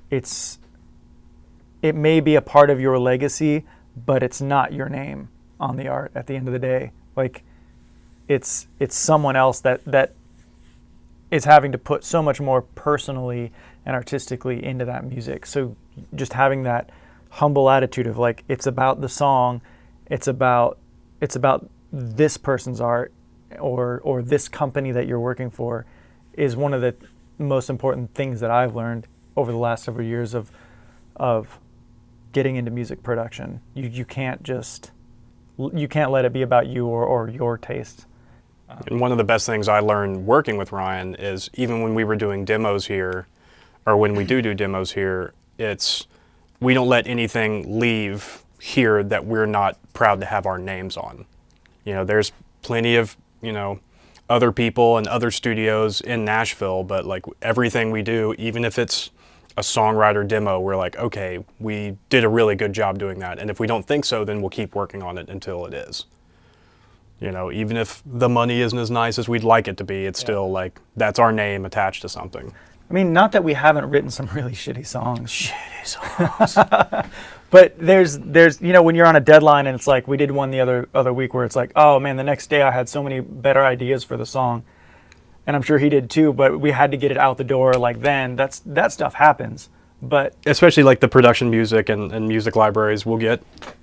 B: it may be a part of your legacy, but it's not your name on the art at the end of the day. Like, it's someone else that is having to put so much more personally and artistically into that music. So just having that humble attitude of like, it's about the song, it's about this person's art or this company that you're working for, is one of the most important things that I've learned over the last several years of getting into music production. You can't let it be about you or your taste.
A: And one of the best things I learned working with Ryan is even when we were doing demos here, or when we do demos here, we don't let anything leave here that we're not proud to have our names on. You know, there's plenty of, other people and other studios in Nashville, but like everything we do, even if it's a songwriter demo, we're like, okay, we did a really good job doing that. And if we don't think so, then we'll keep working on it until it is. Even if the money isn't as nice as we'd like it to be, it's still like, that's our name attached to something.
B: I mean, not that we haven't written some really shitty songs. But there's when you're on a deadline and it's like, we did one the other week where it's like, oh man, the next day I had so many better ideas for the song. And I'm sure he did too, but we had to get it out the door like then. That stuff happens. But
A: especially like the production music and music libraries, we'll get,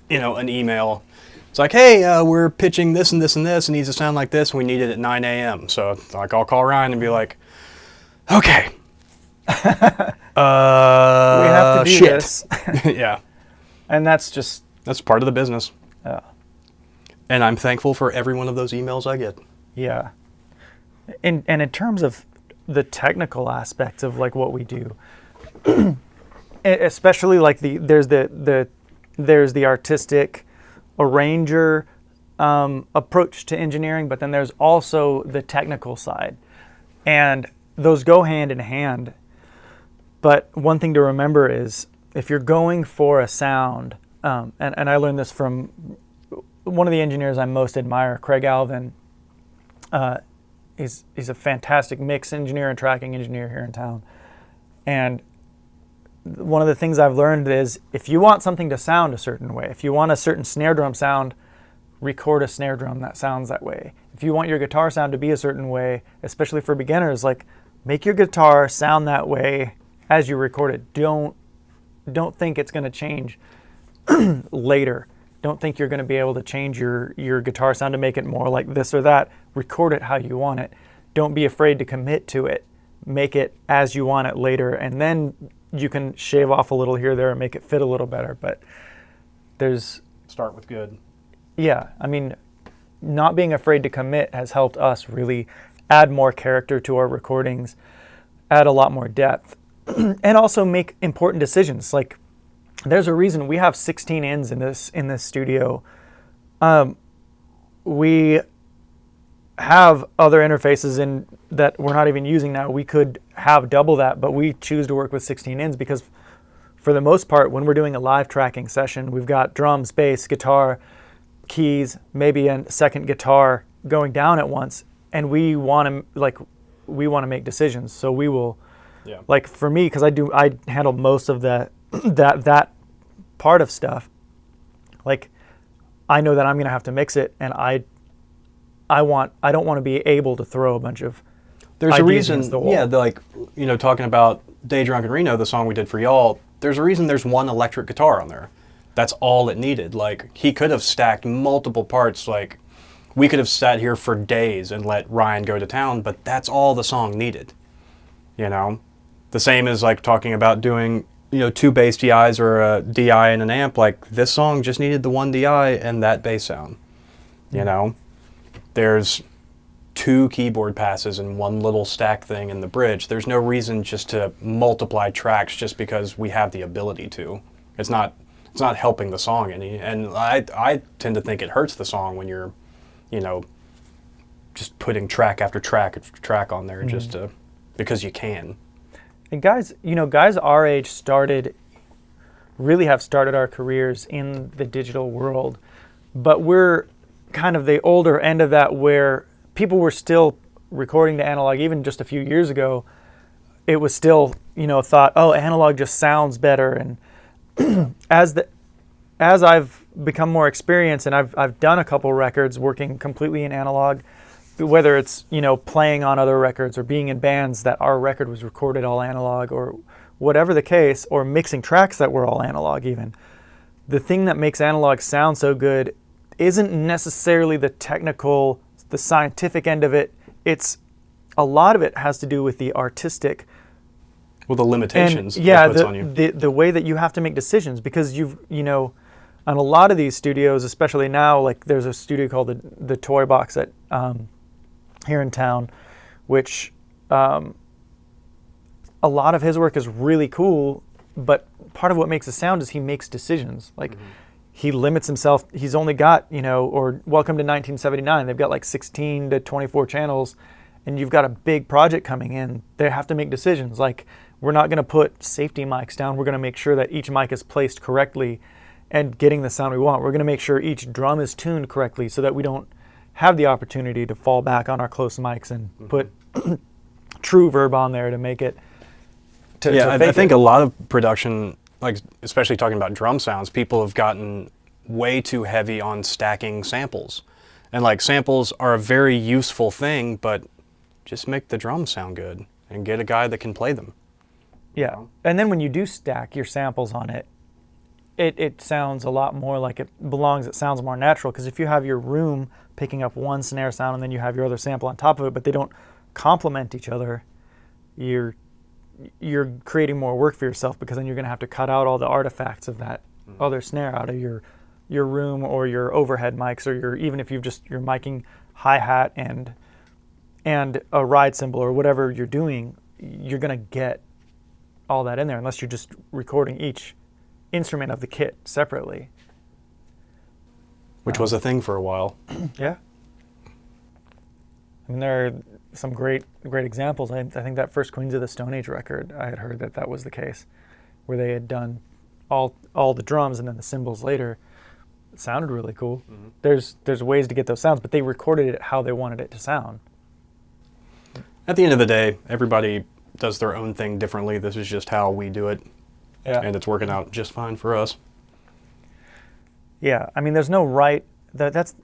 A: an email. It's like, hey, we're pitching this and this and this. It needs to sound like this. And we need it at 9 a.m. So like, I'll call Ryan and be like, okay.
B: We have to do
A: shit.
B: this.
A: Yeah.
B: And that's
A: part of the business.
B: Yeah.
A: And I'm thankful for every one of those emails I get.
B: Yeah. And in terms of the technical aspects of like what we do, especially like there's the artistic arranger approach to engineering, but then there's also the technical side, and those go hand in hand. But one thing to remember is if you're going for a sound, and I learned this from one of the engineers I most admire, Craig Alvin. He's a fantastic mix engineer and tracking engineer here in town. And one of the things I've learned is if you want something to sound a certain way, if you want a certain snare drum sound, record a snare drum that sounds that way. If you want your guitar sound to be a certain way, especially for beginners, like make your guitar sound that way as you record it. Don't think it's going to change later. Don't think you're going to be able to change your guitar sound to make it more like this or that. Record it how you want it. Don't be afraid to commit to it. Make it as you want it later, and then you can shave off a little here or there and make it fit a little better. But
A: start with good.
B: Yeah, I mean, not being afraid to commit has helped us really add more character to our recordings, add a lot more depth, and also make important decisions. Like, there's a reason we have 16 ins in this studio. We have other interfaces in that we're not even using now. We could have double that, but we choose to work with 16 ins because for the most part, when we're doing a live tracking session, we've got drums, bass, guitar, keys, maybe a second guitar going down at once, and we want to make decisions. So we will, like for me, because I handle most of that part of stuff. Like, I know that I'm going to have to mix it, and I don't want to be able to throw a bunch of
A: there's a
B: ideas
A: reason,
B: against the wall.
A: yeah, like, talking about Day Drunk in Reno, the song we did for y'all, there's a reason there's one electric guitar on there. That's all it needed. Like, he could have stacked multiple parts. Like, we could have sat here for days and let Ryan go to town, but that's all the song needed. The same as like talking about doing, two bass DIs or a DI and an amp. Like, this song just needed the one DI and that bass sound. There's 2 keyboard passes and one little stack thing in the bridge. There's no reason just to multiply tracks just because we have the ability to. It's not helping the song any. And I tend to think it hurts the song when you're, just putting track after track after track on there just because you can.
B: And guys our age really have started our careers in the digital world, but we're kind of the older end of that where people were still recording to analog. Even just a few years ago, it was still, thought, oh, analog just sounds better. And as I've become more experienced and I've done a couple records working completely in analog, whether it's, playing on other records or being in bands that our record was recorded all analog or whatever the case, or mixing tracks that were all analog even, the thing that makes analog sound so good isn't necessarily the technical, the scientific end of it. It's a lot of it has to do with the artistic.
A: Well, the limitations
B: And yeah,
A: it puts on you.
B: the way that you have to make decisions, because on a lot of these studios, especially now, like there's a studio called the Toy Box at here in town, which a lot of his work is really cool, but part of what makes it sound is he makes decisions. Like he limits himself. He's only got, or Welcome to 1979, they've got like 16 to 24 channels, and you've got a big project coming in. They have to make decisions. Like, we're not going to put safety mics down. We're going to make sure that each mic is placed correctly and getting the sound we want. We're going to make sure each drum is tuned correctly so that we don't have the opportunity to fall back on our close mics and put true verb on there to make it.
A: I think a lot of production, like especially talking about drum sounds, people have gotten way too heavy on stacking samples. And like samples are a very useful thing, but just make the drums sound good and get a guy that can play them.
B: Yeah. And then when you do stack your samples on it, it sounds a lot more like it belongs. It sounds more natural, because if you have your room picking up one snare sound and then you have your other sample on top of it, but they don't complement each other, you're creating more work for yourself, because then you're going to have to cut out all the artifacts of that other snare out of your room or your overhead mics, or even if you're miking hi-hat and a ride cymbal or whatever you're doing, you're going to get all that in there unless you're just recording each instrument of the kit separately.
A: Which was a thing for a while.
B: Yeah. I mean, there are some great examples. I think that first Queens of the Stone Age record, I had heard that was the case, where they had done all the drums and then the cymbals later. It sounded really cool. There's ways to get those sounds, but they recorded it how they wanted it to sound.
A: At the end of the day, everybody does their own thing differently. This is just how we do it, and it's working out just fine for us.
B: Yeah, I mean, there's no right. That's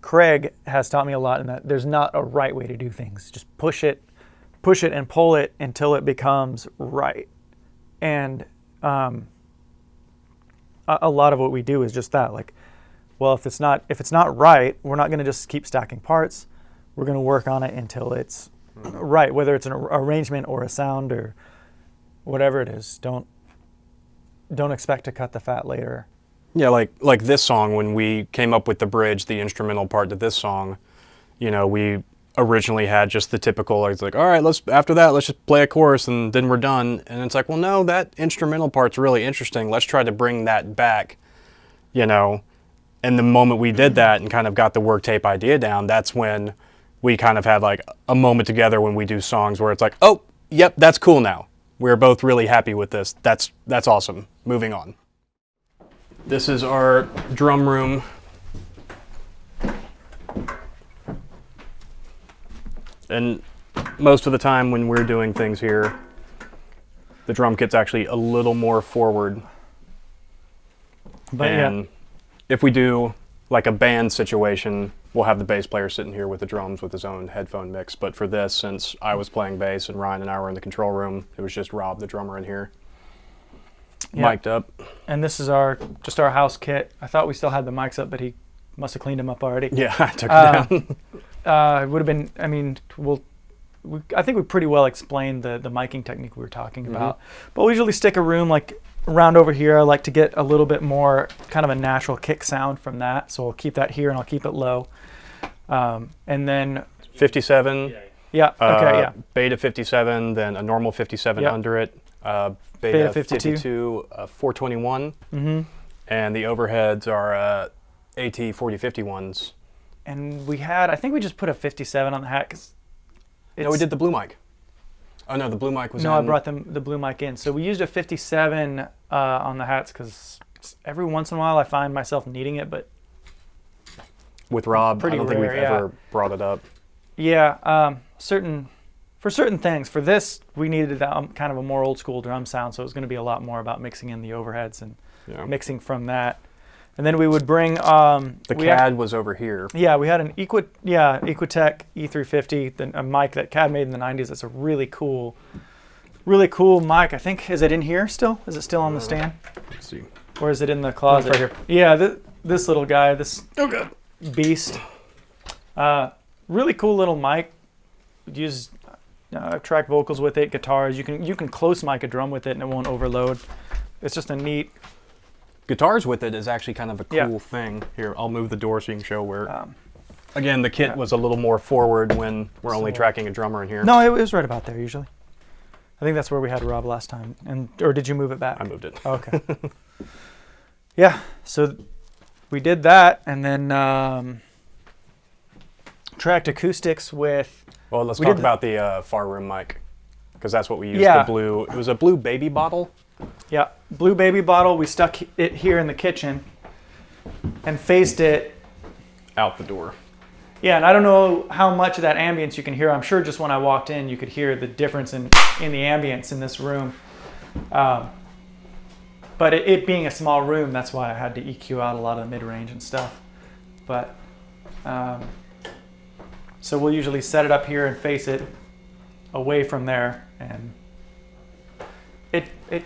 B: Craig has taught me a lot in that there's not a right way to do things. Just push it and pull it until it becomes right. And a lot of what we do is just that. Like, well, if it's not right, we're not going to just keep stacking parts. We're going to work on it until it's right, whether it's an arrangement or a sound or whatever it is. Don't expect to cut the fat later.
A: Yeah, like this song, when we came up with the bridge, the instrumental part to this song, we originally had just the typical, it's like, all right, after that, let's just play a chorus and then we're done. And it's like, well, no, that instrumental part's really interesting. Let's try to bring that back, And the moment we did that and kind of got the work tape idea down, that's when we kind of had like a moment together when we do songs where it's like, oh, yep, that's cool now. We're both really happy with this. That's awesome. Moving on. This is our drum room. And most of the time when we're doing things here, the drum kit's actually a little more forward.
B: But
A: if we do like a band situation, we'll have the bass player sitting here with the drums with his own headphone mix. But for this, since I was playing bass and Ryan and I were in the control room, it was just Rob, the drummer, in here. Mic'd up.
B: And this is our house kit. I thought we still had the mics up, but he must have cleaned them up already.
A: Yeah, I took it down.
B: It would have been, I mean, I think we pretty well explained the miking technique we were talking about. But we usually stick a room like around over here. I like to get a little bit more kind of a natural kick sound from that. So I'll keep that here and I'll keep it low. And then
A: 57.
B: Yeah.
A: Beta 57, then a normal 57 under it. Beta 52, 421. And the overheads are AT 4051s.
B: And I think we just put a 57 on the hat because
A: no, we did the blue mic. Oh no, the blue mic was in.
B: No, I brought the blue mic in. So we used a 57 on the hats because every once in a while I find myself needing it, but
A: with Rob,
B: pretty
A: I don't think we've
B: rare,
A: ever brought it up.
B: Yeah, for certain things. For this, we needed kind of a more old school drum sound, so it was going to be a lot more about mixing in the overheads and mixing from that. And then we would bring
A: The
B: we had-
A: CAD was over here.
B: yeah, we had an Equitech E350, a mic that CAD made in the 90s. That's a really cool mic. I think, is it in here still? Is it still on the stand?
A: Let's see.
B: Or is it in the closet?
A: right here.
B: Yeah, this little guy, this beast. Really cool little mic. Use track vocals with it, guitars. You can close mic a drum with it and it won't overload. It's just a neat.
A: Guitars with it is actually kind of a cool
B: Yeah.
A: thing. Here, I'll move the door so you can show where. Again, the kit was a little more forward when we're only
B: So-
A: tracking a drummer in here.
B: No, it was right about there usually. I think that's where we had Rob last time. Or did you move it back?
A: I moved it.
B: Okay. Yeah, so we did that, and then tracked acoustics with.
A: Well, let's
B: We
A: talk
B: did
A: about the far room mic, because that's what we used.
B: Yeah.
A: The blue. It was a blue baby bottle.
B: Yeah, blue baby bottle. We stuck it here in the kitchen, and faced it.
A: Out the door.
B: Yeah, and I don't know how much of that ambience you can hear. I'm sure just when I walked in, you could hear the difference in the ambience in this room. But it being a small room, that's why I had to EQ out a lot of the mid-range and stuff. But so we'll usually set it up here and face it away from there, and it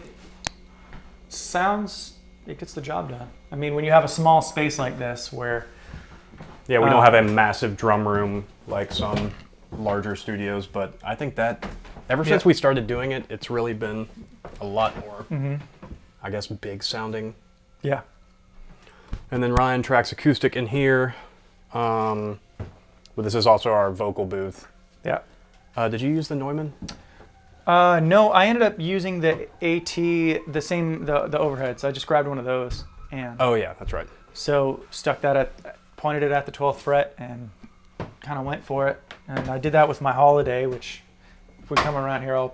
B: sounds, it gets the job done. I mean, when you have a small space like this where
A: Yeah, we don't have a massive drum room like some larger studios, but I think that ever since
B: Yeah.
A: we started doing it, it's really been a lot more, I guess, big sounding.
B: yeah.
A: And then Ryan tracks acoustic in here. But this is also our vocal booth.
B: Yeah.
A: Did you use the Neumann?
B: No, I ended up using the AT, the overheads. I just grabbed one of those, and
A: Oh yeah, that's right.
B: so stuck that pointed it at the 12th fret, and kind of went for it. And I did that with my Holiday, which if we come around here,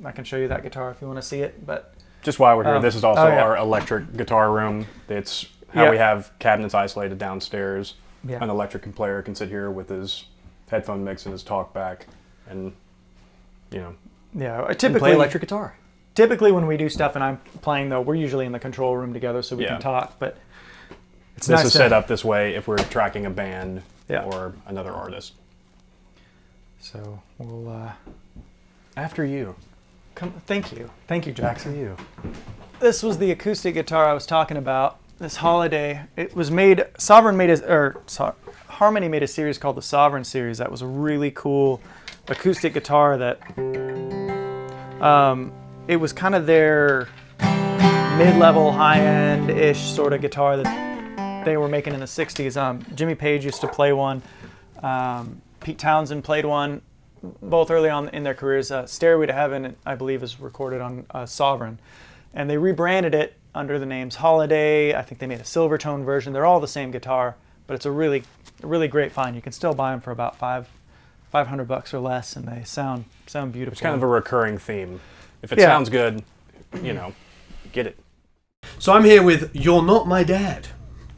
B: I can show you that guitar if you want to see it. But
A: Just while we're here, this is also
B: yeah.
A: our electric guitar room. It's how
B: Yeah.
A: we have cabinets isolated downstairs.
B: Yeah.
A: An electric player can sit here with his headphone mix and his talk back, and
B: yeah,
A: play
B: typically
A: electric guitar.
B: Typically when we do stuff and I'm playing, though, we're usually in the control room together so we
A: Yeah.
B: can talk. But it's
A: This
B: nice
A: is
B: to-
A: set up this way if we're tracking a band
B: Yeah.
A: or another artist.
B: So we'll
A: After you.
B: thank you, Jackson.
A: You.
B: This was the acoustic guitar I was talking about. This Holiday. It was made. Harmony made a series called the Sovereign series. That was a really cool acoustic guitar. That it was kind of their mid-level, high-end-ish sort of guitar that they were making in the '60s. Jimmy Page used to play one. Pete Townsend played one. Both early on in their careers. Stairway to Heaven, I believe, is recorded on Sovereign. And they rebranded it under the names Holiday. I think they made a Silvertone version. They're all the same guitar, but it's a really great find. You can still buy them for about $500 or less, and they sound beautiful.
A: It's kind of a recurring theme. If it
B: Yeah.
A: sounds good, get it.
F: So I'm here with You're Not My Dad,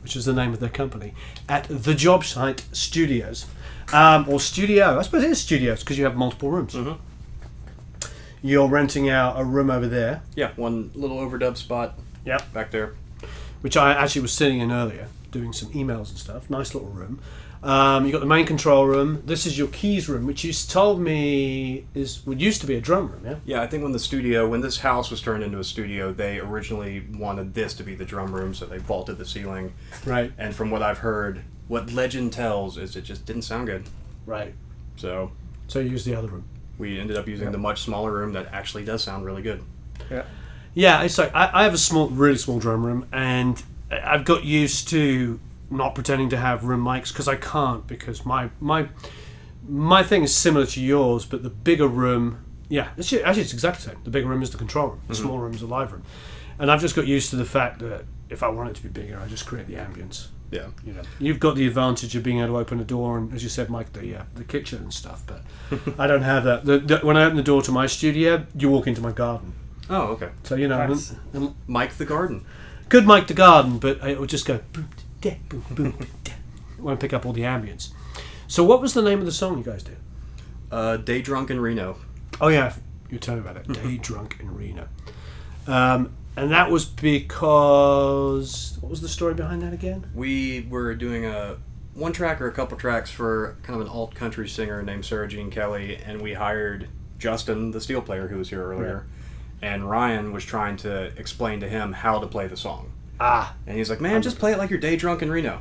F: which is the name of their company, at the Job Site Studios. Or studio. I suppose it is studios because you have multiple rooms.
A: Mm-hmm.
F: You're renting out a room over there,
A: Yeah, one little overdub spot
F: Yep.
A: back there.
F: which I actually was sitting in earlier, doing some emails and stuff. Nice little room. You've got the main control room. This is your keys room, which you told me used to be a drum room, yeah?
A: Yeah, I think when this house was turned into a studio, they originally wanted this to be the drum room, so they vaulted the ceiling.
F: Right,
A: And from what I've heard, what legend tells is it just didn't sound good.
F: right.
A: So
F: So you use the other room.
A: we ended up using the much smaller room that actually does sound really good.
B: Yeah.
F: Yeah, it's like I have a really small drum room, and I've got used to not pretending to have room mics because I can't, because my thing is similar to yours, but the bigger room, actually it's exactly the same. The bigger room is the control room, the small room is the live room, and I've just got used to the fact that if I want it to be bigger, I just create the ambience.
A: Yeah.
F: You've got the advantage of being able to open a door and, as you said, Mike, the kitchen and stuff, but I don't have that. When I open the door to my studio, you walk into my garden.
A: Oh, okay.
F: So,
B: Nice.
F: and
A: Mike the Garden.
F: good Mike the Garden, but it would just go boom, da, boom, boom, da. It won't pick up all the ambience. So what was the name of the song you guys did?
A: Day Drunk in Reno.
F: Oh yeah, you told me about it. Day Drunk in Reno. And that was because... What was the story behind that again?
A: We were doing a one track or a couple tracks for kind of an alt country singer named Sarah Jean Kelly, and we hired Justin, the steel player who was here earlier, and Ryan was trying to explain to him how to play the song. And he's like, man, just play it like you're day drunk in Reno.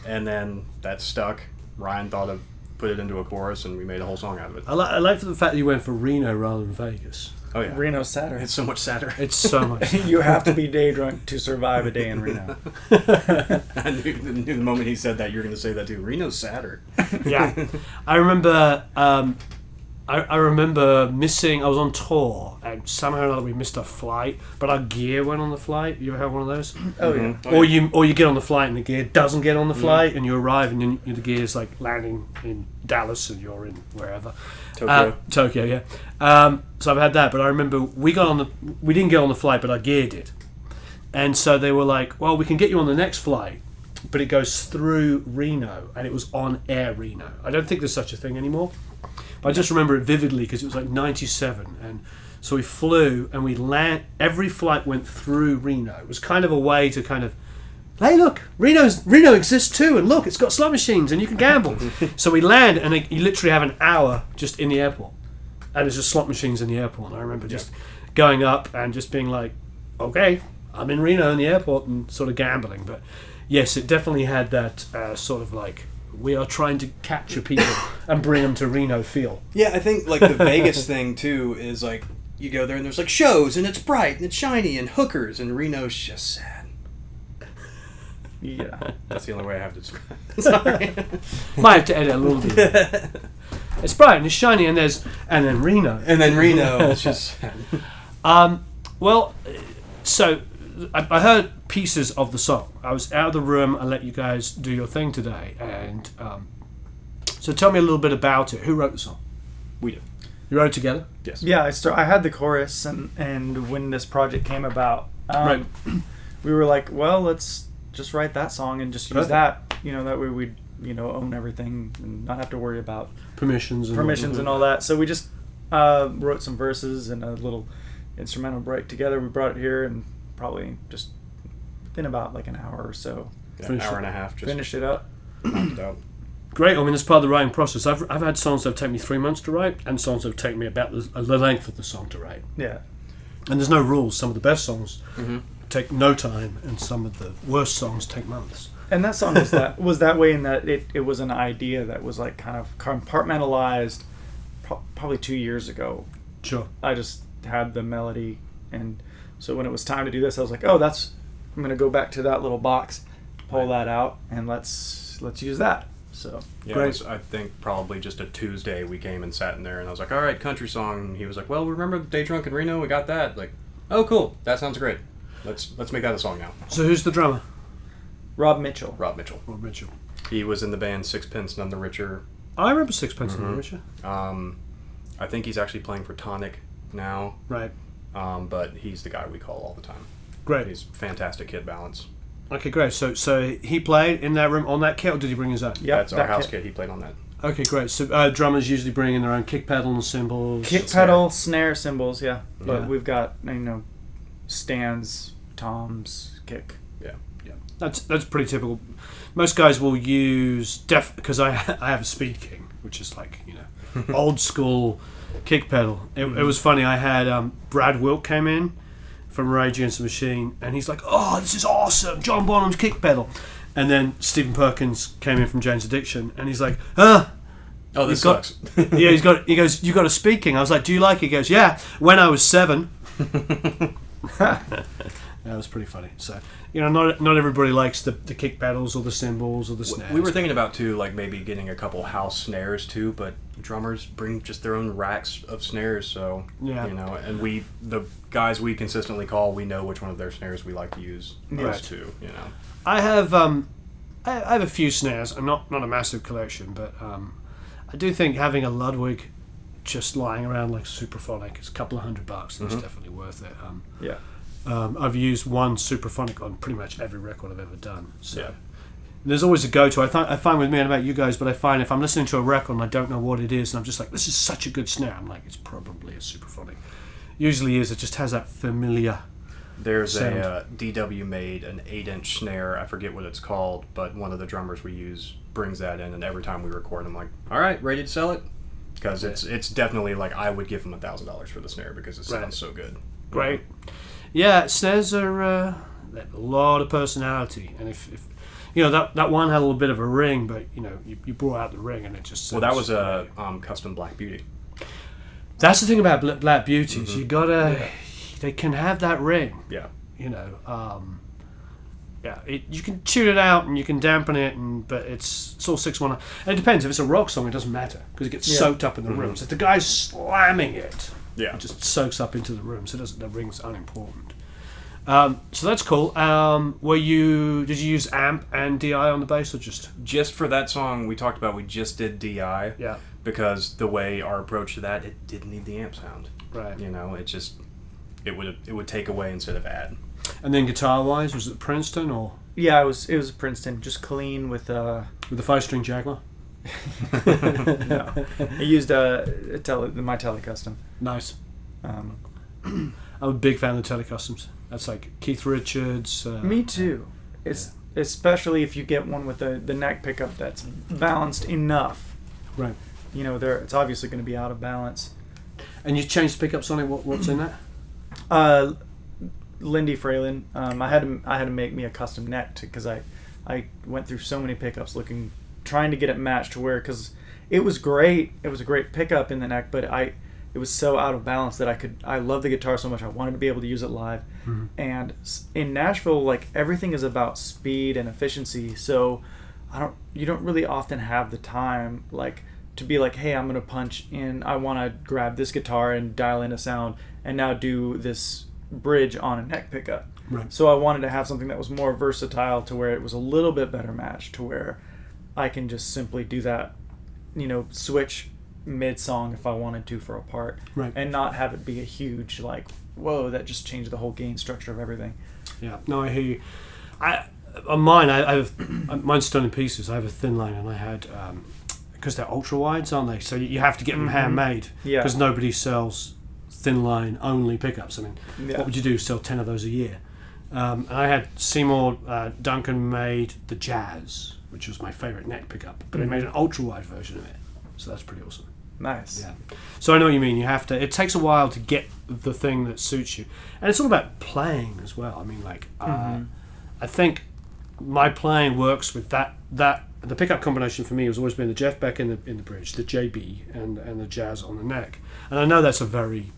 A: And then that stuck. Ryan thought of put it into a chorus, and we made a whole song out of it.
F: I like the fact that you went for Reno rather than Vegas.
A: Oh yeah,
B: Reno's sadder.
A: it's so much sadder.
F: It's so much.
B: You have to be day drunk to survive a day in Reno.
A: I knew the moment he said that you were going to say that too. Reno's sadder.
F: Yeah, I remember. I remember missing. I was on tour, and somehow or another we missed a flight. But our gear went on the flight. You ever have one of those?
B: Oh yeah.
F: Or you get on the flight and the gear doesn't get on the flight, and you arrive and then the gear's like landing in Dallas and you're in wherever. Tokyo, yeah. So I've had that, but I remember we didn't get on the flight, but our gear did. And so they were like, well, we can get you on the next flight, but it goes through Reno, and it was on Air Reno. I don't think there's such a thing anymore. But I just remember it vividly because it was like 97, and so we flew and every flight went through Reno. It was kind of a way to kind of, hey, look, Reno exists too, and look, it's got slot machines and you can gamble. So we land, and you literally have an hour just in the airport, and there's just slot machines in the airport. And I remember just going up and just being like, okay, I'm in Reno in the airport, and sort of gambling. But yes, it definitely had that sort of like, we are trying to capture people and bring them to Reno feel.
A: Yeah, I think like the Vegas thing too is like you go there and there's like shows and it's bright and it's shiny and hookers, and Reno's just sad.
B: Yeah.
A: That's the only way I have to describe it. Sorry.
F: Might have to edit a little bit. It's bright and it's shiny, and then Reno.
A: And then Reno is just sad.
F: Well, so I heard pieces of the song. I was out of the room. I let you guys do your thing today, and so tell me a little bit about it. Who wrote the song?
A: We do.
F: You wrote it together?
A: Yes.
B: Yeah, I had the chorus, and when this project came about,
F: Right.
B: we were like, well, let's just write that song and just use
F: Perfect.
B: that. That way we'd own everything and not have to worry about
F: Permissions
B: and all that. So we just wrote some verses and a little instrumental break together. We brought it here and probably just in about like an hour or so
A: Yeah,
F: Finish
A: hour
F: it.
A: and a half. Just
B: finished it up.
A: knocked it out.
F: Great. I mean, it's part of the writing process. I've had songs that have taken me 3 months to write, and songs that have taken me about the length of the song to write.
B: Yeah.
F: And there's no rules. Some of the best songs take no time, and some of the worst songs take months.
B: And that song was that way in that it was an idea that was like kind of compartmentalized probably 2 years ago.
F: Sure.
B: I just had the melody, and so when it was time to do this, I was like, I'm gonna go back to that little box, pull that out, and let's use that. So
A: Yeah,
F: Great.
A: it was, I think probably just a Tuesday we came and sat in there, and I was like, all right, country song. And he was like, well, remember Day Drunk in Reno? We got that. Like, oh, cool. That sounds great. Let's make that a song now.
F: So who's the drummer?
B: Rob Mitchell.
A: Rob Mitchell.
F: Rob Mitchell.
A: He was in the band Sixpence None the Richer.
F: I remember Sixpence None the Richer.
A: I think he's actually playing for Tonic now,
F: Right.
A: but he's the guy we call all the time.
F: Great.
A: He's fantastic hit balance.
F: Okay, great. So he played in that room on that kit, or did he bring his own?
B: Yep,
A: That's our
B: that
A: house
B: kit.
A: kit. He played on that.
F: Okay, great. So drummers usually bring in their own kick pedal and cymbals.
B: Kick pedal, snare, cymbals, yeah. But
F: Yeah.
B: we've got stands, toms, kick.
A: Yeah.
F: Yeah, that's pretty typical. Most guys will use because I have a Speed King, which is like old school kick pedal. It was funny. I had Brad Wilk came in from Rage Against the Machine, and he's like, "Oh, this is awesome, John Bonham's kick pedal." And then Stephen Perkins came in from Jane's Addiction, and he's like,
A: Oh, this
F: He's got-
A: sucks.
F: "Yeah, he goes, you got a Speed King." I was like, "Do you like it?" He goes, "Yeah, when I was 7." That was pretty funny. So, not everybody likes the kick pedals or the cymbals or the snares.
A: We were thinking about too, like maybe getting a couple house snares too, but drummers bring just their own racks of snares, so
F: Yeah.
A: and the guys we consistently call, we know which one of their snares we like to use
F: Right.
A: most too.
F: I have I have a few snares. I'm not a massive collection, but I do think having a Ludwig just lying around like Supraphonic is a couple of $100, and it's definitely worth it.
B: Yeah.
F: I've used one Supraphonic on pretty much every record I've ever done. So
A: Yeah.
F: there's always a go-to. I find with me, and about you guys, but I find if I'm listening to a record and I don't know what it is, and I'm just like, this is such a good snare, I'm like, it's probably a Supraphonic. Usually is. It just has that familiar
A: There's
F: sound.
A: a DW made an 8-inch snare. I forget what it's called, but one of the drummers we use brings that in, and every time we record, I'm like, all right, ready to sell it? Because it's definitely like I would give him $1,000 for the snare because it sounds
F: Right.
A: so good.
F: Great. Yeah, snares are they have a lot of personality, and if you know that one had a little bit of a ring, but you brought out the ring and it just
A: Well, that
F: sounds
A: was a
F: great.
A: custom Black Beauty.
F: That's the thing about Black Beauties. You gotta they can have that ring.
A: Yeah.
F: You can tune it out and you can dampen it, but it's all 6-1. And it depends. If it's a rock song, it doesn't matter because it gets soaked up in the rooms. If the guy's slamming it,
A: Yeah.
F: it just soaks up into the room. So the ring's unimportant. So that's cool. Did you use amp and DI on the bass or just?
A: Just for that song we talked about, we just did DI.
F: Yeah.
A: Because the way our approach to that, it didn't need the amp sound.
F: Right.
A: It would take away instead of add.
F: And then guitar wise, was it Princeton or
B: Yeah, it was Princeton, just clean with
F: with the 5-string Jaguar?
B: no. I used my Tele-Custom.
F: Nice.
B: Um,
F: I'm a big fan of the Telecustoms. That's like Keith Richards.
B: me too. It's especially if you get one with the neck pickup that's balanced enough.
F: Right.
B: It's obviously going to be out of balance.
F: And you changed the pickups on it. What's in that?
B: Lindy Fralin. I had to make me a custom neck because I went through so many pickups trying to get it matched to where, because it was great. It was a great pickup in the neck, but it was so out of balance that I love the guitar so much. I wanted to be able to use it live.
F: Mm-hmm.
B: And in Nashville, like, everything is about speed and efficiency. So you don't really often have the time, like, to be like, hey, I'm going to punch in. I want to grab this guitar and dial in a sound and now do this bridge on a neck pickup.
F: Right.
B: So I wanted to have something that was more versatile to where it was a little bit better matched to where I can just simply do that, switch mid-song if I wanted to for a part.
F: Right.
B: And not have it be a huge, like, whoa, that just changed the whole gain structure of everything.
F: Yeah. No, I hear you. On mine, I have mine's done in pieces. I have a thin line, and I had because they're ultra wides, aren't they? So you have to get them handmade.
B: Yeah.
F: Because nobody sells thin line only pickups. I mean,
B: Yeah.
F: what would you do? Sell 10 of those a year? And I had Seymour Duncan made the Jazz, which was my favorite neck pickup, but they made an ultra wide version of it. So that's pretty awesome.
B: Nice.
F: Yeah. So I know what you mean. You have to. It takes a while to get the thing that suits you, and it's all about playing as well. I mean, like, I think my playing works with that. The pickup combination for me has always been the Jeff Beck in the bridge, the JB, and the Jazz on the neck. And I know that's a very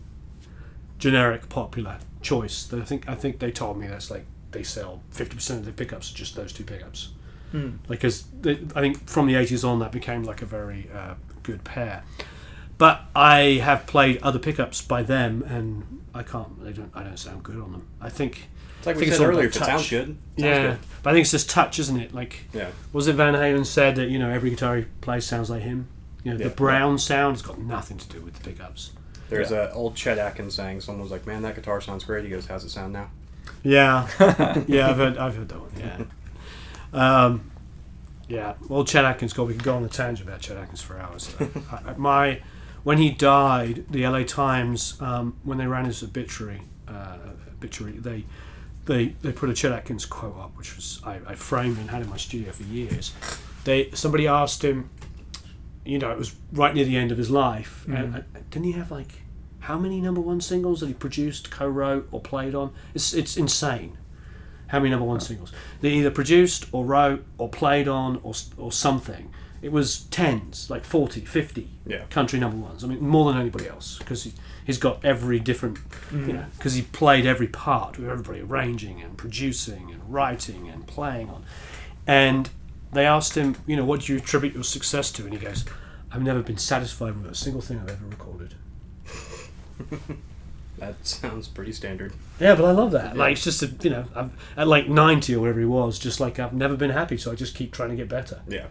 F: generic, popular choice. That I think they told me that's like they sell 50% of their pickups are just those two pickups. Like, because I think from the 80s on that became like a very good pair. But I have played other pickups by them, and I don't sound good on them. I think
A: It's like
F: I
A: we
F: think it's
A: said
F: all
A: earlier,
F: about
A: if it sounds
F: touch.
A: good, sounds
F: yeah,
A: good.
F: but I think it's just touch, isn't it? Like,
A: Yeah.
F: was it Van Halen said that every guitar he plays sounds like him?
A: Yeah.
F: The Brown sound has got nothing to do with the pickups.
A: There's an old Chet Atkins saying, someone was like, man, that guitar sounds great. He goes, how's it sound now?
F: Yeah, yeah, I've heard that one. Yeah, yeah. Well, Chet Atkins, God, we could go on a tangent about Chet Atkins for hours. When he died, the LA Times, when they ran his obituary, they put a Chet Atkins quote up, which was I framed and had in my studio for years. Somebody asked him, it was right near the end of his life, and didn't he have like how many number one singles that he produced, co-wrote, or played on? It's insane. How many number one singles they either produced or wrote or played on or something. It was tens, like 40, 50 country number ones. I mean, more than anybody else, because he's got every different, because he played every part with everybody, arranging and producing and writing and playing on. And they asked him, what do you attribute your success to? And he goes, I've never been satisfied with a single thing I've ever recorded.
A: That sounds pretty standard.
F: Yeah, but I love that. Like, it's just, I'm at like 90 or whatever he was, just like I've never been happy, so I just keep trying to get better.
A: Yeah.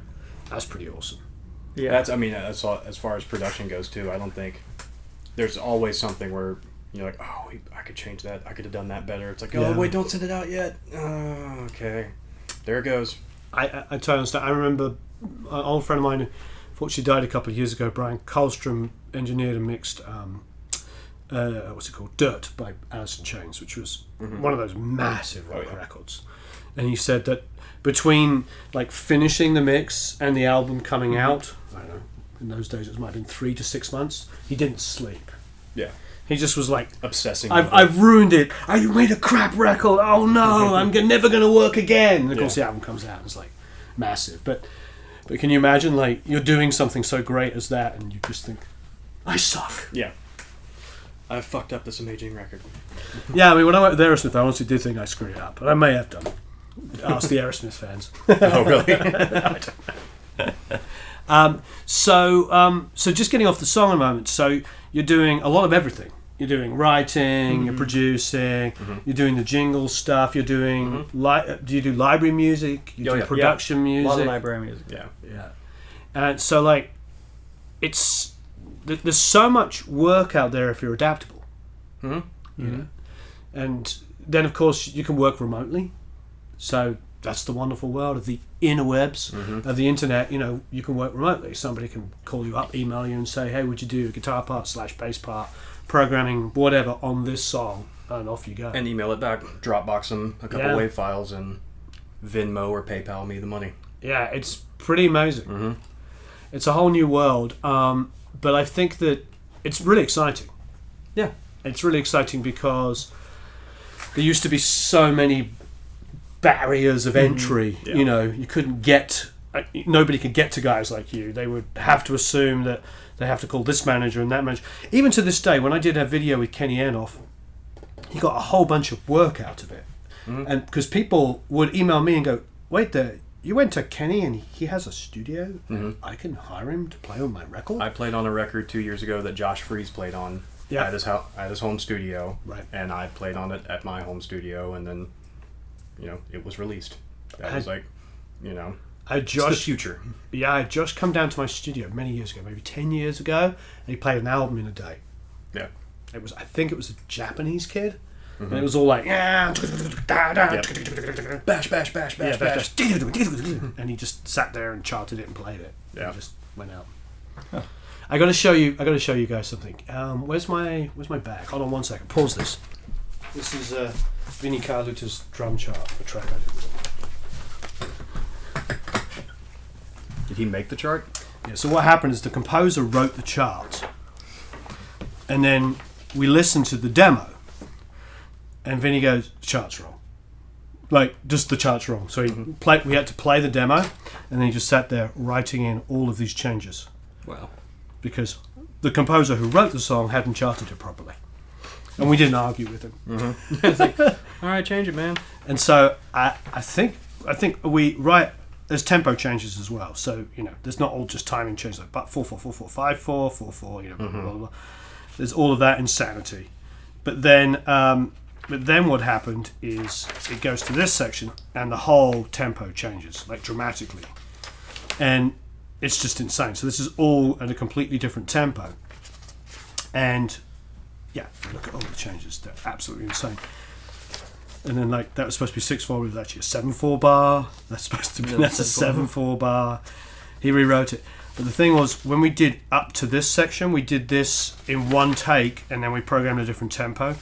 F: That's pretty awesome.
B: Yeah.
A: That's all, as far as production goes too. I don't think there's always something where you're like, oh, I could change that. I could have done that better. It's like, oh, wait, don't send it out yet. Oh, okay. There it goes.
F: I totally understand. I remember an old friend of mine, unfortunately died a couple of years ago, Brian Karlstrom, engineered and mixed what's it called, Dirt by Alice in Chains, which was one of those massive rock records. And he said that between like finishing the mix and the album coming out, I don't know, in those days it might have been 3 to 6 months, he didn't sleep.
A: Yeah.
F: He just was like,
A: Obsessing. over it.
F: I've ruined it. I made a crap record. Oh no, I'm never going to work again. And of course the album comes out and it's like massive. But can you imagine, like, you're doing something so great as that and you just think, I suck.
A: Yeah. I fucked up this amazing record.
F: Yeah, I mean, when I went with Aerosmith, I honestly did think I screwed it up. But I may have done. Ask the Aerosmith fans.
A: Oh, really?
F: So just getting off the song a moment. So you're doing a lot of everything. You're doing writing, you're producing, you're doing the jingle stuff, you're doing... do you do library music? You do production
B: A
F: music?
B: lot of library music.
A: Yeah.
F: Yeah. And so, like, it's... There's so much work out there if you're adaptable. You know? And then, of course, you can work remotely. So that's the wonderful world of the interwebs, of the internet. You know, you can work remotely. Somebody can call you up, email you and say, hey, would you do a guitar part / bass part, programming, whatever, on this song? And off you go.
A: And email it back. Dropbox them a couple WAV files and Venmo or PayPal me the money.
F: Yeah, it's pretty amazing. It's a whole new world. But I think that it's really exciting.
A: Yeah.
F: It's really exciting because there used to be so many barriers of entry.
A: Yeah.
F: You know, you couldn't get... nobody could get to guys like you. They would have to assume that they have to call this manager and that manager. Even to this day, when I did a video with Kenny Enoff, he got a whole bunch of work out of it. And because people would email me and go, wait, you went to Kenny and he has a studio? And I can hire him to play on my record?
A: I played on a record 2 years ago that Josh Freese played on
F: Yeah.
A: at his home studio.
F: Right.
A: And I played on it at my home studio, and then, you know, it was released. That was like, you know, it's the future.
F: Yeah, I just come down to my studio many years ago, maybe 10 years ago, and he played an album in a day.
A: Yeah.
F: I think it was a Japanese kid, and it was all like, bash, bash, bash, bash, bash, and he just sat there and charted it and played it.
A: Yeah.
F: And just went out. I got to show you guys something. Where's my bag? Hold on one second. Pause this. This is Vinnie Carlutta's drum chart for track I did with him.
A: Did he make the chart?
F: Yeah, so what happened is the composer wrote the chart, and then we listened to the demo, and Vinny goes, the chart's wrong. Like, just the chart's wrong. So we had to play the demo, and then he just sat there writing in all of these changes.
A: Wow.
F: Because the composer who wrote the song hadn't charted it properly. And we didn't argue with him.
A: It's like, all right, change it, man.
F: And so I think we write... There's tempo changes as well, so you know there's not all just timing changes like but 4/4 4/4 5/4 4/4 you know blah, blah, blah, blah. There's all of that insanity, but then what happened is it goes to this section and the whole tempo changes like dramatically, and it's just insane. So this is all at a completely different tempo, and yeah, look at all the changes. They're absolutely insane. And then, like, that was supposed to be 6/4, it was actually a 7/4 bar. That's supposed to be, that's a 7/4 bar. He rewrote it. But the thing was, when we did up to this section, we did this in one take, and then we programmed a different tempo.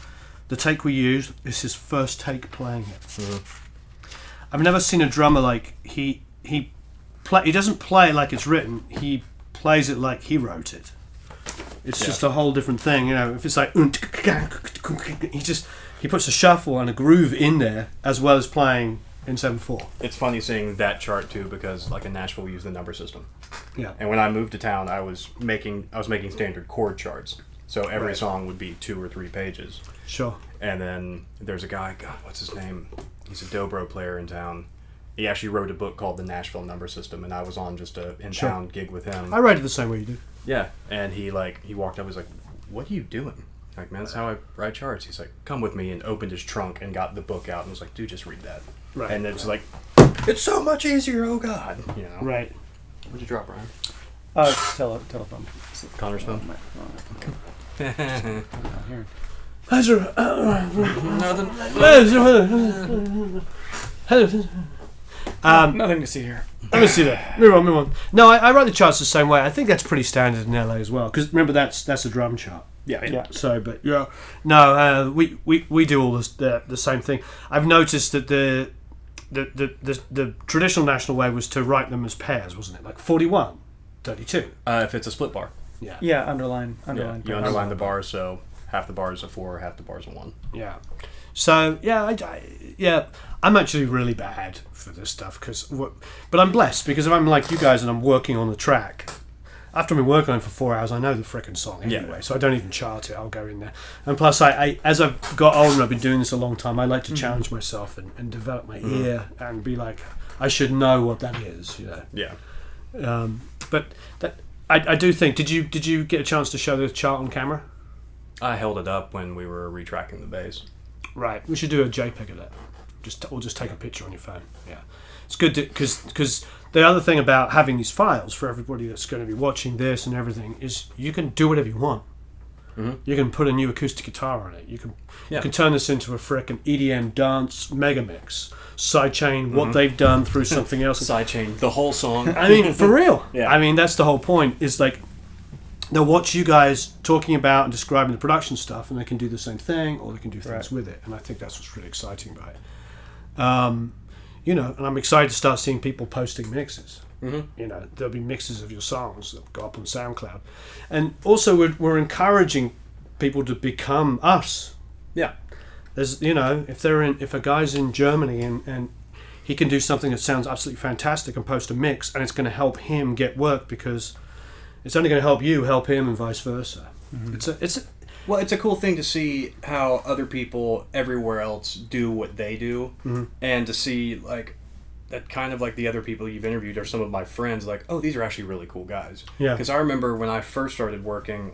F: The take we used is his first take playing it. I've never seen a drummer, like, he doesn't play it like it's written, he plays it like he wrote it. It's just a whole different thing, you know. If it's like, he puts a shuffle and a groove in there as well as playing in 7/4.
A: It's funny seeing that chart too, because like in Nashville we use the number system.
F: Yeah.
A: And when I moved to town, I was making standard chord charts. So every
F: Right.
A: song would be 2 or 3 pages.
F: Sure.
A: And then there's a guy, God, what's his name? He's a dobro player in town. He actually wrote a book called The Nashville Number System, and I was on just a in-town gig with him.
F: I write it the same way you do.
A: Yeah, and he walked up, he was like, "What are you doing?" Like, man, that's how I write charts. He's like, "Come with me," and opened his trunk and got the book out and was like, "Dude, just read that."
F: Right.
A: And it's like, it's so much easier. Oh God, you know.
F: Right.
A: What'd you drop, Ryan?
B: Telephone.
A: Connor's phone.
B: Nothing to see here.
F: Let me see that. Move on. No, I write the charts the same way. I think that's pretty standard in LA as well. Because remember, that's a drum chart.
B: Yeah.
F: So, but yeah, no, we do all the same thing. I've noticed that the traditional national way was to write them as pairs, wasn't it? Like 41, 32.
A: If it's a split bar.
B: Yeah, underline.
A: Yeah, you underline the bars, so half the bar is a 4, half the bar is a 1.
F: Yeah. So yeah, I'm actually really bad for this stuff but I'm blessed because if I'm like you guys and I'm working on the track, after I've been working on it for 4 hours, I know the frickin' song anyway,
A: Yeah.
F: so I don't even chart it. I'll go in there. And plus, I as I've got older and I've been doing this a long time, I like to challenge myself and develop my ear and be like, I should know what that is, you know.
A: Yeah.
F: But that I do think. Did you get a chance to show the chart on camera?
A: I held it up when we were retracking the bass.
F: Right. We should do a JPEG of that. Or just take a picture on your phone. Yeah. It's good because the other thing about having these files for everybody that's going to be watching this and everything is you can do whatever you want.
A: Mm-hmm.
F: You can put a new acoustic guitar on it. You can
A: Yeah.
F: turn this into a frickin' EDM dance mega mix. Sidechain what they've done through something else.
A: Sidechain, the whole song.
F: I mean, for real.
A: Yeah.
F: I mean, that's the whole point. Is like they'll watch you guys talking about and describing the production stuff, and they can do the same thing, or they can do things with it. And I think that's what's really exciting about it. You know, and I'm excited to start seeing people posting mixes.
A: Mm-hmm.
F: You know, there'll be mixes of your songs that go up on SoundCloud, and also we're encouraging people to become us.
A: Yeah.
F: There's, you know, if a guy's in Germany and he can do something that sounds absolutely fantastic and post a mix, and it's going to help him get work because it's only going to help him, and vice versa. Mm-hmm.
A: Well, it's a cool thing to see how other people everywhere else do what they do, and to see like that kind of like the other people you've interviewed are some of my friends. Like, oh, these are actually really cool guys.
F: Yeah.
A: Because I remember when I first started working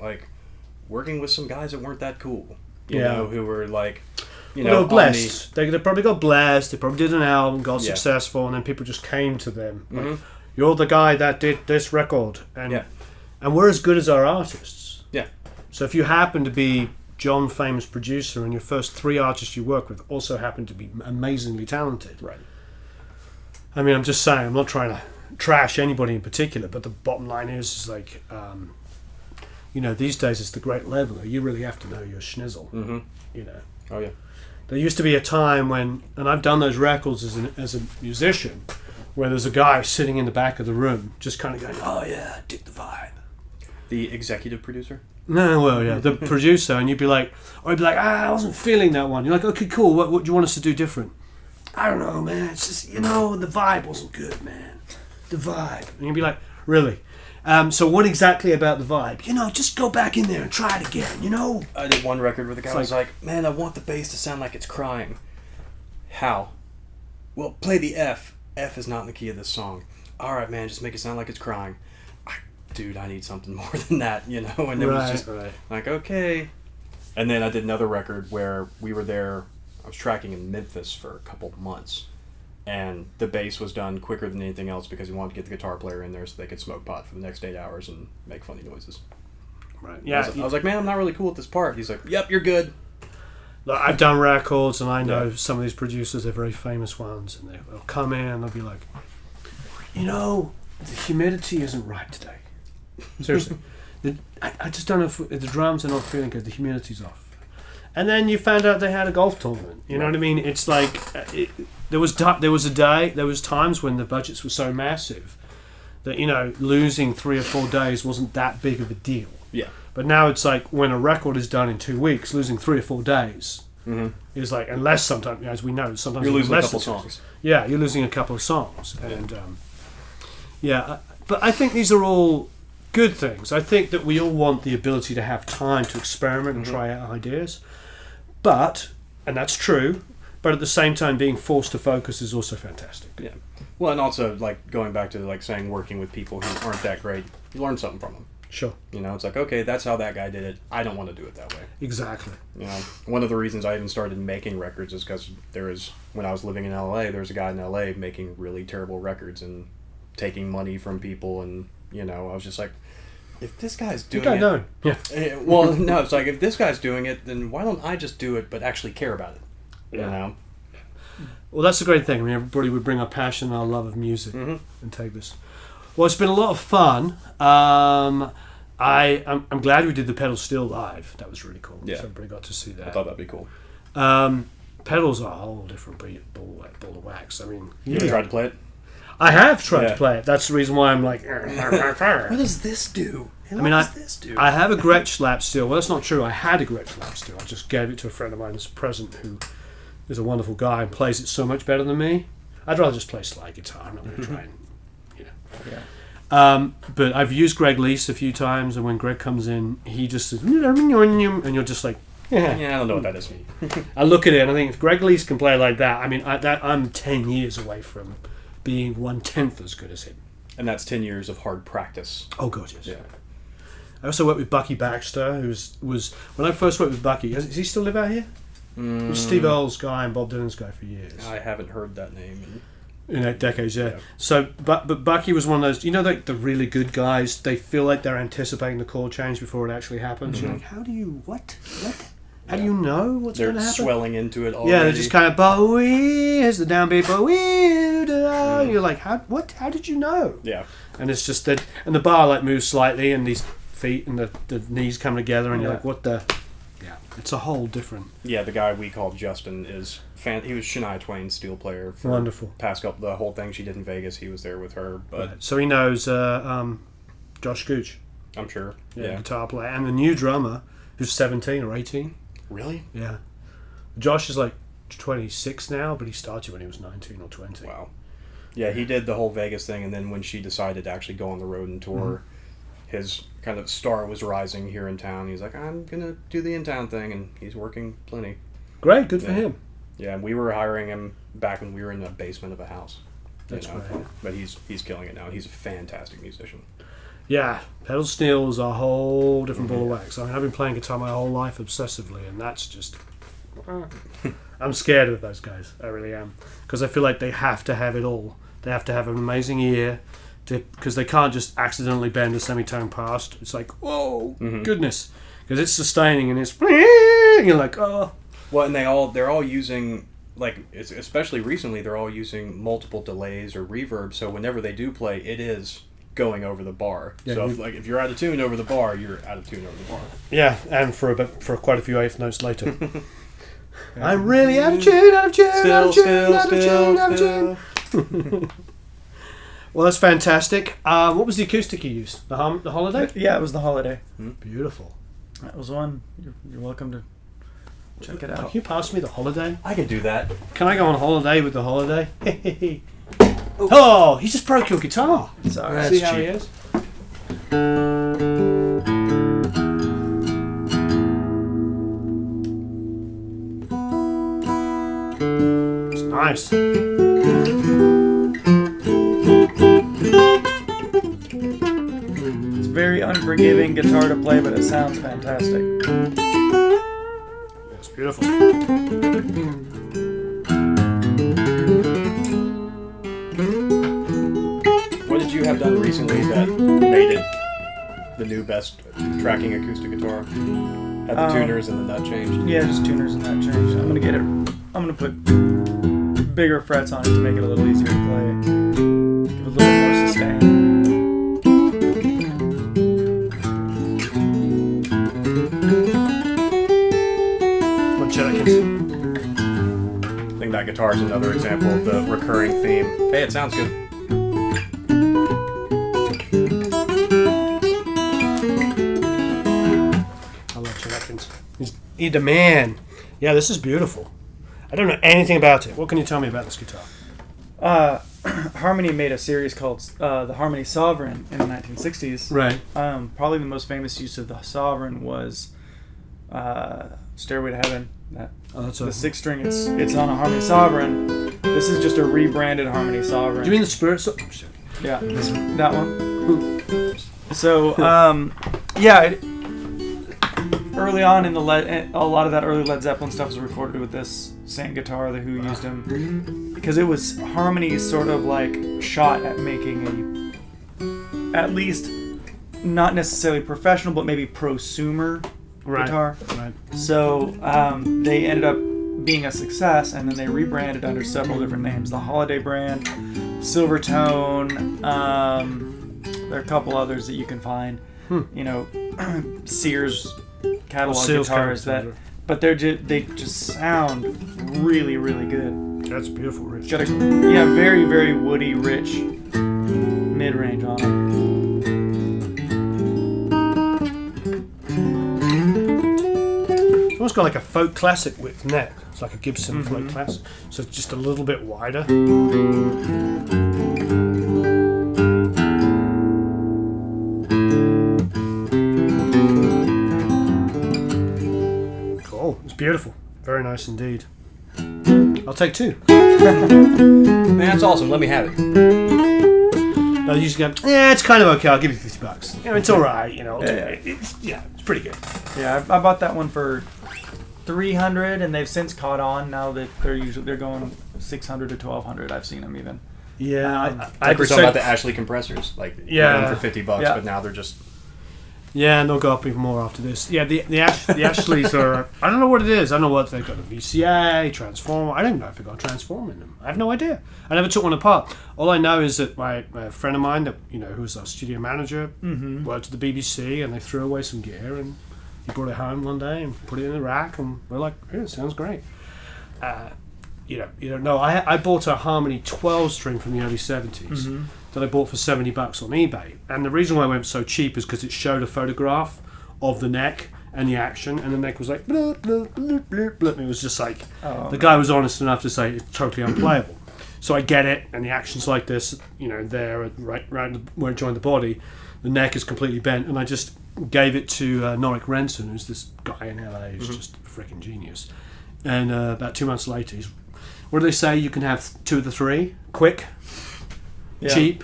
A: with some guys that weren't that cool. You
F: Yeah.
A: know, who were like, you
F: Well,
A: know,
F: they were blessed. They probably got blessed. They probably did an album, got
A: Yeah.
F: successful, and then people just came to them. Like,
A: Mhm.
F: you're the guy that did this record, and
A: Yeah.
F: and we're as good as our artists.
A: Yeah.
F: So if you happen to be John, famous producer, and your first 3 artists you work with also happen to be amazingly talented.
A: Right.
F: I mean, I'm just saying, I'm not trying to trash anybody in particular, but the bottom line is like, you know, these days it's the great leveler. You really have to know your schnizzle.
A: Mm-hmm.
F: You know,
A: Oh yeah.
F: there used to be a time when, and I've done those records as a musician, where there's a guy sitting in the back of the room, just kind of going, "Oh yeah, I dig the vibe."
A: The executive producer.
F: No, well, yeah, the producer, and you'd be like, I wasn't feeling that one. You're like, okay, cool. What do you want us to do different? I don't know, man. It's just, you know, the vibe wasn't good, man. The vibe. And you'd be like, really? So what exactly about the vibe? You know, just go back in there and try it again, you know?
A: I did one record where the guy
F: It's
A: was like, man, I want the bass to sound like it's crying. How? Well, play the F. F is not in the key of this song. All right, man, just make it sound like it's crying. Dude, I need something more than that, you know? And it was just like, okay. And then I did another record where we were there. I was tracking in Memphis for a couple months. And the bass was done quicker than anything else because we wanted to get the guitar player in there so they could smoke pot for the next 8 hours and make funny noises.
F: Right.
A: Yeah, I was like, man, I'm not really cool with this part. He's like, yep, you're good.
F: Look, I've done records, and I know some of these producers, they're very famous ones, and they'll come in and they'll be like, you know, the humidity isn't right today. Seriously. I just don't know if the drums are not feeling good, the humidity's off. And then you found out they had a golf tournament. You know what I mean? It's like, there was times when the budgets were so massive that, you know, losing 3 or 4 days wasn't that big of a deal.
A: Yeah.
F: But now it's like when a record is done in 2 weeks, losing 3 or 4 days is like, unless sometimes, as we know, sometimes
A: You're losing a
F: less
A: couple
F: than 2
A: songs.
F: Yeah, you're losing a couple of songs. And but I think these are all good things. I think that we all want the ability to have time to experiment and try out ideas. But, and that's true, but at the same time being forced to focus is also fantastic.
A: Yeah. Well, and also, like, going back to, like, saying working with people who aren't that great, you learn something from them.
F: Sure.
A: You know, it's like, okay, that's how that guy did it. I don't want to do it that way.
F: Exactly.
A: You know, one of the reasons I even started making records is because when I was living in LA, there was a guy in LA making really terrible records and taking money from people, and, you know, I was just like, if this guy's doing
F: You don't
A: it...
F: know. Yeah.
A: Well, no, it's like, if this guy's doing it, then why don't I just do it but actually care about it? You know?
F: Well, that's the great thing. I mean, everybody would bring our passion and our love of music and take this. Well, it's been a lot of fun. I'm glad we did the pedal steel live. That was really cool.
A: Yeah.
F: So everybody got to see that.
A: I thought that'd be cool.
F: Pedals are a whole different ball of wax. I mean,
A: You ever tried to play it?
F: I have tried
A: Yeah.
F: to play it. That's the reason why I'm like.
E: What does this do?
F: I mean, I have a Gretsch lap steel. Well, that's not true. I had a Gretsch lap steel. I just gave it to a friend of mine as a present who is a wonderful guy and plays it so much better than me. I'd rather just play slide guitar. I'm not going to try and, you know.
B: Yeah.
F: But I've used Greg Lease a few times, and when Greg comes in, he just says, and you're just like, yeah.
A: Yeah, I don't know what that is.
F: I look at it and I think if Greg Lease can play like that, I mean, I'm 10 years away from being 1/10 as good as him.
A: And that's 10 years of hard practice.
F: Oh, gorgeous.
A: Yeah.
F: I also worked with Bucky Baxter, who was when I first worked with Bucky. Does he still live out here? He was Steve Earle's guy and Bob Dylan's guy for years.
A: I haven't heard that name.
F: In decades, yeah.
A: Yeah.
F: So, but Bucky was one of those. You know, like the really good guys. They feel like they're anticipating the chord change before it actually happens. You're like, how do you what? How do you know what's
A: They're
F: going to happen?
A: swelling into it already.
F: Yeah, they're just kind of Bowie. Here's the downbeat Bowie. You're like, how did you know?
A: Yeah.
F: And it's just that, and the bar like moves slightly, and these feet and the knees come together, and you're like, what the? Yeah, it's a whole different.
A: Yeah, the guy we called Justin is he was Shania Twain's steel player for
F: Wonderful.
A: the whole thing she did in Vegas. He was there with her, but
F: Right. So he knows Josh Gooch,
A: I'm sure. Yeah.
F: guitar player, and the new drummer who's 17 or 18.
A: Really?
F: Yeah, Josh is like 26 now, but he started when he was 19 or 20.
A: Wow. Yeah, he did the whole Vegas thing, and then when she decided to actually go on the road and tour, his kind of star was rising here in town. He's like, I'm gonna do the in-town thing, and he's working plenty.
F: Great, good for
A: Yeah.
F: him.
A: Yeah, and we were hiring him back when we were in the basement of a house.
F: That's great.
A: But he's killing it now. He's a fantastic musician.
F: Yeah, pedal steel is a whole different ball of wax. I mean, I've been playing guitar my whole life obsessively, and that's just. I'm scared of those guys. I really am, because I feel like they have to have it all. They have to have an amazing ear, because they can't just accidentally bend a semitone past. It's like, whoa, goodness, because it's sustaining and it's. You're like, oh.
A: Well, and they're all using, like, especially recently, they're all using multiple delays or reverb. So whenever they do play, it is going over the bar.
F: Yeah,
A: so if you're out of tune over the bar, you're out of tune over the bar.
F: Yeah, and for quite a few eighth notes later. I'm really out of tune, out of tune, out of tune, out of tune, out of tune. Well, that's fantastic. What was the acoustic you used? The Holiday?
B: Yeah, it was the Holiday.
F: Beautiful.
B: That was one. You're welcome to check it
F: Can
B: out.
F: you pass me the Holiday?
A: I could do that.
F: Can I go on holiday with the Holiday? Oh, he just broke your guitar.
B: Sorry.
A: That's
F: See how he
A: cheap.
F: is? It's nice.
B: It's very unforgiving guitar to play, but it sounds fantastic.
F: It's beautiful.
A: What did you have done recently that made it the new best tracking acoustic guitar? Had the tuners and the nut changed?
B: Yeah, just tuners and that change. I'm gonna put bigger frets on it to make it a little easier to play. Give it a little more sustain.
A: I think that guitar is another example of the recurring theme. Hey, it sounds good.
F: I love Chet Atkins. He's the man. Yeah, this is beautiful. I don't know anything about it. What can you tell me about this guitar?
B: Harmony made a series called the Harmony Sovereign in the 1960s.
F: Right.
B: Probably the most famous use of the Sovereign was Stairway to Heaven.
F: That's
B: The six string, it's on a Harmony Sovereign. This is just a rebranded Harmony Sovereign.
F: Do you mean the Spirit?
B: Yeah, that one. So, early on in a lot of that early Led Zeppelin stuff was recorded with this same guitar. The Who used him because it was Harmony's sort of like shot at making at least not necessarily professional, but maybe prosumer guitar.
F: Right.
B: So they ended up being a success, and then they rebranded under several different names. The Holiday brand, Silvertone. There are a couple others that you can find. you know, Sears catalog
F: Seals
B: guitars
F: catalog.
B: but they just sound really, really good.
F: That's beautiful, Rich.
B: Got a very, very woody, rich mid range on them.
F: It's almost got like a folk classic width neck. It's like a Gibson folk classic. So it's just a little bit wider. Cool. It's beautiful. Very nice indeed. I'll take two.
A: Man, that's awesome. Let me have it.
F: I usually go, yeah, it's kind of okay. I'll give you $50. You know, it's all right. You know, it's pretty good.
B: Yeah, I bought that one for $300, and they've since caught on. Now that they're going $600 to $1,200. I've seen them even.
F: Yeah, I
A: Like we're
F: just
A: talking about
F: said-
A: the Ashley compressors, like
F: Yeah.
A: for $50,
B: Yeah.
A: but now they're just
F: Yeah, and they'll go up even more after this. Yeah, the Ashleys are. I don't know what it is. I don't know what they've got. A VCA, transformer. I don't even know if they've got a transformer in them. I have no idea. I never took one apart. All I know is that my friend of mine, that who was our studio manager, worked at the BBC, and they threw away some gear, and he brought it home one day and put it in the rack, and we're like, yeah, it sounds great. You don't know. I bought a Harmony 12 string from the early 70s that I bought for $70 on eBay. And the reason why I went so cheap is because it showed a photograph of the neck and the action, and the neck was like, bloop, bloop, bloop, bloop, bloop. And it was just like, the guy was honest enough to say it's totally unplayable. So I get it, and the action's like this, there, right where it joined the body. The neck is completely bent, and I just gave it to Norik Renson, who's this guy in LA who's just a freaking genius. And about 2 months later, what do they say? You can have 2 of the 3: quick, cheap,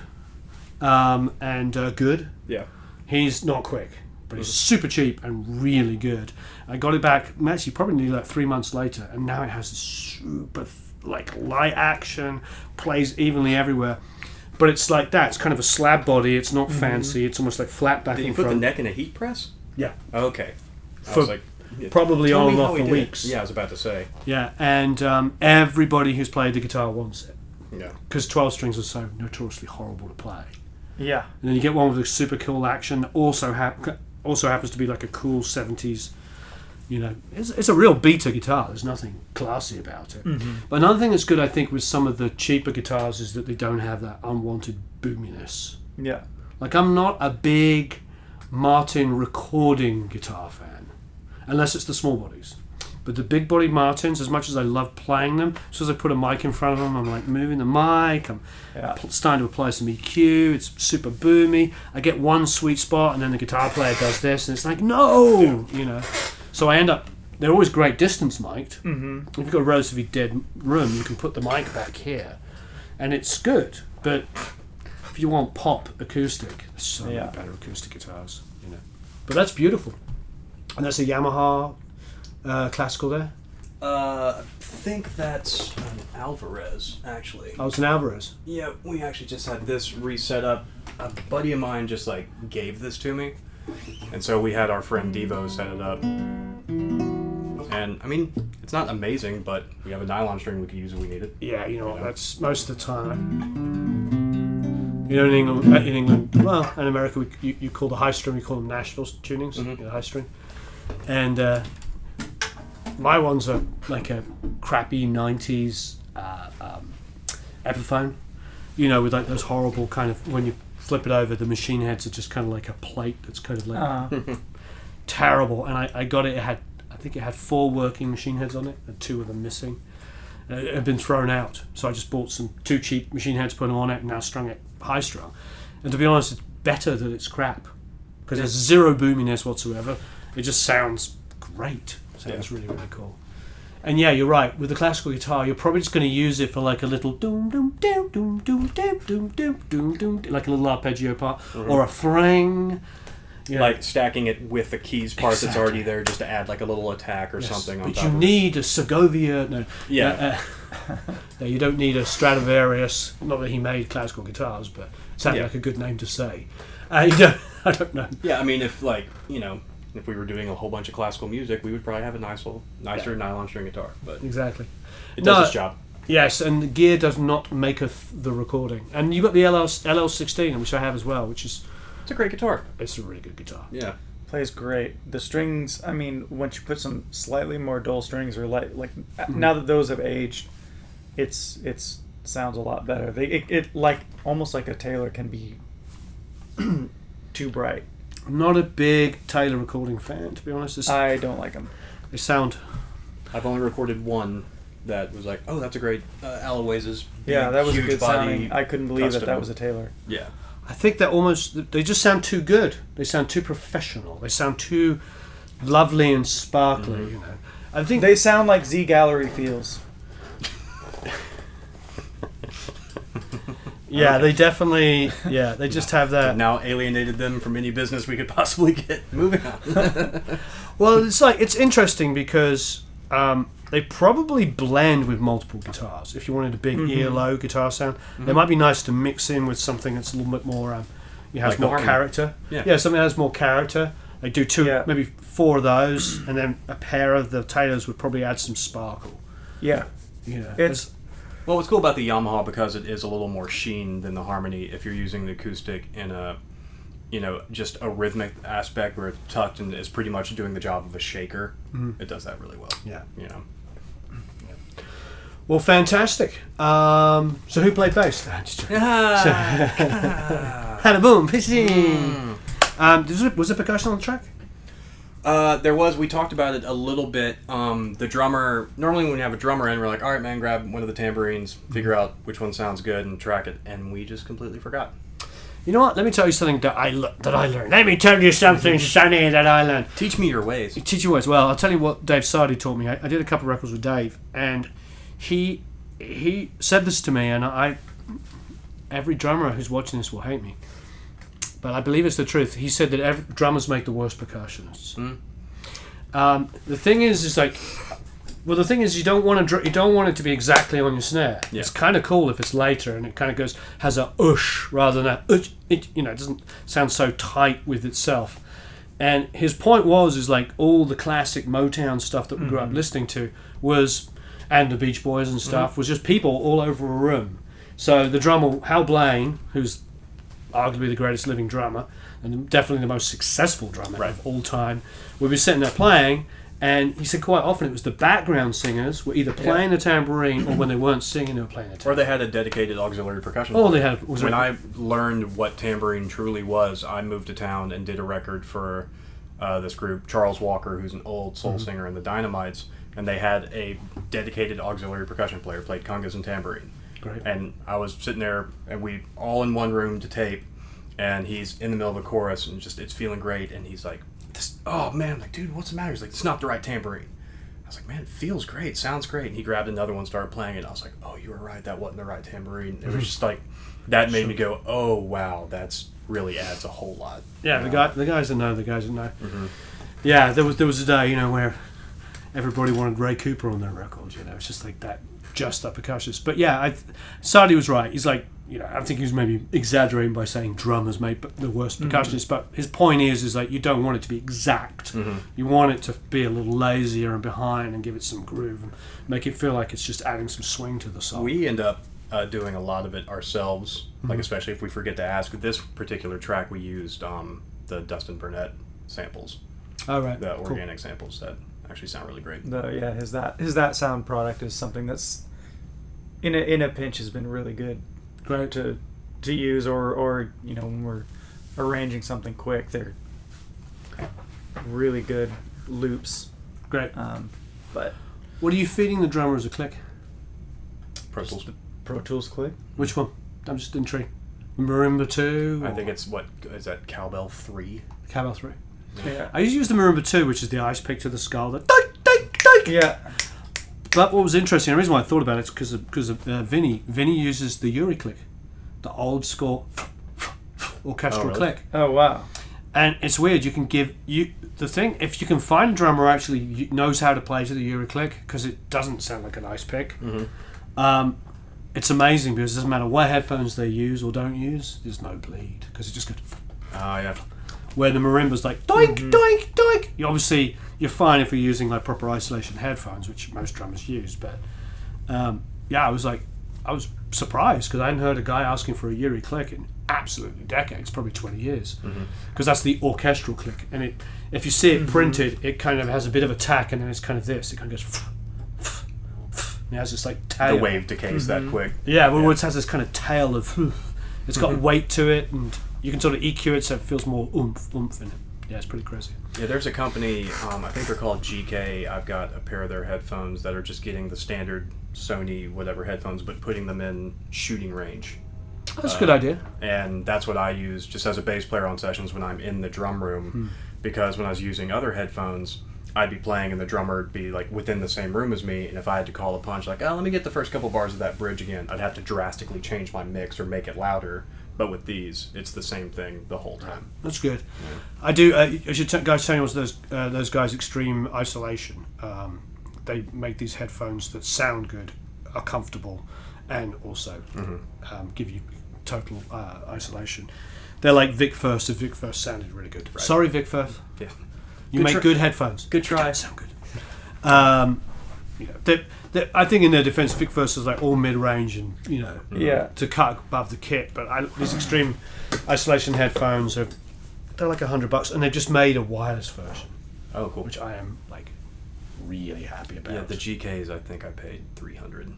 F: and good.
A: yeah.
F: He's not quick, but he's super cheap and really good. I got it back, actually, probably nearly like 3 months later, and now it has a super light action, plays evenly everywhere. But it's like that. It's kind of a slab body. It's not fancy. It's almost like flat back
A: Did you
F: and
A: put the
F: front.
A: neck in a heat press?
F: Yeah,
A: Okay. I
F: For
A: was like,
F: probably
A: tell
F: on
A: me
F: and
A: how
F: off
A: he
F: for
A: did it.
F: weeks.
A: Yeah, I was about to say.
F: Yeah, and everybody who's played the guitar wants it
A: Yeah.
F: because 12 strings are so notoriously horrible to play.
B: Yeah.
F: And then you get one with a super cool action that also happens to be like a cool 70s. It's a real beater guitar. There's nothing classy about it. But another thing that's good, I think, with some of the cheaper guitars is that they don't have that unwanted boominess.
B: Yeah.
F: Like, I'm not a big Martin recording guitar fan, unless it's the small bodies. But the big body Martins, as much as I love playing them, as soon as I put a mic in front of them, I'm like moving the mic, I'm starting to apply some EQ, it's super boomy. I get one sweet spot, and then the guitar player does this, and it's like, no! So I end up, they're always great distance mic'd. If you've got a relatively dead room, you can put the mic back here, and it's good. But if you want pop acoustic, there's so many better acoustic guitars, But that's beautiful. And that's a Yamaha classical there.
A: I think that's an Alvarez, actually.
F: Oh, it's an Alvarez.
A: Yeah, we actually just had this reset up. A buddy of mine just gave this to me, and so we had our friend Devo set it up. And I mean, it's not amazing, but we have a nylon string we could use if we need it.
F: Yeah, that's most of the time. In England, well, in America, you call the high string, we call them Nashville tunings, the high string. And my ones are like a crappy 90s Epiphone, with like those horrible kind of, when you flip it over, the machine heads are just kind of like a plate that's kind of like terrible. And I got it, I think it had 4 working machine heads on it, and 2 of them missing. It had been thrown out, so I just bought 2 cheap machine heads, put them on it, and now strung it high strung. And to be honest, it's better that it's crap, because there's zero boominess whatsoever. It just sounds great. Sounds really, really cool. And yeah, you're right. With the classical guitar, you're probably just going to use it for like a little doom doom doom doom doom doom doom doom doom doom, like a little arpeggio part, or a thring.
A: Like stacking it with the keys part that's already there, just to add like a little attack or something on
F: But
A: top
F: you
A: of it.
F: need a Segovia. No,
A: Yeah.
F: no, you don't need a Stradivarius. Not that he made classical guitars, but it sounded like a good name to say. I don't know.
A: Yeah, I mean, if if we were doing a whole bunch of classical music, we would probably have a nicer nylon string guitar. But
F: Exactly.
A: it does its job.
F: Yes, and the gear does not maketh the recording. And you've got the LL16, which I have as well, which is
A: It's a great guitar.
F: It's a really good guitar.
A: Yeah.
B: Plays great. The strings, I mean, once you put some slightly more dull strings or like now that those have aged, it's sounds a lot better. It like almost like a Taylor can be too bright.
F: I'm not a big Taylor recording fan, to be honest.
B: I don't like them.
F: They sound.
A: I've only recorded one that was like, oh, that's a great Aloysius.
B: Yeah, that was a
A: huge
B: good
A: body
B: sounding. I couldn't believe that
A: custom.
B: was a Taylor.
A: Yeah.
F: I think they're almost. They just sound too good. They sound too professional. They sound too lovely and sparkly. You know. I think
B: They sound like Z Gallery feels.
F: Yeah, they definitely. Yeah, they just have that.
A: Now alienated them from any business we could possibly get. Moving on.
F: Well, it's interesting because they probably blend with multiple guitars. If you wanted a big earlobe guitar sound, they might be nice to mix in with something that's a little bit more. Has
A: Like the
F: more
A: Harmony.
F: character.
A: Yeah.
F: Something that has more character. They do two,
B: Yeah.
F: maybe 4 of those, and then a pair of the Taylors would probably add some sparkle.
B: Yeah,
F: You know,
B: it's
A: Well, what's cool about the Yamaha, because it is a little more sheen than the Harmony, if you're using the acoustic in a, just a rhythmic aspect where it's tucked and is pretty much doing the job of a shaker, it does that really well.
F: Yeah. Well, fantastic. So who played bass? Hannah Boom, fishing. Was there percussion on the track?
A: There was. We talked about it a little bit. The drummer. Normally, when we have a drummer in, we're like, "All right, man, grab one of the tambourines, figure out which one sounds good, and track it." And we just completely forgot.
F: You know what? Let me tell you something that I learned. Let me tell you something, Sonny, that I learned.
A: Teach me your ways.
F: Teach you ways. Well, I'll tell you what Dave Sardi taught me. I did a couple of records with Dave, and he said this to me, and every drummer who's watching this will hate me, but I believe it's the truth. He said that drummers make the worst percussionists. The thing is like, well, the thing is you don't want it to be exactly on your snare.
A: Yeah.
F: It's kind of cool if it's later and it kind of has a ush rather than a ush. It doesn't sound so tight with itself. And his point is like all the classic Motown stuff that we grew up listening to and the Beach Boys and stuff was just people all over a room. So the drummer, Hal Blaine, who's arguably the greatest living drummer and definitely the most successful drummer of all time, would be sitting there playing, and he said quite often it was the background singers were either playing the tambourine or when they weren't singing they were playing the tambourine.
A: Or they had a dedicated auxiliary percussion.
F: All
A: player.
F: they had was
A: when I learned what tambourine truly was, I moved to town and did a record for this group, Charles Walker, who's an old soul singer in the Dynamites, and they had a dedicated auxiliary percussion player, played congas and tambourine.
F: Great.
A: And I was sitting there, and we all in one room to tape, and he's in the middle of the chorus, and it's feeling great, and he's like, "Oh man," I'm like, "Dude, what's the matter?" He's like, "It's not the right tambourine." I was like, "Man, it feels great, sounds great." And he grabbed another one, started playing it, and I was like, "Oh, you were right, that wasn't the right tambourine." It was just like, that made me go, "Oh wow, that's really adds a whole lot."
F: Yeah,
A: You know?
F: the guys that know. Yeah, there was a day, where everybody wanted Ray Cooper on their records. It's just like that, just that percussionist. But yeah, Sardi was right. He's like, I think he was maybe exaggerating by saying drummers make the worst percussionists. But his point is like you don't want it to be exact. You want it to be a little lazier and behind and give it some groove and make it feel like it's just adding some swing to the song.
A: We end up doing a lot of it ourselves, like especially if we forget to ask. This particular track, we used the Dustin Burnett samples,
F: All right,
A: the
F: cool.
A: organic samples that actually sound really great.
B: his that sound product is something that's in a pinch has been really good.
F: Great.
B: to use or when we're arranging something quick, they're really good loops.
F: Great.
B: But
F: What are you feeding the drummer as a click?
A: Pro Tools.
B: Pro Tools click.
F: Which one? I'm just intrigued. Marimba 2?
A: I think it's what is that Cowbell 3?
F: Cowbell 3.
B: Yeah.
F: I used to use the Marimba 2, which is the ice pick to the skull. The dike, dike, dike.
B: Yeah.
F: But what was interesting, the reason why I thought about it is because of Vinny. Vinny uses the Uri click, the old school orchestral
A: Oh, really?
F: click.
B: Oh wow.
F: And it's weird. You can give the thing if you can find a drummer who actually knows how to play to the Uri click, because it doesn't sound like an ice pick. It's amazing because it doesn't matter what headphones they use or don't use. There's no bleed because it just goes.
A: Oh yeah.
F: Where the marimba's like doink, doink, doink. You're fine if you're using like proper isolation headphones, which most drummers use. But I was surprised because I hadn't heard a guy asking for a Uri click in absolutely decades, probably 20 years, because that's the orchestral click. And if you see it printed, it kind of has a bit of a tack, and then it's kind of this. It kind of goes. And it has this like tail.
A: The wave decays that quick.
F: Yeah, well, it has this kind of tail of. It's got weight to it, and you can sort of EQ it so it feels more oomph in it. Yeah, it's pretty crazy.
A: Yeah, there's a company, I think they're called GK. I've got a pair of their headphones that are just getting the standard Sony whatever headphones, but putting them in shooting range.
F: That's a good idea.
A: And that's what I use just as a bass player on sessions when I'm in the drum room, because when I was using other headphones, I'd be playing and the drummer would be like within the same room as me, and if I had to call a punch like, oh, let me get the first couple bars of that bridge again, I'd have to drastically change my mix or make it louder. But with these, it's the same thing the whole time.
F: That's good. I do. I should guys tell you was those guys Extreme Isolation. They make these headphones that sound good, are comfortable, and also give you total isolation. They're like Vic Firth. If Vic Firth sounded really good. Right. Sorry, Vic Firth.
A: Yeah.
F: You make good headphones.
A: Good try.
F: They don't sound good. You know, I think in their defense, Vic Firth is like all mid-range and to cut above the kit. But these Extreme Isolation headphones they're like $100, and they've just made a wireless version.
A: Oh, cool.
F: Which I am like really happy about.
A: Yeah, the GKs I think I paid $300.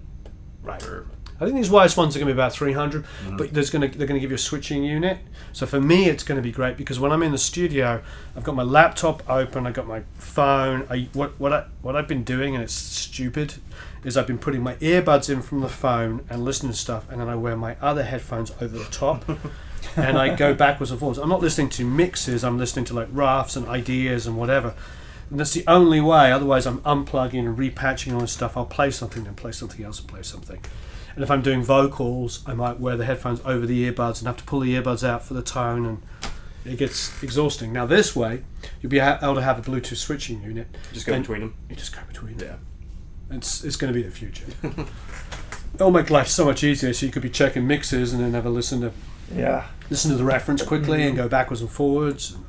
F: Right.
A: Or,
F: I think these wireless ones are going to be about $300, but they're going to give you a switching unit. So for me, it's going to be great because when I'm in the studio, I've got my laptop open, I've got my phone. What I've been doing, and it's stupid, is I've been putting my earbuds in from the phone and listening to stuff, and then I wear my other headphones over the top, and I go backwards and forwards. I'm not listening to mixes. I'm listening to like roughs and ideas and whatever. And that's the only way. Otherwise, I'm unplugging and repatching all this stuff. I'll play something, then play something else, and play something. And if I'm doing vocals, I might wear the headphones over the earbuds and have to pull the earbuds out for the tone, and it gets exhausting. Now this way, you'll be able to have a Bluetooth switching unit.
A: just go between them.
F: You just go between them.
A: Yeah.
F: It's going to be the future. It'll make life so much easier. So you could be checking mixes and then have a listen to the reference quickly and go backwards and forwards. And,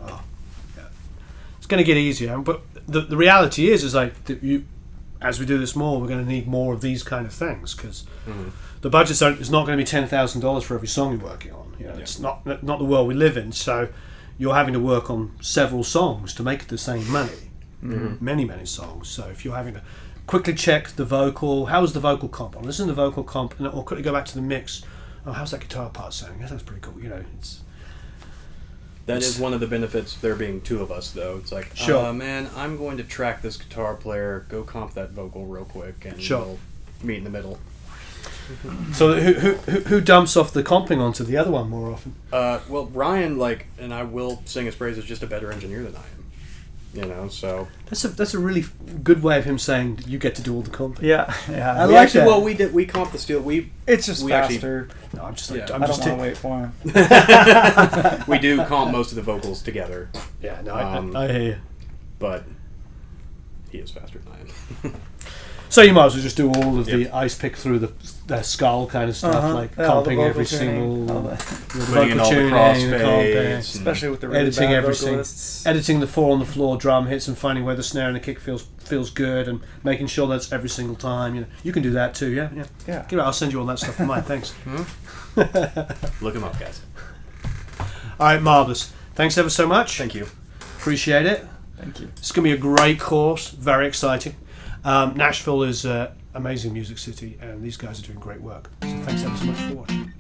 F: it's going to get easier. But the reality is like that as we do this more, we're going to need more of these kind of things because the budgets it's not going to be $10,000 for every song you're working on. It's not the world we live in. So you're having to work on several songs to make the same money. Many songs. So if you're having to quickly check the vocal, how was the vocal comp? I'll listen to the vocal comp and I'll quickly go back to the mix. Oh, how's that guitar part sounding? That sounds pretty cool.
A: That is one of the benefits there being two of us, though. It's like,
F: sure.
A: Man, I'm going to track this guitar player, go comp that vocal real quick, and we'll meet in the middle.
F: So who dumps off the comping onto the other one more often?
A: Well, Ryan, and I will sing his praise, is just a better engineer than I am. So
F: that's a really good way of him saying you get to do all the comping.
B: Yeah.
A: I like that. Well, we comped the steel.
B: It's just
A: we
B: faster.
F: No, I'm just
B: I don't want to wait for him.
A: We do comp most of the vocals together.
F: Yeah, no, I hear you.
A: But he is faster than I am.
F: So you might as well just do all of the ice pick through the skull kind of stuff, like comping every single
A: putting in all the crossfades,
B: especially with the really
F: editing
B: bad
F: everything,
B: vocalists.
F: editing the 4 on the floor drum hits and finding where the snare and the kick feels good, and making sure that's every single time. You can do that too. Yeah. I'll send you all that stuff for mine. Thanks.
A: Look him up, guys.
F: All right, marvelous. Thanks ever so much.
A: Thank you.
F: Appreciate it.
B: Thank you.
F: It's going to be a great course. Very exciting. Nashville is an amazing music city, and these guys are doing great work. So thanks ever so much for watching.